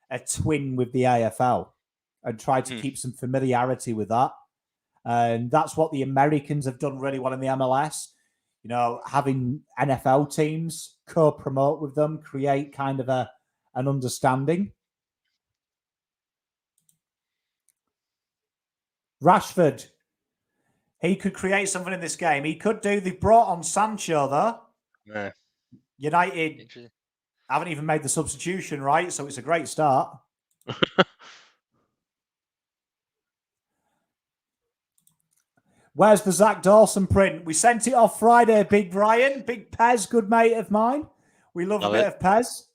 a twin with the AFL and try to keep some familiarity with that. And that's what the Americans have done really well in the MLS. You know, having NFL teams co-promote with them, create kind of an understanding. Rashford, he could create something in this game. He could do. They brought on Sancho, though. Yeah. United haven't even made the substitution, right? So it's a great start. Where's the Zach Dawson print? We sent it off Friday, Big Brian. Big Pez, good mate of mine. We love a bit of Pez.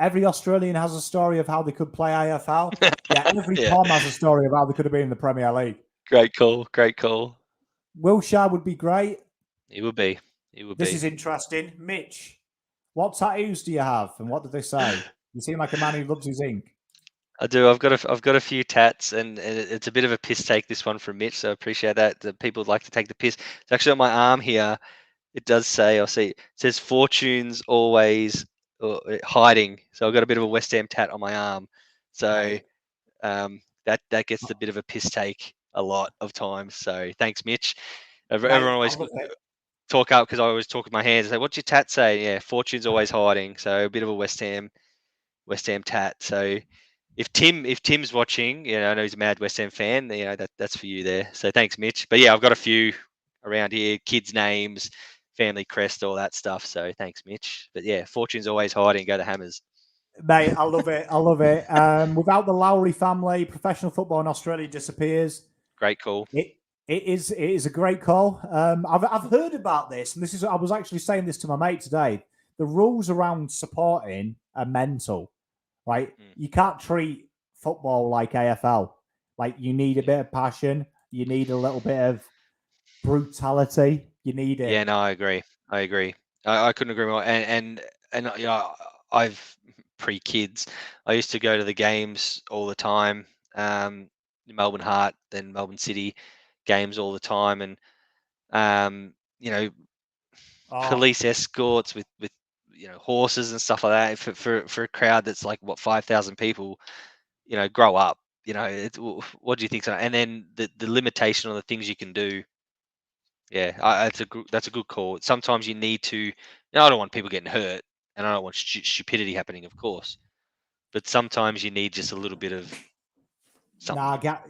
Every Australian has a story of how they could play AFL. Yeah, every Tom has a story of how they could have been in the Premier League. Great call. Great call. Wilshire would be great. He would be. This is interesting. Mitch, what tattoos do you have, and what do they say? You seem like a man who loves his ink. I do. I've got a few tats, and it's a bit of a piss take, this one from Mitch. So I appreciate that. The people like to take the piss. It's actually on my arm here. It does say, it says "Fortune's always hiding." So I've got a bit of a West Ham tat on my arm. So that gets a bit of a piss take a lot of times. So thanks, Mitch. Everyone always talk up because I always talk with my hands and say, "What's your tat say?" Yeah, "Fortune's always hiding." So a bit of a West Ham tat. So if Tim's watching, you know, I know he's a mad West Ham fan. You know, that's for you there. So thanks, Mitch. But yeah, I've got a few around here, kids' names, family crest, all that stuff. So thanks, Mitch. But yeah, Fortune's always hiding. Go to Hammers. Mate, I love it. I love it. Without the Lowry family, professional football in Australia disappears. Great call. It is a great call. I've heard about this, and I was actually saying this to my mate today. The rules around supporting are mental, right? You can't treat football like AFL. Like, you need a bit of passion. You need a little bit of brutality. You need it. Yeah, no, I agree. I couldn't agree more. And you know, I've pre-kids. I used to go to the games all the time. Melbourne Heart, then Melbourne City games all the time, and you know, police escorts with you know, horses and stuff like that for a crowd that's like, what, 5,000 people. You know, grow up. You know, what do you think? So, and then the limitation on the things you can do. Yeah, that's a good call. Sometimes you need to. You know, I don't want people getting hurt, and I don't want stupidity happening, of course. But sometimes you need just a little bit of something. Nah, get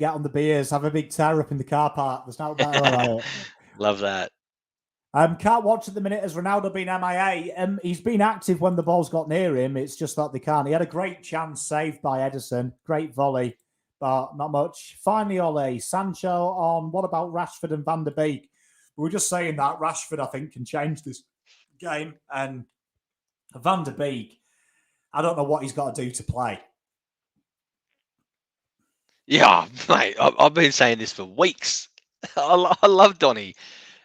on the beers. Have a big tear up in the car park. There's no better about it. Love that. Can't watch at the minute as Ronaldo been MIA. He's been active when the ball's got near him. It's just that they can't. He had a great chance saved by Edison. Great volley, but not much. Finally, Ole, Sancho on. What about Rashford and Van der Beek? We were just saying that Rashford, I think, can change this game. And Van der Beek, I don't know what he's got to do to play. Yeah, mate, I've been saying this for weeks. I love Donny.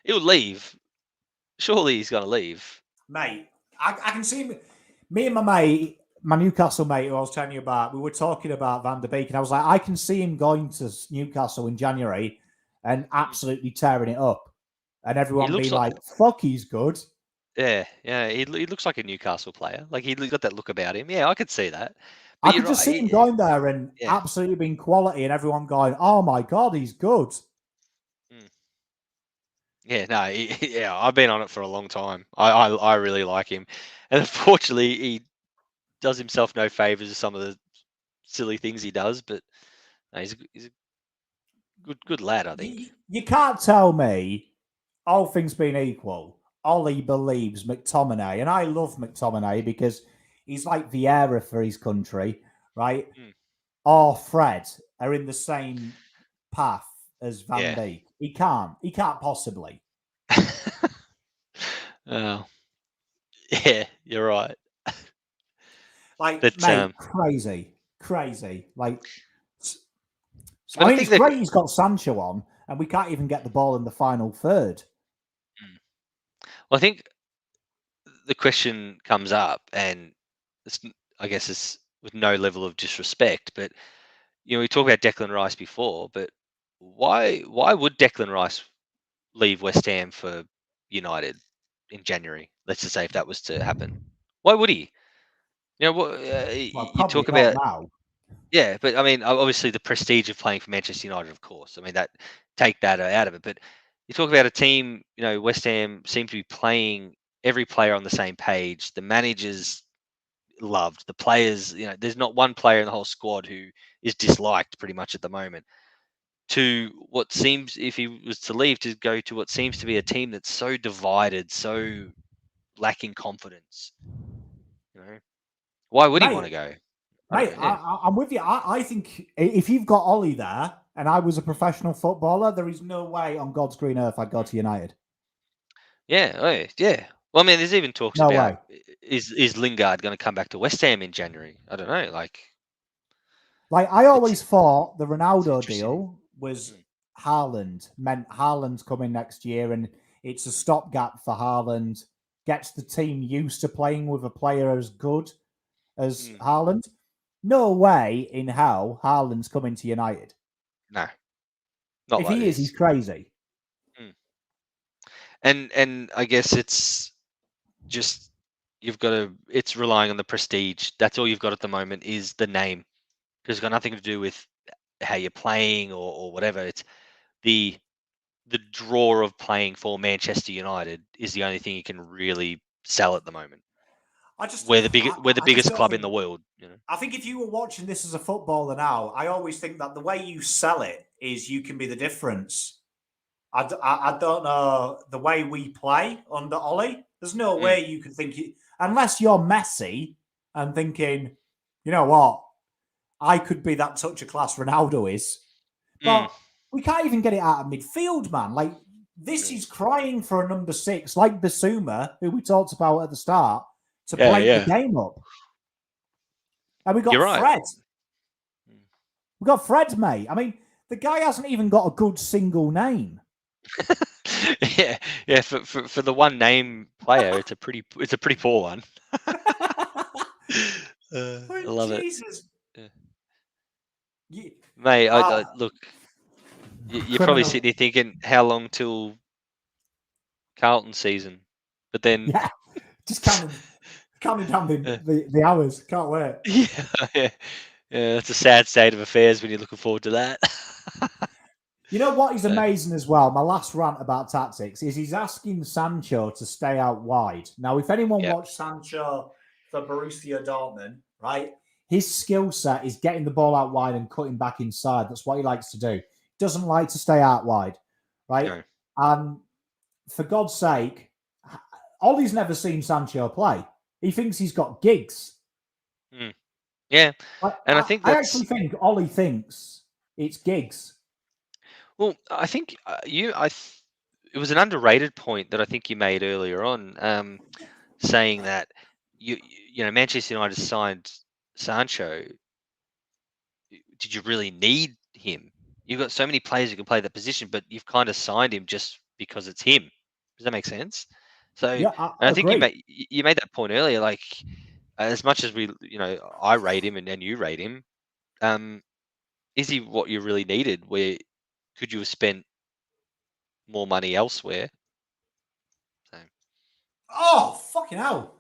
He'll leave. Surely he's going to leave. Mate, I can see him. Me and my mate, my Newcastle mate who I was telling you about, we were talking about Van der Beek, and I was like, I can see him going to Newcastle in January and absolutely tearing it up. And everyone being like, fuck, he's good. Yeah, he looks like a Newcastle player. Like, he's got that look about him. Yeah, I could see that. But I could just see him going there and absolutely being quality, and everyone going, oh my God, he's good. Yeah, no, I've been on it for a long time. I really like him, and unfortunately, he does himself no favors with some of the silly things he does. But no, he's a good lad, I think. You can't tell me, all things being equal, Ollie believes McTominay, and I love McTominay because he's like Vieira for his country, right? Or Fred are in the same path as Van Dijk. He can't possibly. Oh, yeah, you're right. Like, but, mate, crazy. Like, I mean, it's great he's got Sancho on, and we can't even get the ball in the final third. Well, I think the question comes up, and I guess it's with no level of disrespect, but we talked about Declan Rice before, but why would Declan Rice leave West Ham for United in January? Let's just say if that was to happen, why would he? What Well, you probably talk not about? now. Yeah, but I mean, obviously the prestige of playing for Manchester United, of course. I mean, that take that out of it. But you talk about a team, West Ham seem to be playing every player on the same page. The managers loved, the players, there's not one player in the whole squad who is disliked pretty much at the moment. To what seems, if he was to leave, to go to what seems to be a team that's so divided, so lacking confidence. Why would he want to go? Mate, I'm with you. I think if you've got Ollie there, and I was a professional footballer, there is no way on God's green earth I'd go to United. Yeah, yeah. Well, I mean, there's even talks No about way. is Lingard going to come back to West Ham in January? I don't know. Like I always thought the Ronaldo interesting. deal was Haaland, meant Haaland's coming next year, and it's a stopgap for Haaland, gets the team used to playing with a player as good as Haaland. No way in hell Haaland's coming to United. No, not if like he this. is, he's crazy. And I guess it's just it's relying on the prestige. That's all you've got at the moment is the name, because it's got nothing to do with how you're playing or whatever. It's the draw of playing for Manchester United is the only thing you can really sell at the moment. We're the biggest club in the world. I think if you were watching this as a footballer now, I always think that the way you sell it is you can be the difference. I don't know the way we play under Ollie. There's no way you can think it, unless you're Messi and thinking, you know what, I could be that touch of class Ronaldo is. But we can't even get it out of midfield, man. Like, this is crying for a number 6, like Basuma, who we talked about at the start, to break the game up. And we got Fred. Right. We got Fred, mate. I mean, the guy hasn't even got a good single name. yeah. For the one name player, it's a pretty poor one. I love Jesus. it. Yeah. Mate, look, you're probably sitting here thinking, how long till Carlton season? But then, just counting down the hours. Can't wait. Yeah. It's a sad state of affairs when you're looking forward to that. You know what is amazing as well? My last rant about tactics is he's asking Sancho to stay out wide. Now, if anyone watched Sancho for Borussia Dortmund, right, his skill set is getting the ball out wide and cutting back inside. That's what he likes to do. He doesn't like to stay out wide, right? No. And for God's sake, Ollie's never seen Sancho play. He thinks he's got gigs. Yeah, and I actually think Ollie thinks it's gigs. Well, I think it was an underrated point that I think you made earlier on, saying that you Manchester United signed Sancho. Did you really need him? You've got so many players who can play that position, but you've kind of signed him just because it's him. Does that make sense? So yeah, I think you made that point earlier. Like, as much as I rate him and you rate him, is he what you really needed? Where could you have spent more money elsewhere? So. Oh, fucking hell.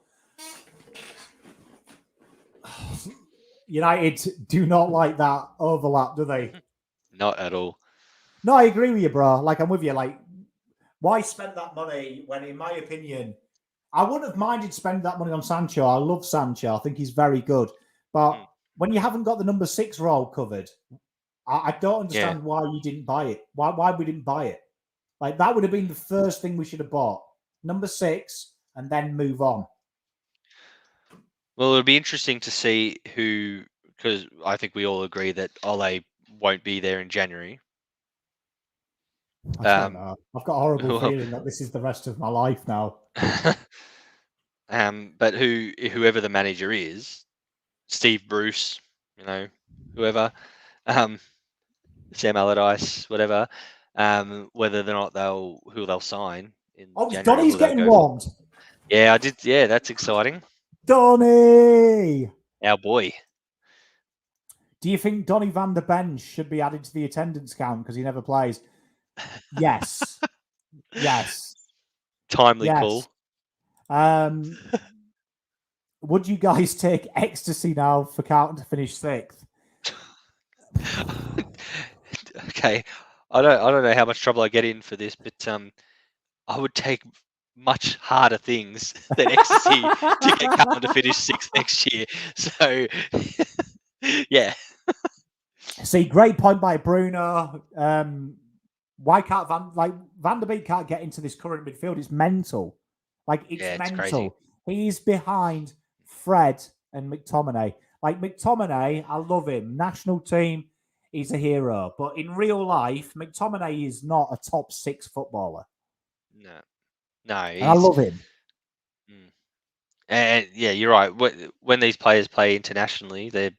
United do not like that overlap, do they? Not at all. No, I agree with you, bro. Like, I'm with you. Like, why spend that money when, in my opinion, I wouldn't have minded spending that money on Sancho. I love Sancho. I think he's very good. But when you haven't got the number 6 role covered, I don't understand why you didn't buy it. Why we didn't buy it? Like, that would have been the first thing we should have bought. Number 6, and then move on. Well, it'll be interesting to see who, because I think we all agree that Ole won't be there in January. I don't know. I've got a horrible feeling that this is the rest of my life now. But whoever the manager is, Steve Bruce, whoever, Sam Allardyce, whatever, whether or not who they'll sign in Oh, January, or Donny's who they'll getting go for. warmed. Yeah, I did. Yeah, that's exciting. Donny! Our boy. Do you think Donny van der Bench should be added to the attendance count because he never plays? Yes. Yes. Timely Yes. call. Would you guys take ecstasy now for Carlton to finish 6th? Okay, I don't know how much trouble I get in for this, but I would take much harder things than ecstasy to get Carlton to finish 6th next year. So, yeah. See, great point by Bruno. Why can't Van der Beek can't get into this current midfield? It's mental. It's It's mental. crazy. He's behind Fred and McTominay. McTominay, I love him. National team, he's a hero. But in real life, McTominay is not a top 6 footballer. No, And I love him. And yeah, you're right. When these players play internationally, they're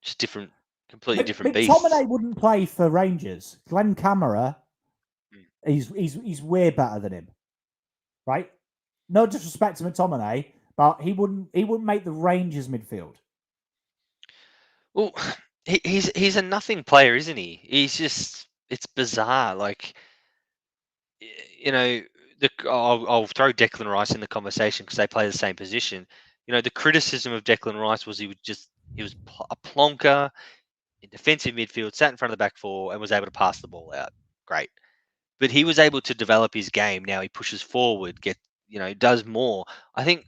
just completely different beasts. McTominay wouldn't play for Rangers. Glenn Kamara, he's way better than him, right? No disrespect to McTominay, but he wouldn't make the Rangers midfield. Well, he's a nothing player, isn't he? It's bizarre. I'll throw Declan Rice in the conversation because they play the same position. The criticism of Declan Rice was he was a plonker in defensive midfield, sat in front of the back four, and was able to pass the ball out. Great, but he was able to develop his game. Now he pushes forward, does more. I think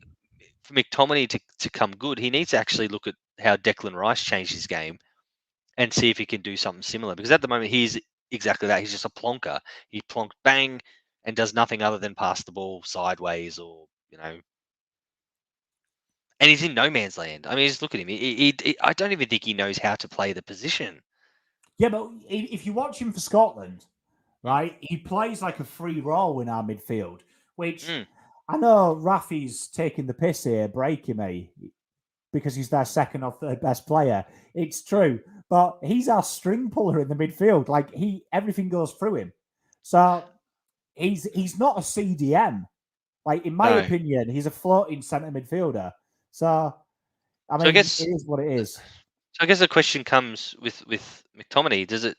for McTominay to come good, he needs to actually look at how Declan Rice changed his game and see if he can do something similar. Because at the moment, he's exactly that. He's just a plonker. He plonks bang and does nothing other than pass the ball sideways or. And he's in no man's land. I mean, just look at him. I don't even think he knows how to play the position. Yeah, but if you watch him for Scotland, right, he plays like a free role in our midfield, which I know Rafi's taking the piss here, breaking me, because he's their second or third best player. It's true, but he's our string puller in the midfield. Everything goes through him. So he's not a CDM. In my opinion, he's a floating centre midfielder. So I mean, it is what it is. So I guess the question comes with McTominay. Do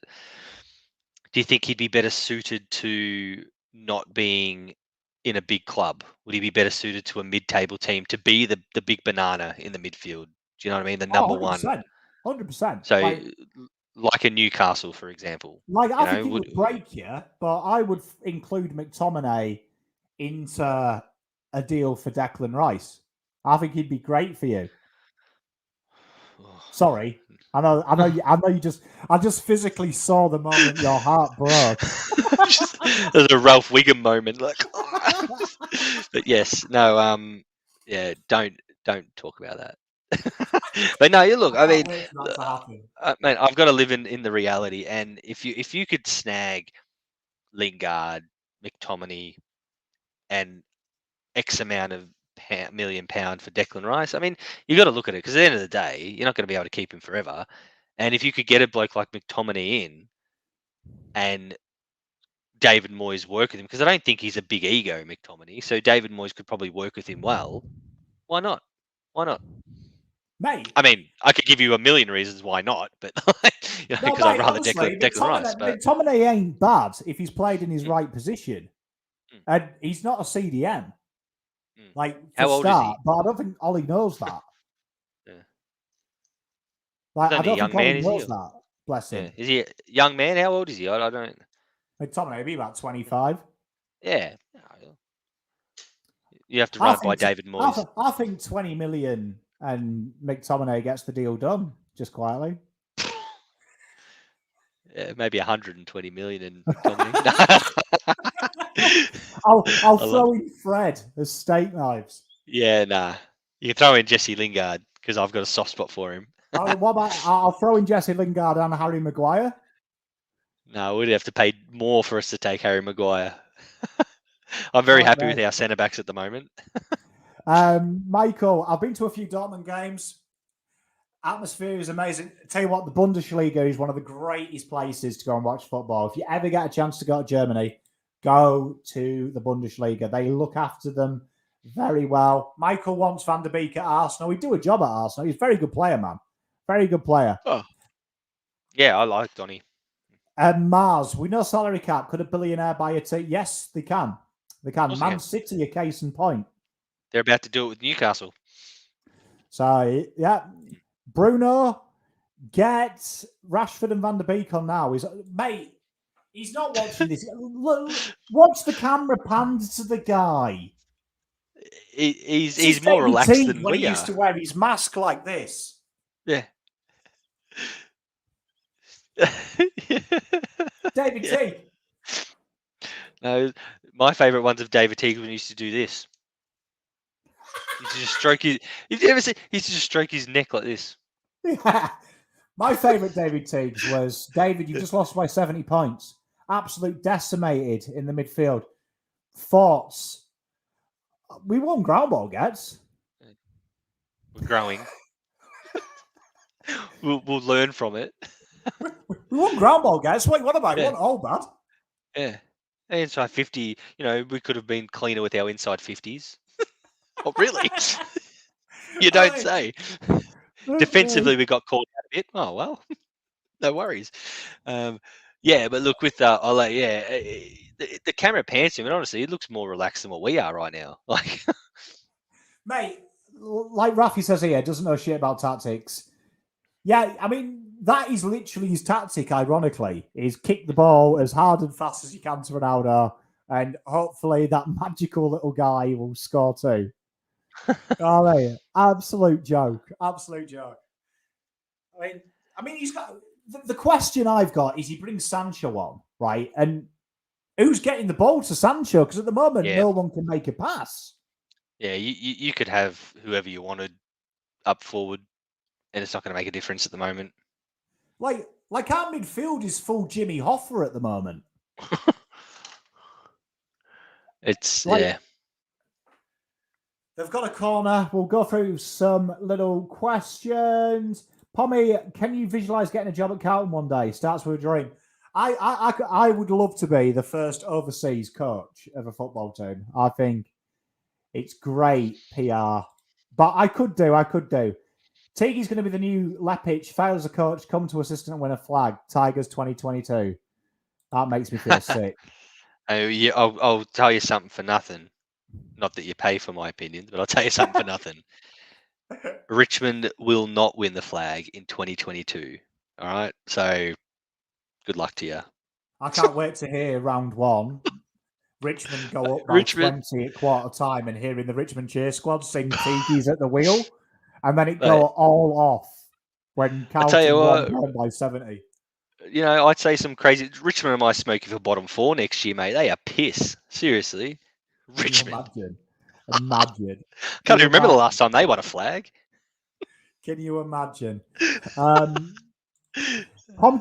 you think he'd be better suited to not being in a big club? Would he be better suited to a mid-table team to be the big banana in the midfield? Do you know what I mean? The number 1. 100%. So, like a Newcastle, for example. I think it would break you, but I would include McTominay into a deal for Declan Rice. I think he'd be great for you. Sorry, I know you just. I just physically saw the moment your heart broke. There's a Ralph Wiggum moment, but yes, no, yeah, don't talk about that. But no, you look. I mean, man, I've got to live in the reality, and if you could snag Lingard, McTominay, and X amount of £1 million for Declan Rice, I mean, you got to look at it because at the end of the day, you're not going to be able to keep him forever. And if you could get a bloke like McTominay in, and David Moyes work with him, because I don't think he's a big ego, McTominay. So David Moyes could probably work with him well. Why not? Why not? Mate, I mean, I could give you a million reasons why not, but because I'd rather Declan Rice. But McTominay ain't bad if he's played in his right position, and he's not a CDM. How old is he? But I don't think Ollie knows that. I don't think Ollie knows that. Bless him. Is he a young man? How old is he? I don't. McTominay would be about 25. Yeah. You have to run by David Moyes. I think 20 million and McTominay gets the deal done just quietly. Yeah, maybe 120 million in McTominay. I'll throw in Fred as steak knives. Yeah, nah. You can throw in Jesse Lingard because I've got a soft spot for him. What about I'll throw in Jesse Lingard and Harry Maguire? No, we'd have to pay more for us to take Harry Maguire. I'm very happy with our centre backs at the moment. Michael, I've been to a few Dortmund games. Atmosphere is amazing. Tell you what, the Bundesliga is one of the greatest places to go and watch football. If you ever get a chance to go to Germany, go to the Bundesliga. They look after them very well. Michael wants Van der Beek at Arsenal. He'd do a job at Arsenal. He's a very good player, man. Very good player. Oh, yeah, I like Donny. Mars, we know salary cap. Could a billionaire buy a team? Yes, they can. They can. Man City, a case in point. They're about to do it with Newcastle. So, yeah. Bruno, get Rashford and Van der Beek on now. Mate, he's not watching this. Watch the camera pan to the guy. He's more relaxed Teague than when we he are. used to wear his mask like this. Yeah. David Teague. No, my favourite ones of David Teague when he used to do this. He used to just stroke his. He used to just stroke his neck like this. Yeah. My favourite David Teagues was, David, you just lost by 70 points. Absolute decimated in the midfield. Thoughts? We won ground ball, Gets. We're growing. We'll learn from it. We won ground ball, Gets. Wait, what about it? Wasn't all bad. Yeah. Inside 50, we could have been cleaner with our inside 50s. Oh, really? You don't say. Defensively, we got caught out a bit. Oh, well, no worries. Yeah, but look, with the camera pans him, and honestly, it looks more relaxed than what we are right now. Like, mate, like Rafi says here, doesn't know shit about tactics. Yeah, I mean, that is literally his tactic, ironically, is kick the ball as hard and fast as you can to Ronaldo, and hopefully that magical little guy will score too. Oh, absolute joke. Absolute joke. I mean, he's got the question I've got is he brings Sancho on, right? And who's getting the ball to Sancho? Because at the moment, no one can make a pass. Yeah, you could have whoever you wanted up forward, and it's not going to make a difference at the moment. Like our midfield is full Jimmy Hoffa at the moment. It's They've got a corner. We'll go through some little questions. Pommy, can you visualize getting a job at Carlton one day? Starts with a dream. I would love to be the first overseas coach of a football team. I think it's great PR. But I could do. Tiggy's going to be the new Lepic. Fail as a coach, come to assistant and win a flag. Tigers 2022. That makes me feel sick. I'll tell you something for nothing. Not that you pay for my opinions, but I'll tell you something for nothing. Richmond will not win the flag in 2022. All right, so good luck to you. I can't wait to hear round one. Richmond go up by 20 at quarter time, and hearing the Richmond cheer squad sing "Tigi's at the wheel," and then it go all off when Carlton won by 70. I'd say some crazy. Richmond am I smoking for bottom four next year, mate? They are piss. Seriously, Richmond. Imagine. Can't even remember the last time they won a flag. Can you imagine? Tom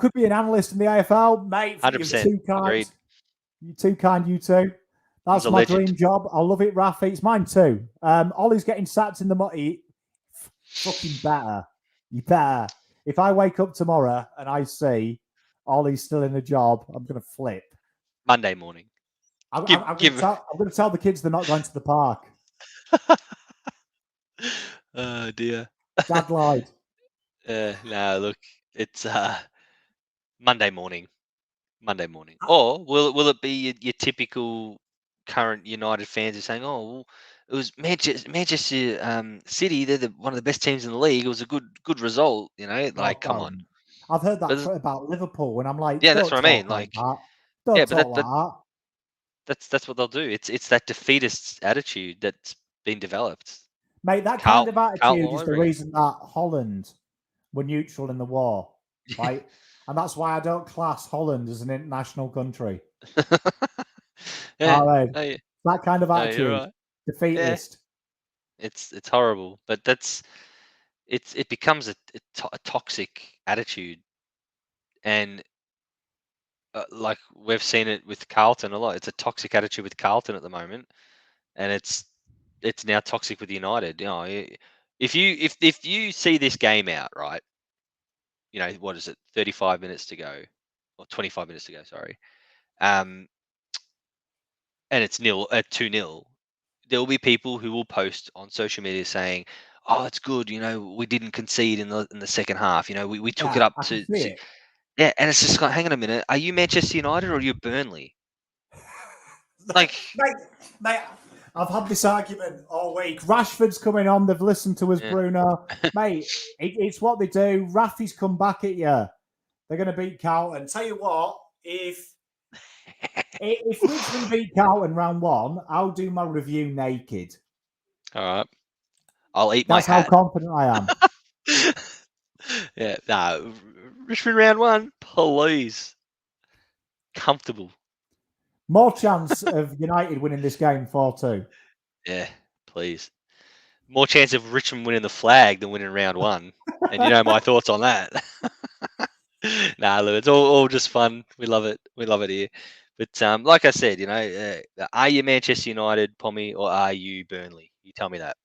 could be an analyst in the AFL, mate. 100%. Agreed. You're too kind, you two. That's my dream job. I love it, Rafi. It's mine too. Ollie's getting sacked in the muddy. Fucking better. You better. If I wake up tomorrow and I see Ollie's still in the job, I'm going to flip. Monday morning. I'm going to tell the kids they're not going to the park. Oh, dear. Dad lied. No, look, it's Monday morning. Or will it be your typical current United fans are saying, "Oh, well, it was Manchester City. They're one of the best teams in the league. It was a good result." Come on. I've heard that about Liverpool, and I'm like, yeah, that's what I mean. That's what they'll do. It's that defeatist attitude that's been developed. Mate, that kind of attitude is the reason that Holland were neutral in the war, right? And that's why I don't class Holland as an international country. That kind of attitude, defeatist. Yeah. It's horrible, but it becomes a toxic attitude, and like we've seen it with Carlton a lot. It's a toxic attitude with Carlton at the moment, and it's now toxic with United. If you see this game out, right? What is it? 35 minutes to go, or 25 minutes to go. Sorry. And it's 2-0. There will be people who will post on social media saying, "Oh, it's good. We didn't concede in the second half. We took it Yeah, up I can to, see it. yeah." And it's just like, hang on a minute. Are you Manchester United or are you Burnley? Like, mate, I've had this argument all week. Rashford's coming on. They've listened to us, yeah. Bruno. Mate, it's what they do. Rafi's come back at you. They're going to beat Carlton. Tell you what, if Richmond beat Carlton round 1, I'll do my review naked. All right. I'll eat That's my hat. how confident I am. Yeah. Nah. Richmond round 1, please. Comfortable. More chance of United winning this game 4-2. Yeah, please. More chance of Richmond winning the flag than winning round 1. And you know my thoughts on that. Nah, Lou, it's all just fun. We love it. We love it here. But like I said, are you Manchester United, Pommy, or are you Burnley? You tell me that.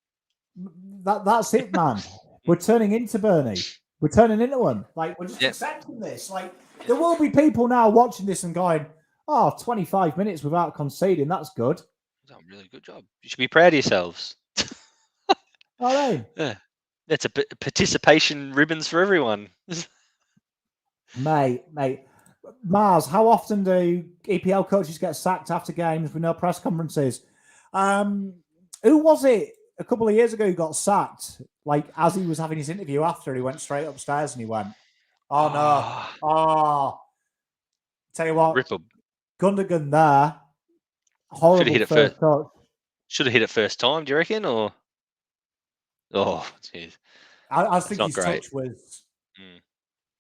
That's it, man. We're turning into Bernie. We're turning into one. Like, we're just accepting this. Like, there will be people now watching this and going, "Oh, 25 minutes without conceding. That's good." That's a really good job. You should be proud of yourselves. All right. Yeah. That's a participation ribbons for everyone. Mate. Mars, how often do EPL coaches get sacked after games with no press conferences? Who was it a couple of years ago who got sacked? Like, as he was having his interview after, he went straight upstairs and he went, "Oh, no. Oh. Tell you what, Ripper. Gundogan there. Horrible hit it first touch. Should have hit it first time, do you reckon? Or jeez. I think his great. touch was,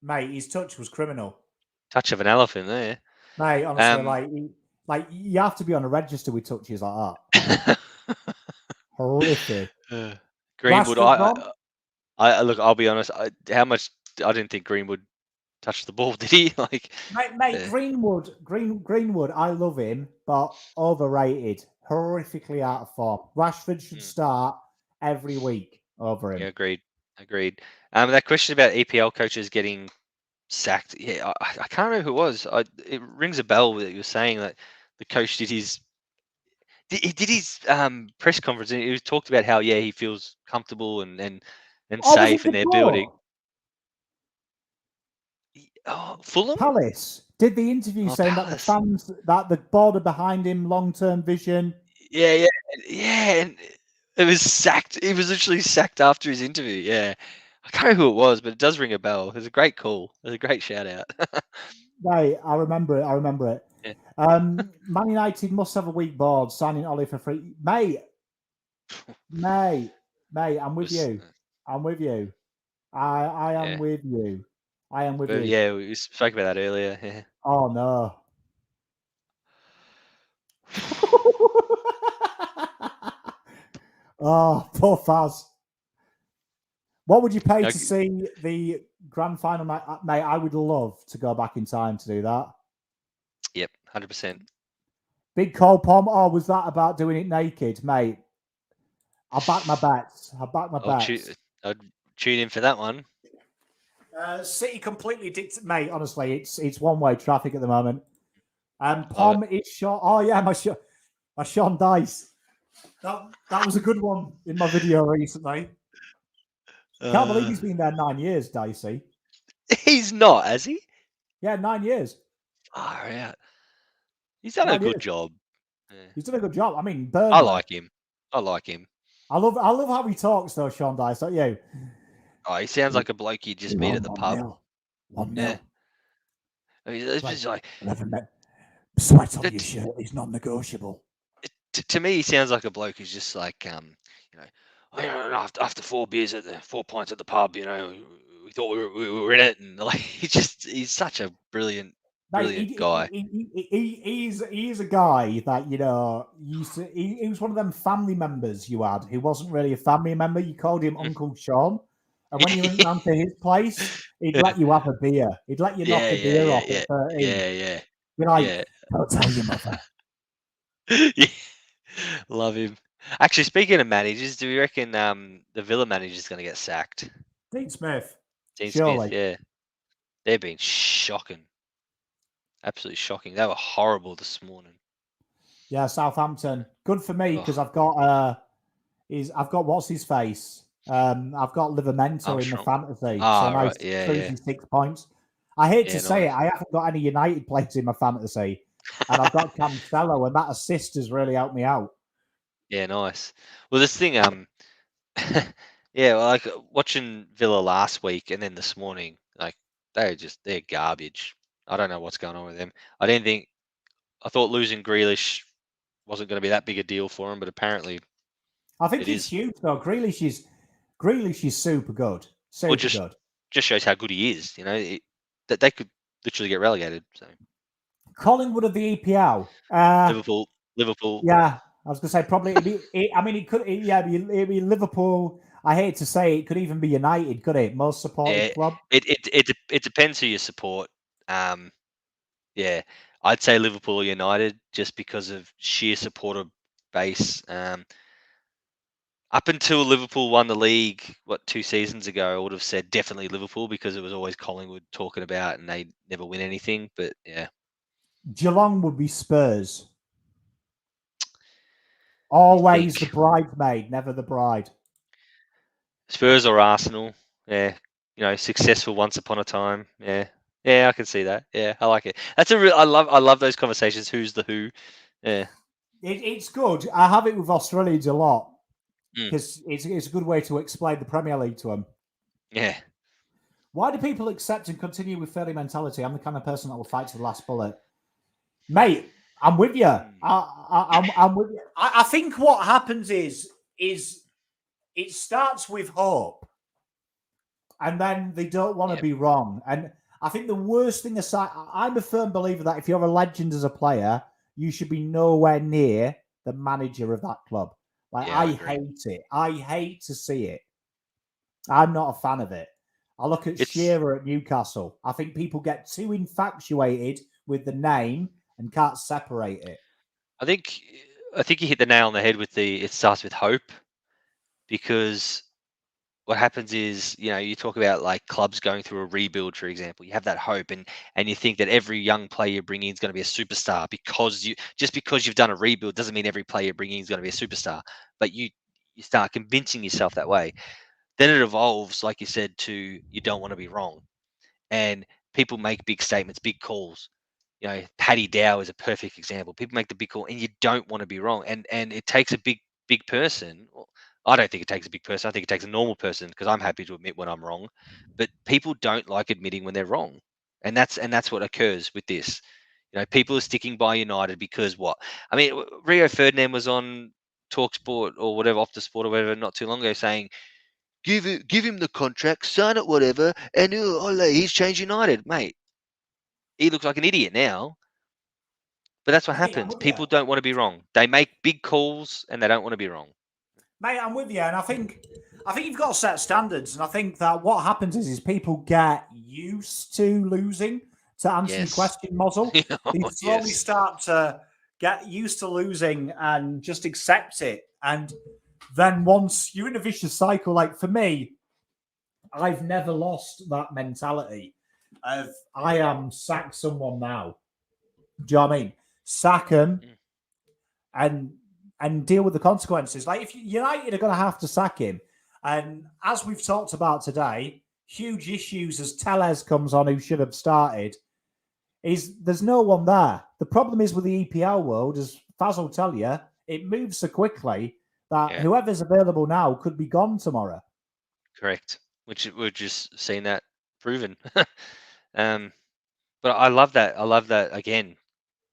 mate, his touch was criminal. Touch of an elephant there. Mate, honestly, like you have to be on a register with touches like that. Horrific. Greenwood, Rashford, look, I'll be honest, I didn't think Greenwood touched the ball, did he? Like, mate, Greenwood, I love him, but overrated. Horrifically out of form. Rashford should start every week over him. Yeah, agreed. That question about EPL coaches getting sacked, yeah, I can't remember who it was. It rings a bell that you were saying that the coach did his press conference, and he talked about how he feels comfortable and safe in their building. Fulham? Palace did the interview saying Palace. that the fans, that the board are behind him, long-term vision. Yeah, and it was sacked. He was literally sacked after his interview. Yeah, I can't remember who it was, but it does ring a bell. It was a great call. It was a great shout out. Right, I remember it. Yeah. Man United must have a weak board. Signing Ollie for free, mate. I'm with you. I am with you. I am with you. Yeah, we spoke about that earlier. Yeah. Oh no. Oh, poor Fazz. What would you pay to see the grand final, mate? I would love to go back in time to do that. Yep, 100%. Big call, Pom. Oh, was that about doing it naked, mate? I'll back my bets. I'd tune in for that one. City completely dictated, mate. Honestly, it's one-way traffic at the moment. Pom, it's shot. Oh yeah, my Sean Dice. That was a good one in my video recently. Can't believe he's been there 9 years, Dicey. He's not, has he? Yeah, 9 years. Far out. He's done a good job. Yeah. He's done a good job. I mean, Burnley. I like him. I love how he talks, though, Sean Dice. Don't you? Oh, he sounds like a bloke you just meet at the pub. 1-0. Yeah. It's just like 11 minutes. Sweat on your shirt is non-negotiable. To me, he sounds like a bloke who's just like, after 4 beers at 4 pints at the pub, we thought we were in it, and like he's such a brilliant guy. He's a guy that he was one of them family members you had who wasn't really a family member. You called him Uncle Sean, and when you went down to his place, he'd let you have a beer. He'd let you knock a beer off at 13. Yeah. You're like, don't tell your mother. Love him. Actually, speaking of managers, do we reckon the Villa manager is going to get sacked? Dean Smith, Dean Smith, surely. yeah. They've been shocking. Absolutely shocking. They were horrible this morning. Yeah, Southampton. Good for me because Oh, I've got what's his face. I've got Livermento in the Armstrong. fantasy, so Ah, nice right. Yeah, yeah. crazy 6 points. I hate to Yeah, say it, nice. I haven't got any United players in my fantasy, and I've got Cancelo, and that assist has really helped me out. Yeah, nice. Well, this thing, yeah, well, like watching Villa last week and then this morning, like they're garbage. I don't know what's going on with them. I thought losing Grealish wasn't going to be that big a deal for him, but apparently I think it it's is. huge though. Grealish is super good, Well, super good. just shows how good he is. That they could literally get relegated. So Collingwood of the EPL. Liverpool. Yeah, I was going to say probably. I mean, it could. It'd be Liverpool. I hate to say it could even be United, could it? Most supported Yeah, club. it depends who you support. Yeah, I'd say Liverpool or United just because of sheer supporter base. Up until Liverpool won the league, 2 seasons ago, I would have said definitely Liverpool because it was always Collingwood talking about and they never win anything. But yeah, Geelong would be Spurs. you Always the think bridesmaid, never the bride. Spurs or Arsenal? Yeah, successful once upon a time. Yeah, yeah, I can see that. Yeah, I like it. That's a real. I love those conversations. Who's the who? Yeah. It's good. I have it with Australians a lot Mm, because it's a good way to explain the Premier League to them. yeah. Why do people accept and continue with failure mentality? I'm the kind of person that will fight to the last bullet. Mate, I'm with you. Mm, I'm with you. I think what happens is it starts with hope, and then they don't want to yeah. be wrong. And I think the worst thing aside, I'm a firm believer that if you're a legend as a player, you should be nowhere near the manager of that club. Like Yeah, I I agree. hate it. I hate to see it. I'm not a fan of it. I look at It's. Shearer at Newcastle. I think people get too infatuated with the name and can't separate it. I think. I think you hit the nail on the head with the. It starts with hope, because what happens is, you talk about like clubs going through a rebuild, for example. You have that hope, and you think that every young player you bring in is going to be a superstar because you've done a rebuild doesn't mean every player you bring in is going to be a superstar. But you start convincing yourself that way. Then it evolves, like you said, to you don't want to be wrong, and people make big statements, big calls. Paddy Dow is a perfect example. People make the big call, and you don't want to be wrong, and it takes a big person. Well, I don't think it takes a big person. I think it takes a normal person because I'm happy to admit when I'm wrong, but people don't like admitting when they're wrong, and that's what occurs with this. People are sticking by United because what? I mean, Rio Ferdinand was on Talksport or whatever, Optus Sport or whatever, not too long ago, saying give him the contract, sign it, whatever, and he's changed United, mate. He looks like an idiot now, but that's what Mate, I'm happens. with you. People don't want to be wrong. They make big calls and they don't want to be wrong. Mate, I'm with you, and I think you've got to set standards, and I think that what happens is people get used to losing. To answer your Yes. question, Mozzle, they slowly Yes. start to get used to losing and just accept it. And then once you're in a vicious cycle, like for me, I've never lost that mentality of I am sack someone now. Do you know what I mean? Sack them Mm. and deal with the consequences. Like if United are going to have to sack him, and as we've talked about today, huge issues as Tellez comes on, who should have started. Is there's no one there. The problem is with the EPL world, as Fazz will tell you, it moves so quickly that Yeah, whoever's available now could be gone tomorrow. correct. Which we're just seeing that proven. um, but I love that. I love that again.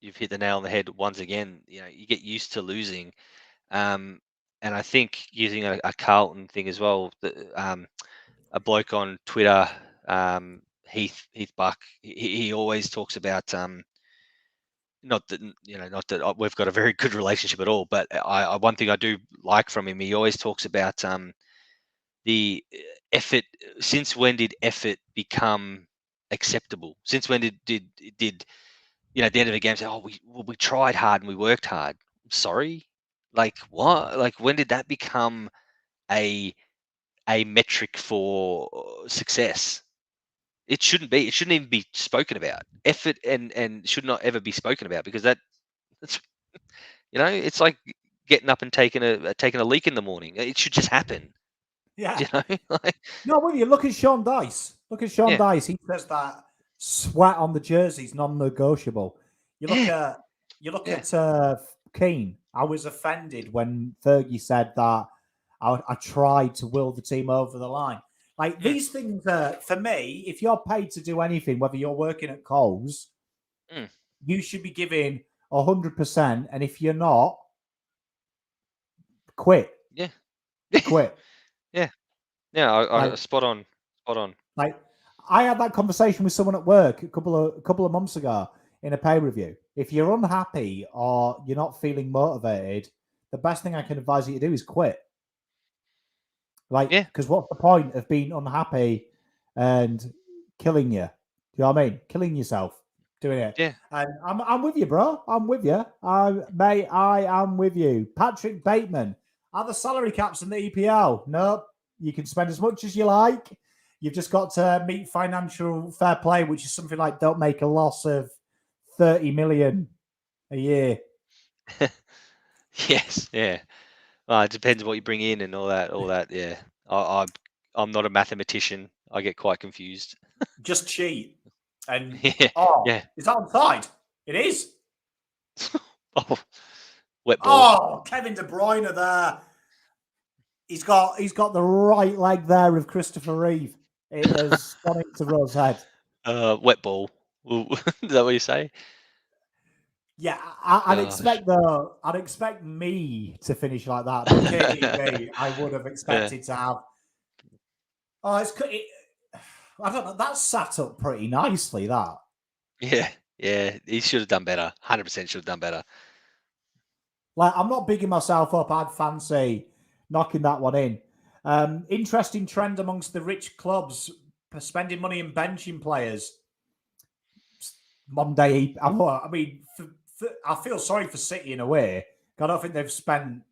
You've hit the nail on the head once again. You get used to losing. Um, and I think using a Carlton thing as well. A bloke on Twitter, Heath Buck, he always talks about not that we've got a very good relationship at all, but one thing I do like from him, he always talks about the effort. Since when did effort become acceptable? Since when did at the end of the game say, oh, we tried hard and we worked hard? Sorry, Like what? Like when did that become a metric for success? It shouldn't be. It shouldn't even be spoken about. Effort and should not ever be spoken about because that's it's like getting up and taking a leak in the morning. It should just happen. Yeah. Like, No, when you look at Sean Dice, yeah, Dice. He says that sweat on the jersey is non-negotiable. You look yeah, at yeah, Keane. I was offended when Fergie said that I tried to will the team over the line. Like mm, these things, for me, if you're paid to do anything, whether you're working at Coles, mm, you should be giving 100%. And if you're not, quit, yeah, quit. yeah, yeah. I Like, spot on, spot on. like I had that conversation with someone at work a couple of months ago in a pay review. If you're unhappy or you're not feeling motivated, the best thing I can advise you to do is quit. Like, Yeah, because what's the point of being unhappy and killing you? Do you know what I mean? Killing yourself doing it. yeah. And I'm with you, bro. I'm with you. Mate, I am with you. Patrick Bateman. Are the salary caps in the EPL? Nope. You can spend as much as you like. You've just got to meet financial fair play, which is something like don't make a loss of 30 million a year. Yes, yeah. It depends what you bring in and all that, all that. Yeah, I'm not a mathematician. I get quite confused. Just cheat. And Yeah, oh, yeah. is that onside? It is. Oh, wet ball. Oh, Kevin De Bruyne there. He's got the right leg there of Christopher Reeve. It has gone into Rose's head. Wet ball. Is that what you say? Yeah, Gosh. I'd expect me to finish like that, but KDB, I would have Yeah, expected to have. Oh, I don't know. That's sat up pretty nicely. That yeah, yeah. He should have done better. 100% should have done better. like I'm not bigging myself up. I'd fancy knocking that one in. Interesting trend amongst the rich clubs spending money and benching players. Monday. I mean, I feel sorry for City in a way. I don't think they've spent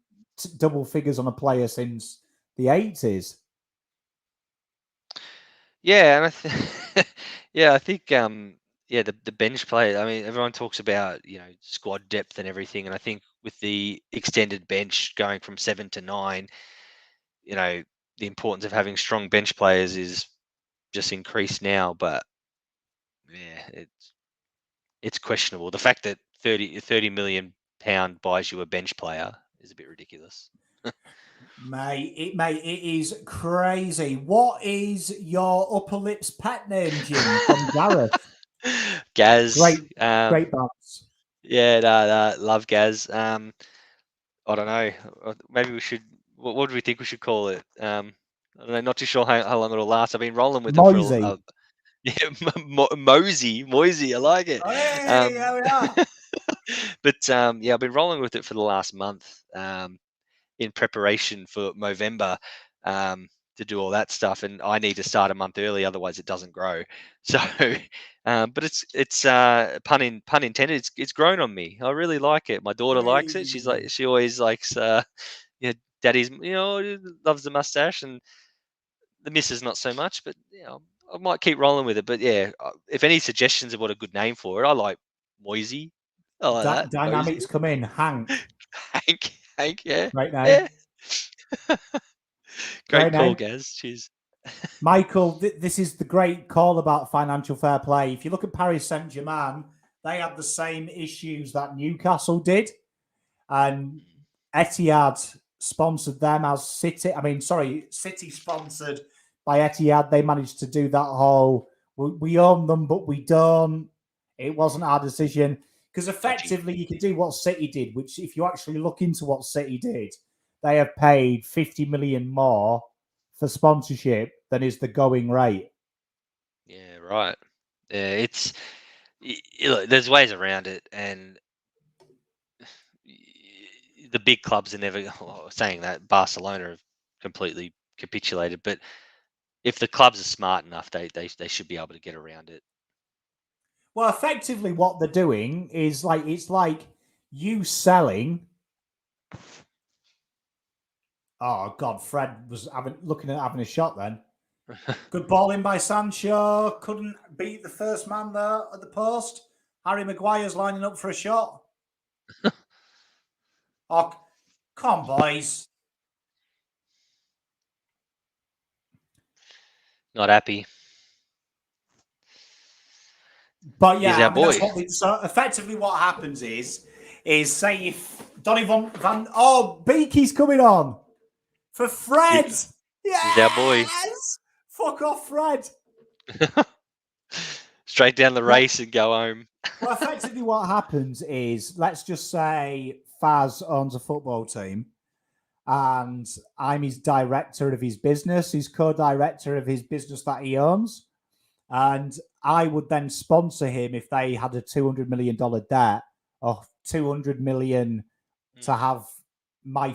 double figures on a player since the 80s. Yeah, and yeah, I think yeah, the bench play. I mean, everyone talks about squad depth and everything, and I think with the extended bench going from 7 to 9, you know, the importance of having strong bench players is just increased now. But yeah, it's questionable. The fact that 30 million pound buys you a bench player is a bit ridiculous. Mate, it is crazy. What is your upper lips pet name, Jim? From Gareth. Gaz, Great bounce. yeah, no, love Gaz. I don't know. Maybe we should. What do we think we should call it? I don't know. Not too sure how long it'll last. I've been rolling with it for Moisey. yeah, Mosey. I like it. Hey, Um, there we are. but yeah, I've been rolling with it for the last month. In preparation for Movember to do all that stuff, and I need to start a month early, otherwise it doesn't grow. So, but it's pun intended. It's grown on me. I really like it. My daughter likes it. Hey. She always likes daddy's loves the mustache, and the missus not so much. But I might keep rolling with it. But yeah, if any suggestions of what a good name for it, I like Moisey. I like that Dynamics Mosey. come in. Hank. Hank, yeah, Great name. yeah. Great Great call, name. Gaz. Cheers. Michael, this is the great call about financial fair play. If you look at Paris Saint-Germain, they had the same issues that Newcastle did. And Etihad sponsored them as City. I mean, sorry, City sponsored by Etihad. They managed to do that whole we own them, but we don't. It wasn't our decision. Because Dodgy. effectively, you could do what City did, which, if you actually look into what City did, they have paid 50 million more for sponsorship than is the going rate. Yeah, right. Yeah, look, there's ways around it, and the big clubs are never saying that. Barcelona have completely capitulated, but if the clubs are smart enough, they should be able to get around it. Well, effectively, what they're doing is like it's like you selling Oh God, Fred was looking at having a shot then. Good ball in by Sancho. Couldn't beat the first man there at the post. Harry Maguire's lining up for a shot. Oh, come on, boys. Not happy. But He's yeah, our I mean, boy. so effectively what happens is say if Donny Van oh, Beaky's coming on for Fred. He's our boy. Yes! Fuck off, Fred. Straight down the race and go home. Well, effectively what happens is, let's just say Fazz owns a football team and I'm his director of his business, he's co-director of his business that he owns. And I would then sponsor him if they had a $200 million debt or $200 million to have my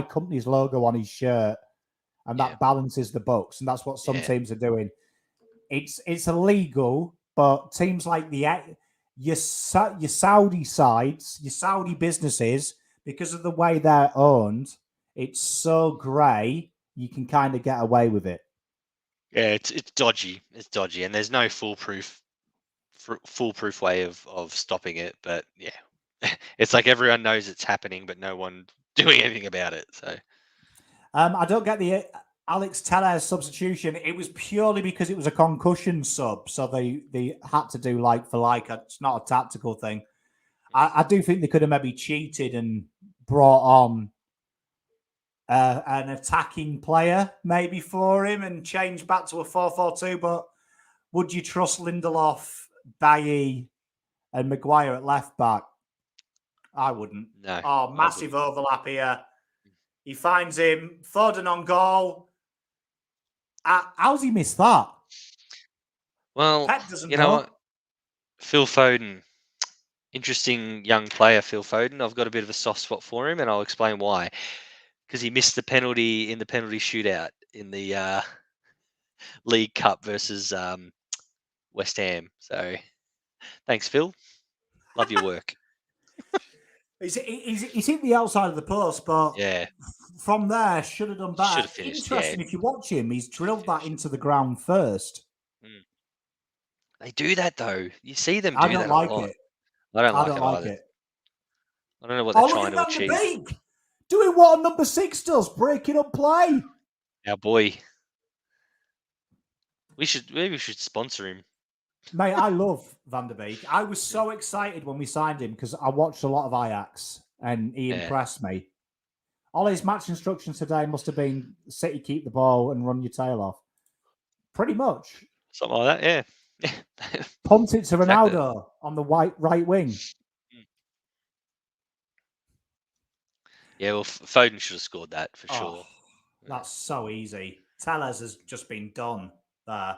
company's logo on his shirt. And that balances the books. And that's what some teams are doing. It's illegal, but teams like your Saudi sides, your Saudi businesses, because of the way they're owned, it's so grey, you can kind of get away with it. Yeah, it's dodgy. It's dodgy, and there's no foolproof way of stopping it. But yeah, it's like everyone knows it's happening, but no one doing anything about it. So I don't get the Alex Tellez substitution. It was purely because it was a concussion sub, so they had to do like for like. It's not a tactical thing. I do think they could have maybe cheated and brought on an attacking player maybe for him and changed back to a 4-4-2. But would you trust Lindelof, Bailly, and Maguire at left back? I wouldn't. No. Oh, massive overlap here. He finds him. Foden on goal. How's he missed that? Well, you know what? Phil Foden. Interesting young player, Phil Foden. I've got a bit of a soft spot for him, and I'll explain why. Because he missed the penalty in the penalty shootout in the League Cup versus West Ham. So, thanks, Phil. Love your work. He's hit the outside of the post, but from there, should have done better. Should have finished. Interesting, if you watch him, he's drilled that into the ground first. They do that, though. You see them do that a lot. I don't like it. I don't know what they're trying to achieve. Doing what a number 6 does, breaking up play. Our boy. Maybe we should sponsor him. Mate, I love Van der Beek. I was so excited when we signed him because I watched a lot of Ajax and he impressed me. All his match instructions today must have been City keep the ball and run your tail off. Pretty much. Something like that, yeah. Pumped it to Ronaldo on the right wing. Yeah, well, Foden should have scored that for sure. That's so easy. Tellez has just been done there.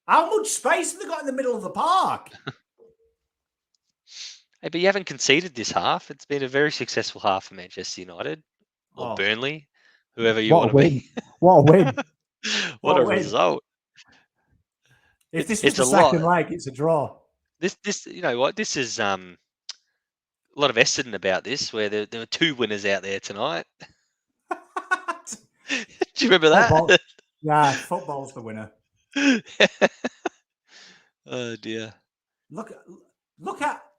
How much space have they got in the middle of the park? Hey, but you haven't conceded this half. It's been a very successful half for Manchester United or Burnley, whoever you want to be. What a win! What a result! If this was the second leg, it's a draw. This, you know what? This is a lot of Essendon about this, where there were 2 winners out there tonight. Do you remember that? Yeah, football's the winner. Oh dear! Look at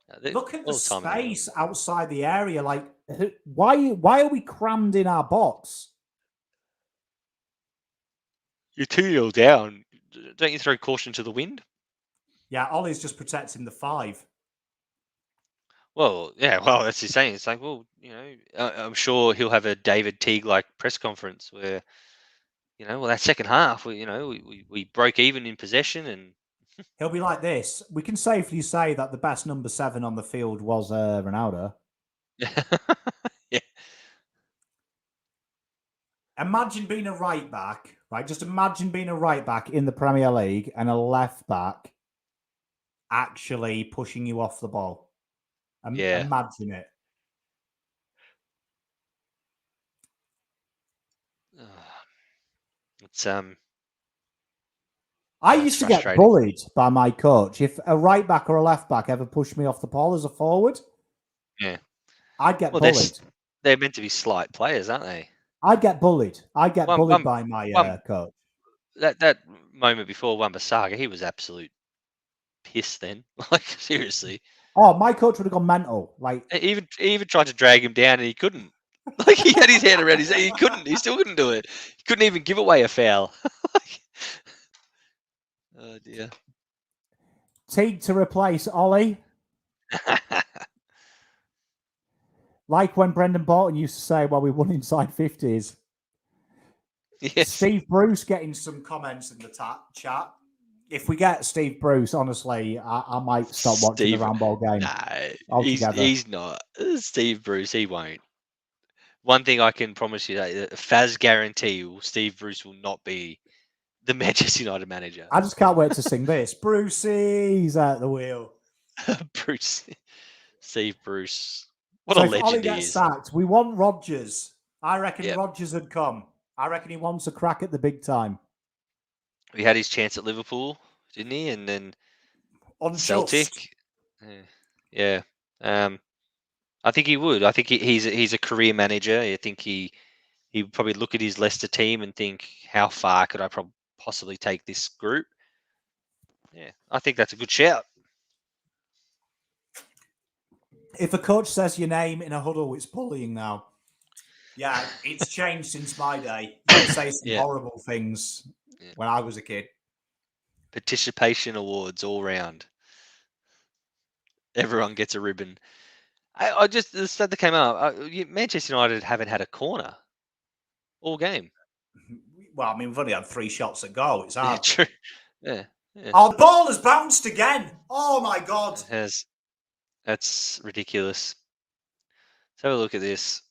the space outside the area. Like, why are we crammed in our box? You're 2-0 down. Don't you throw caution to the wind? Yeah, Ollie's just protecting the 5. Well, yeah, well, that's his saying. It's like, well, you know, I'm sure he'll have a David Teague-like press conference where, you know, well, that second half, we broke even in possession, and he'll be like this. We can safely say that the best number 7 on the field was Ronaldo. Yeah. Imagine being a right back, right? Just imagine being a right back in the Premier League and a left back actually pushing you off the ball. Imagine it. It's I used to get bullied by my coach. If a right back or a left back ever pushed me off the ball as a forward, I'd get bullied. They're meant to be slight players, aren't they? I'd get bullied. I'd get bullied One, by my one coach. that moment before Wan-Bissaka, he was absolute piss then. Like, seriously. Oh, my coach would have gone mental. Like, He even tried to drag him down and he couldn't. Like, he had his hand around his head. He couldn't. He still couldn't do it. He couldn't even give away a foul. Oh, dear. Teague to replace Ollie. Like when Brendan Bolton used to say, well, we won inside 50s. Yes. Steve Bruce getting some comments in the chat. If we get Steve Bruce, honestly, I might stop watching the Rambo game. No, he's not. Steve Bruce, he won't. One thing I can promise you, that Fazz guarantee Steve Bruce will not be the Manchester United manager. I just can't wait to sing this. Brucey's at the wheel. Bruce. Steve Bruce. What a legend he is. Sacked, we want Rodgers. I reckon Rodgers would come. I reckon he wants a crack at the big time. He had his chance at Liverpool, didn't he? And then Celtic. Yeah. I think he would. I think he's a career manager. I think he would probably look at his Leicester team and think, how far could I possibly take this group? Yeah, I think that's a good shout. If a coach says your name in a huddle, it's bullying now. Yeah, it's changed since my day. You can say some horrible things when I was a kid. Participation awards all round. Everyone gets a ribbon. I just, the stat that came out, Manchester United haven't had a corner all game. Well, I mean, we've only had 3 shots at goal. It's hard. Yeah, true. Yeah. Oh, the ball has bounced again. Oh, my God. It has. That's ridiculous. Let's have a look at this.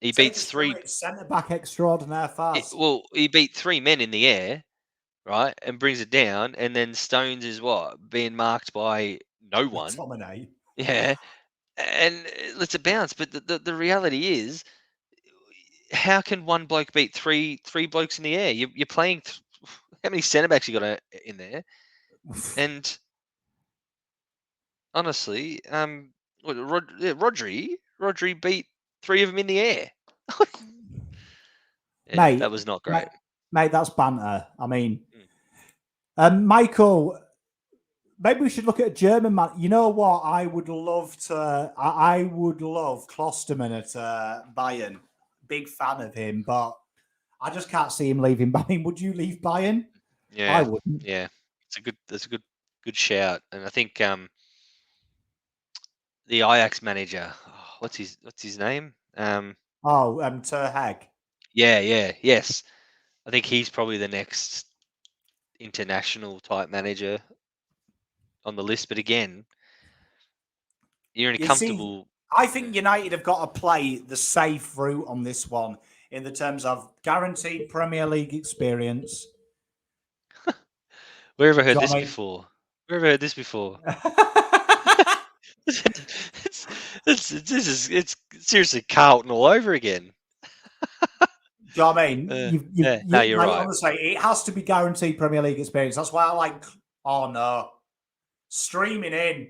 He beats 3 centre back extraordinaire Fazz. Well, he beat 3 men in the air, right, and brings it down. And then Stones is what, being marked by no one. McTominay. Yeah, and lets it bounce. But the reality is, how can one bloke beat three blokes in the air? You're playing. How many centre backs you got in there? And honestly, Rodri beat 3 of them in the air. Mate, that was not great. Mate, that's banter. I mean, Michael, maybe we should look at a German man. You know what? I would love Klosterman at Bayern. Big fan of him, but I just can't see him leaving Bayern. Would you leave Bayern? Yeah, I wouldn't. Yeah, that's a good shout. And I think the Ajax manager, what's his name? Ter Hag. Yes. I think he's probably the next international type manager on the list. But again, you're in a comfortable. I think United have got to play the safe route on this one in the terms of guaranteed Premier League experience. Where have I heard this before? It's seriously Carlton all over again. Do you know what I mean? No, you're right. Honestly, it has to be guaranteed Premier League experience. That's why I like. Oh no, streaming in.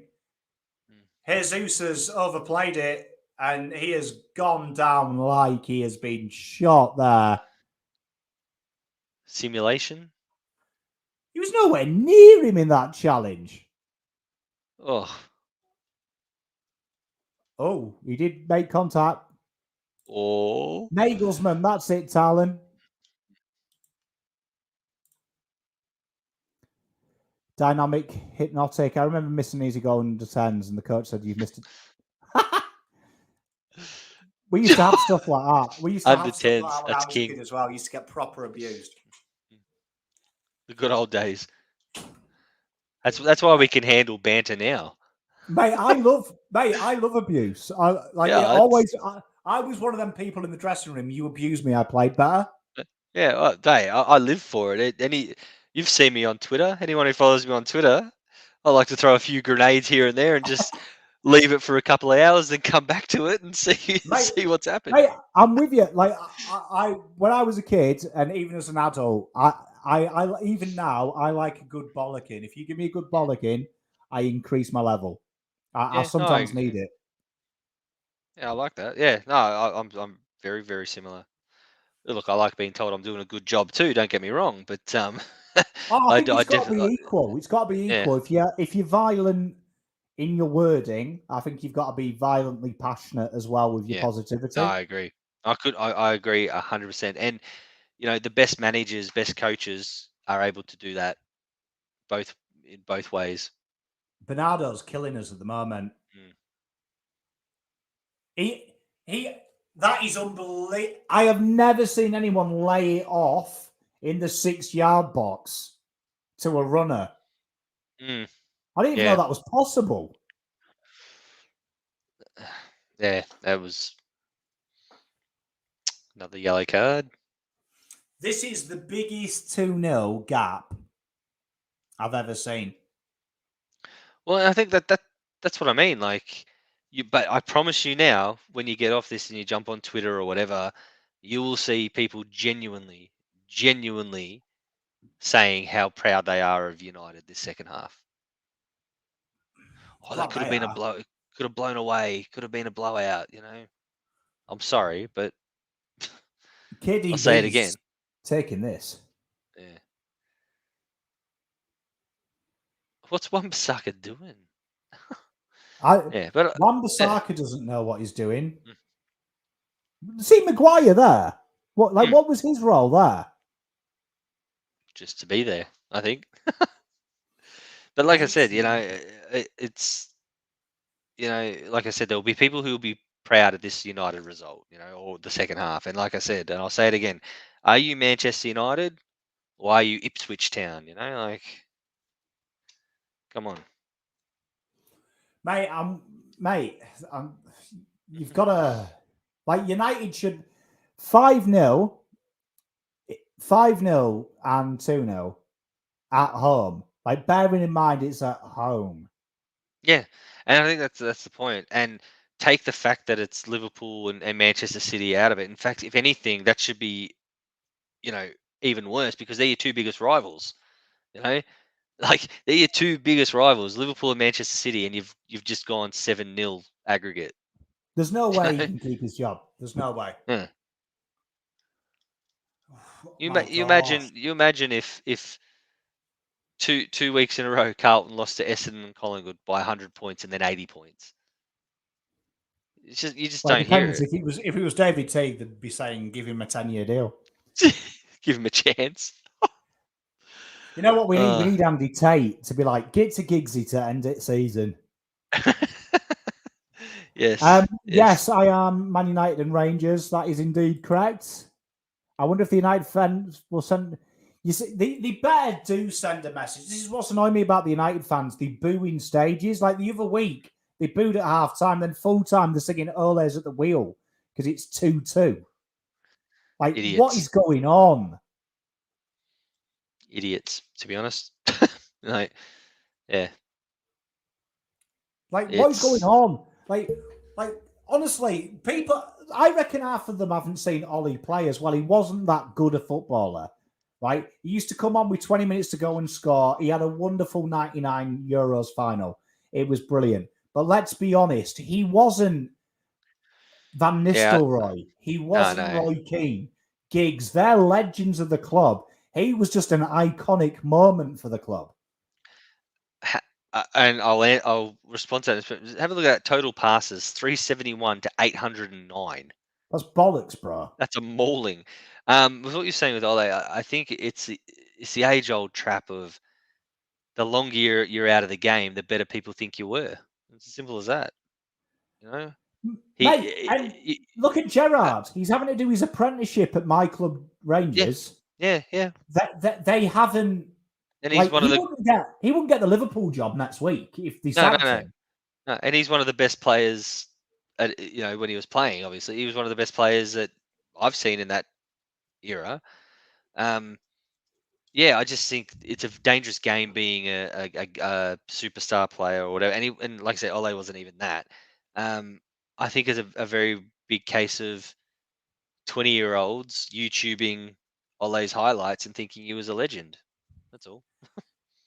Jesus has overplayed it, and he has gone down like he has been shot there. Simulation. He was nowhere near him in that challenge. Oh, he did make contact. Oh. Nagelsmann, that's it, Talon. Dynamic, hypnotic. I remember missing these goal under 10s, and the coach said, you've missed it. We used to have stuff like that. We used to under have stuff 10s, like that when I was a kid as well. We used to get proper abused. The good old days. That's why we can handle banter now. Mate, I love abuse. I was one of them people in the dressing room. You abused me, I played better. Yeah, I live for it. You've seen me on Twitter. Anyone who follows me on Twitter, I like to throw a few grenades here and there and just leave it for a couple of hours, then come back to it and see what's happened. Mate, I'm with you. Like I when I was a kid, and even as an adult, I even now I like a good bollocking. If you give me a good bollocking, I increase my level. I sometimes need it. Yeah, I like that. Yeah, no, Very, very similar. Look, I like being told I'm doing a good job too. Don't get me wrong, but Oh, I think I it's got to be definitely, equal. It's got to be yeah, equal. If you're violent in your wording, I think you've got to be violently passionate as well with your yeah. No, positivity. I agree. I agree 100%. And the best managers, best coaches are able to do that both in both ways. Bernardo's killing us at the moment. Mm. He that is unbelievable. I have never seen anyone lay it off in the 6-yard box to a runner. Mm. I didn't even know Yeah, that was possible. yeah. That was another yellow card. This is the biggest 2-0 gap I've ever seen. Well, I think that's what I mean. Like but I promise you now, when you get off this and you jump on Twitter or whatever, you will see people genuinely saying how proud they are of United this second half. Oh, that Well, could have they been a are. blow. Could have blown away. Could have been a blowout. I'm sorry, but I'll say it KDB's again. taking this. Yeah. What's Wan-Bissaka doing? Yeah, but yeah. Wan-Bissaka doesn't know what he's doing. Mm, See Maguire there. mm, What was his role there? just to be there, I think. But like I Mate, said, it's like I said, there will be people who will be proud of this United result, or the second half. And like I said, and I'll say it again, are you Manchester United or are you Ipswich Town? Like, come on. mate, mate, you've got to United should 5-0, 5-0 and 2-0 at home. Like bearing in mind it's at home. Yeah, and I think that's the point. And take the fact that it's Liverpool and Manchester City out of it. In fact, if anything, that should be, you know, even worse because they're your two biggest rivals. You know, like they're your two biggest rivals, Liverpool and Manchester City, and you've just gone 7-0 aggregate. There's no You way he know? can keep his job. There's no way. Yeah. Oh, my gosh. You imagine if two weeks in a row Carlton lost to Essendon and Collingwood by 100 points and then 80 points. You just Well, it don't hear depends. it. If it was David Teague, they'd be saying give him a 10-year deal. Give him a chance. You know what we need? We Uh, need Andy Tate to be like, get to Giggsy to end it season. yes, yes. Yes, I am Man United and Rangers. That is indeed correct. I wonder if the United fans will send. You see, they better do send a message. This is what's annoying me about the United fans. The booing stages. Like the other week, they booed at half time, then full time, they're singing Ole's at the wheel because it's 2-2. Like, what is Idiots. going on? Idiots, to be honest. Like, yeah, Like, what is going it's on? Like honestly, people. I reckon half of them haven't seen Ollie play as well. He wasn't that good a footballer, right? He used to come on with 20 minutes to go and score. He had a wonderful 99 Euros final. It was brilliant. But let's be honest, he wasn't Van yeah, Nistelrooy. He no, wasn't no. Roy Keane. Giggs, they're legends of the club. He was just an iconic moment for the club. And I'll respond to that. But have a look at that total passes: 371 to 809. That's bollocks, bro. That's a mauling. With what you're saying with Ole, I think it's the age-old trap of the longer you're out of the game, the better people think you were. It's as simple as that. You know, Mate, and he look at Gerrard. He's having to do his apprenticeship at my club yeah, Rangers. yeah. That they haven't And he's like one of the he wouldn't get the Liverpool job next week if they no, no, sacked no, him. no. And he's one of the best players. When he was playing, obviously, he was one of the best players that I've seen in that era. Um, Yeah, I just think it's a dangerous game being a superstar player or whatever. And like I said, Ole wasn't even that. I think it's a very big case of 20-year-olds YouTubing Ole's highlights and thinking he was a legend. That's all.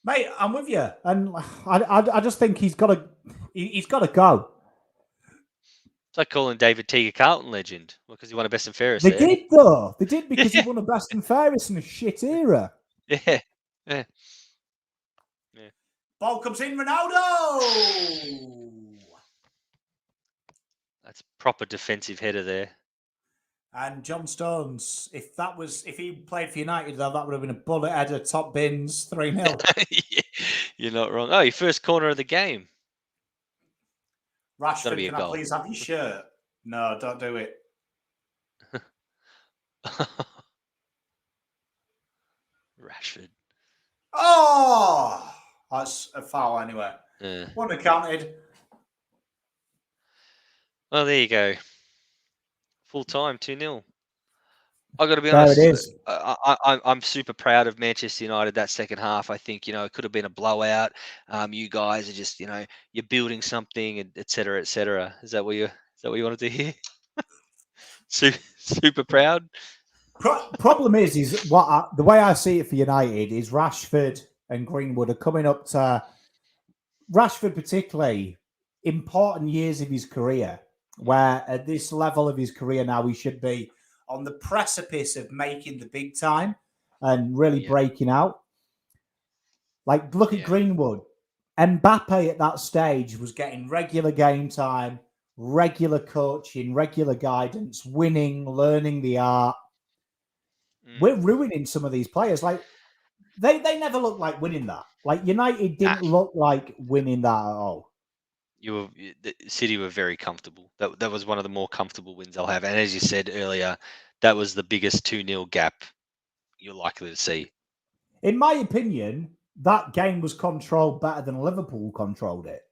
Mate, I'm with you, and I just think he's got to go. It's like calling David Teague a Carlton legend because he won a best and fairest They there. did, though. They did because Yeah. he won a best and fairest in a shit era. Yeah. Yeah. Yeah. Ball comes in, Ronaldo! That's proper defensive header there. And John Stones, if he played for United, that would have been a bullet header, top bins, 3-0. Yeah, you're not wrong. Oh, your first corner of the game. Rashford, be a can I goal. please have your shirt? No, don't do it. Rashford. Oh! That's a foul anyway. Yeah. One accounted. Well, there you go. Full time, 2-0. I got to be There honest. it is. I'm super proud of Manchester United that second half. I think it could have been a blowout. You guys are just you're building something, and et cetera, et cetera. Is that what you wanted to hear? Super proud. Problem is the way I see it for United is Rashford and Greenwood are coming up to Rashford, particularly important years of his career, where at this level of his career now he should be on the precipice of making the big time and really breaking out. Like, look at Greenwood. Mbappe at that stage was getting regular game time, regular coaching, regular guidance, winning, learning the art. We're ruining some of these players. Like, they never looked like winning that. Like, United didn't look like winning that at all. The City were very comfortable. That was one of the more comfortable wins they'll have. And as you said earlier, that was the biggest 2-0 gap you're likely to see. In my opinion, that game was controlled better than Liverpool controlled it.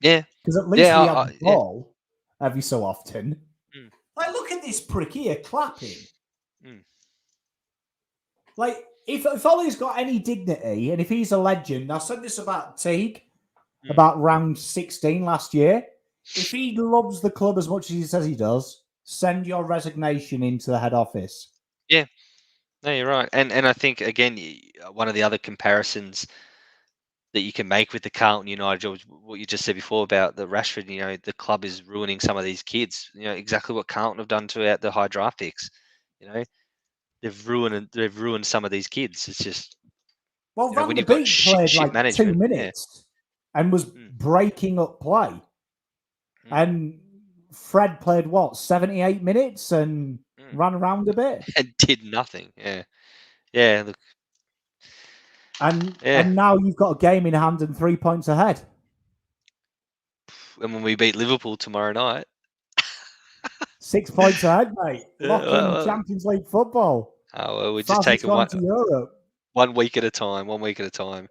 Yeah. Because at least we had the ball every so often. Like, look at this prick here clapping. Like, if Ollie's got any dignity, and if he's a legend, I said this about Teague, about round 16 last year. If he loves the club as much as he says he does, send your resignation into the head office. Yeah. No, you're right. And I think, again, one of the other comparisons that you can make with the Carlton United, George, what you just said before about the Rashford, the club is ruining some of these kids. Exactly what Carlton have done to the high draft picks. They've ruined some of these kids. It's just Van when der you've got Beek played shit like management, 2 minutes and was breaking up play. And Fred played 78 minutes and ran around a bit and did nothing. Yeah. Look. And now you've got a game in hand and 3 points ahead. And when we beat Liverpool tomorrow night, 6 points ahead, mate. Lock in Champions League football. Oh well, we're just taking one week at a time. 1 week at a time.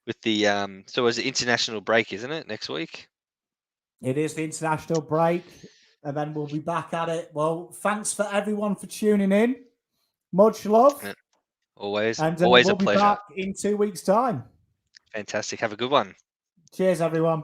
With the so it's an international break, isn't it? Next week. It is the international break, and then we'll be back at it. Well, thanks for everyone for tuning in. Much love. Yeah. Always and a we'll pleasure. Be back in 2 weeks' time. Fantastic. Have a good one. Cheers, everyone.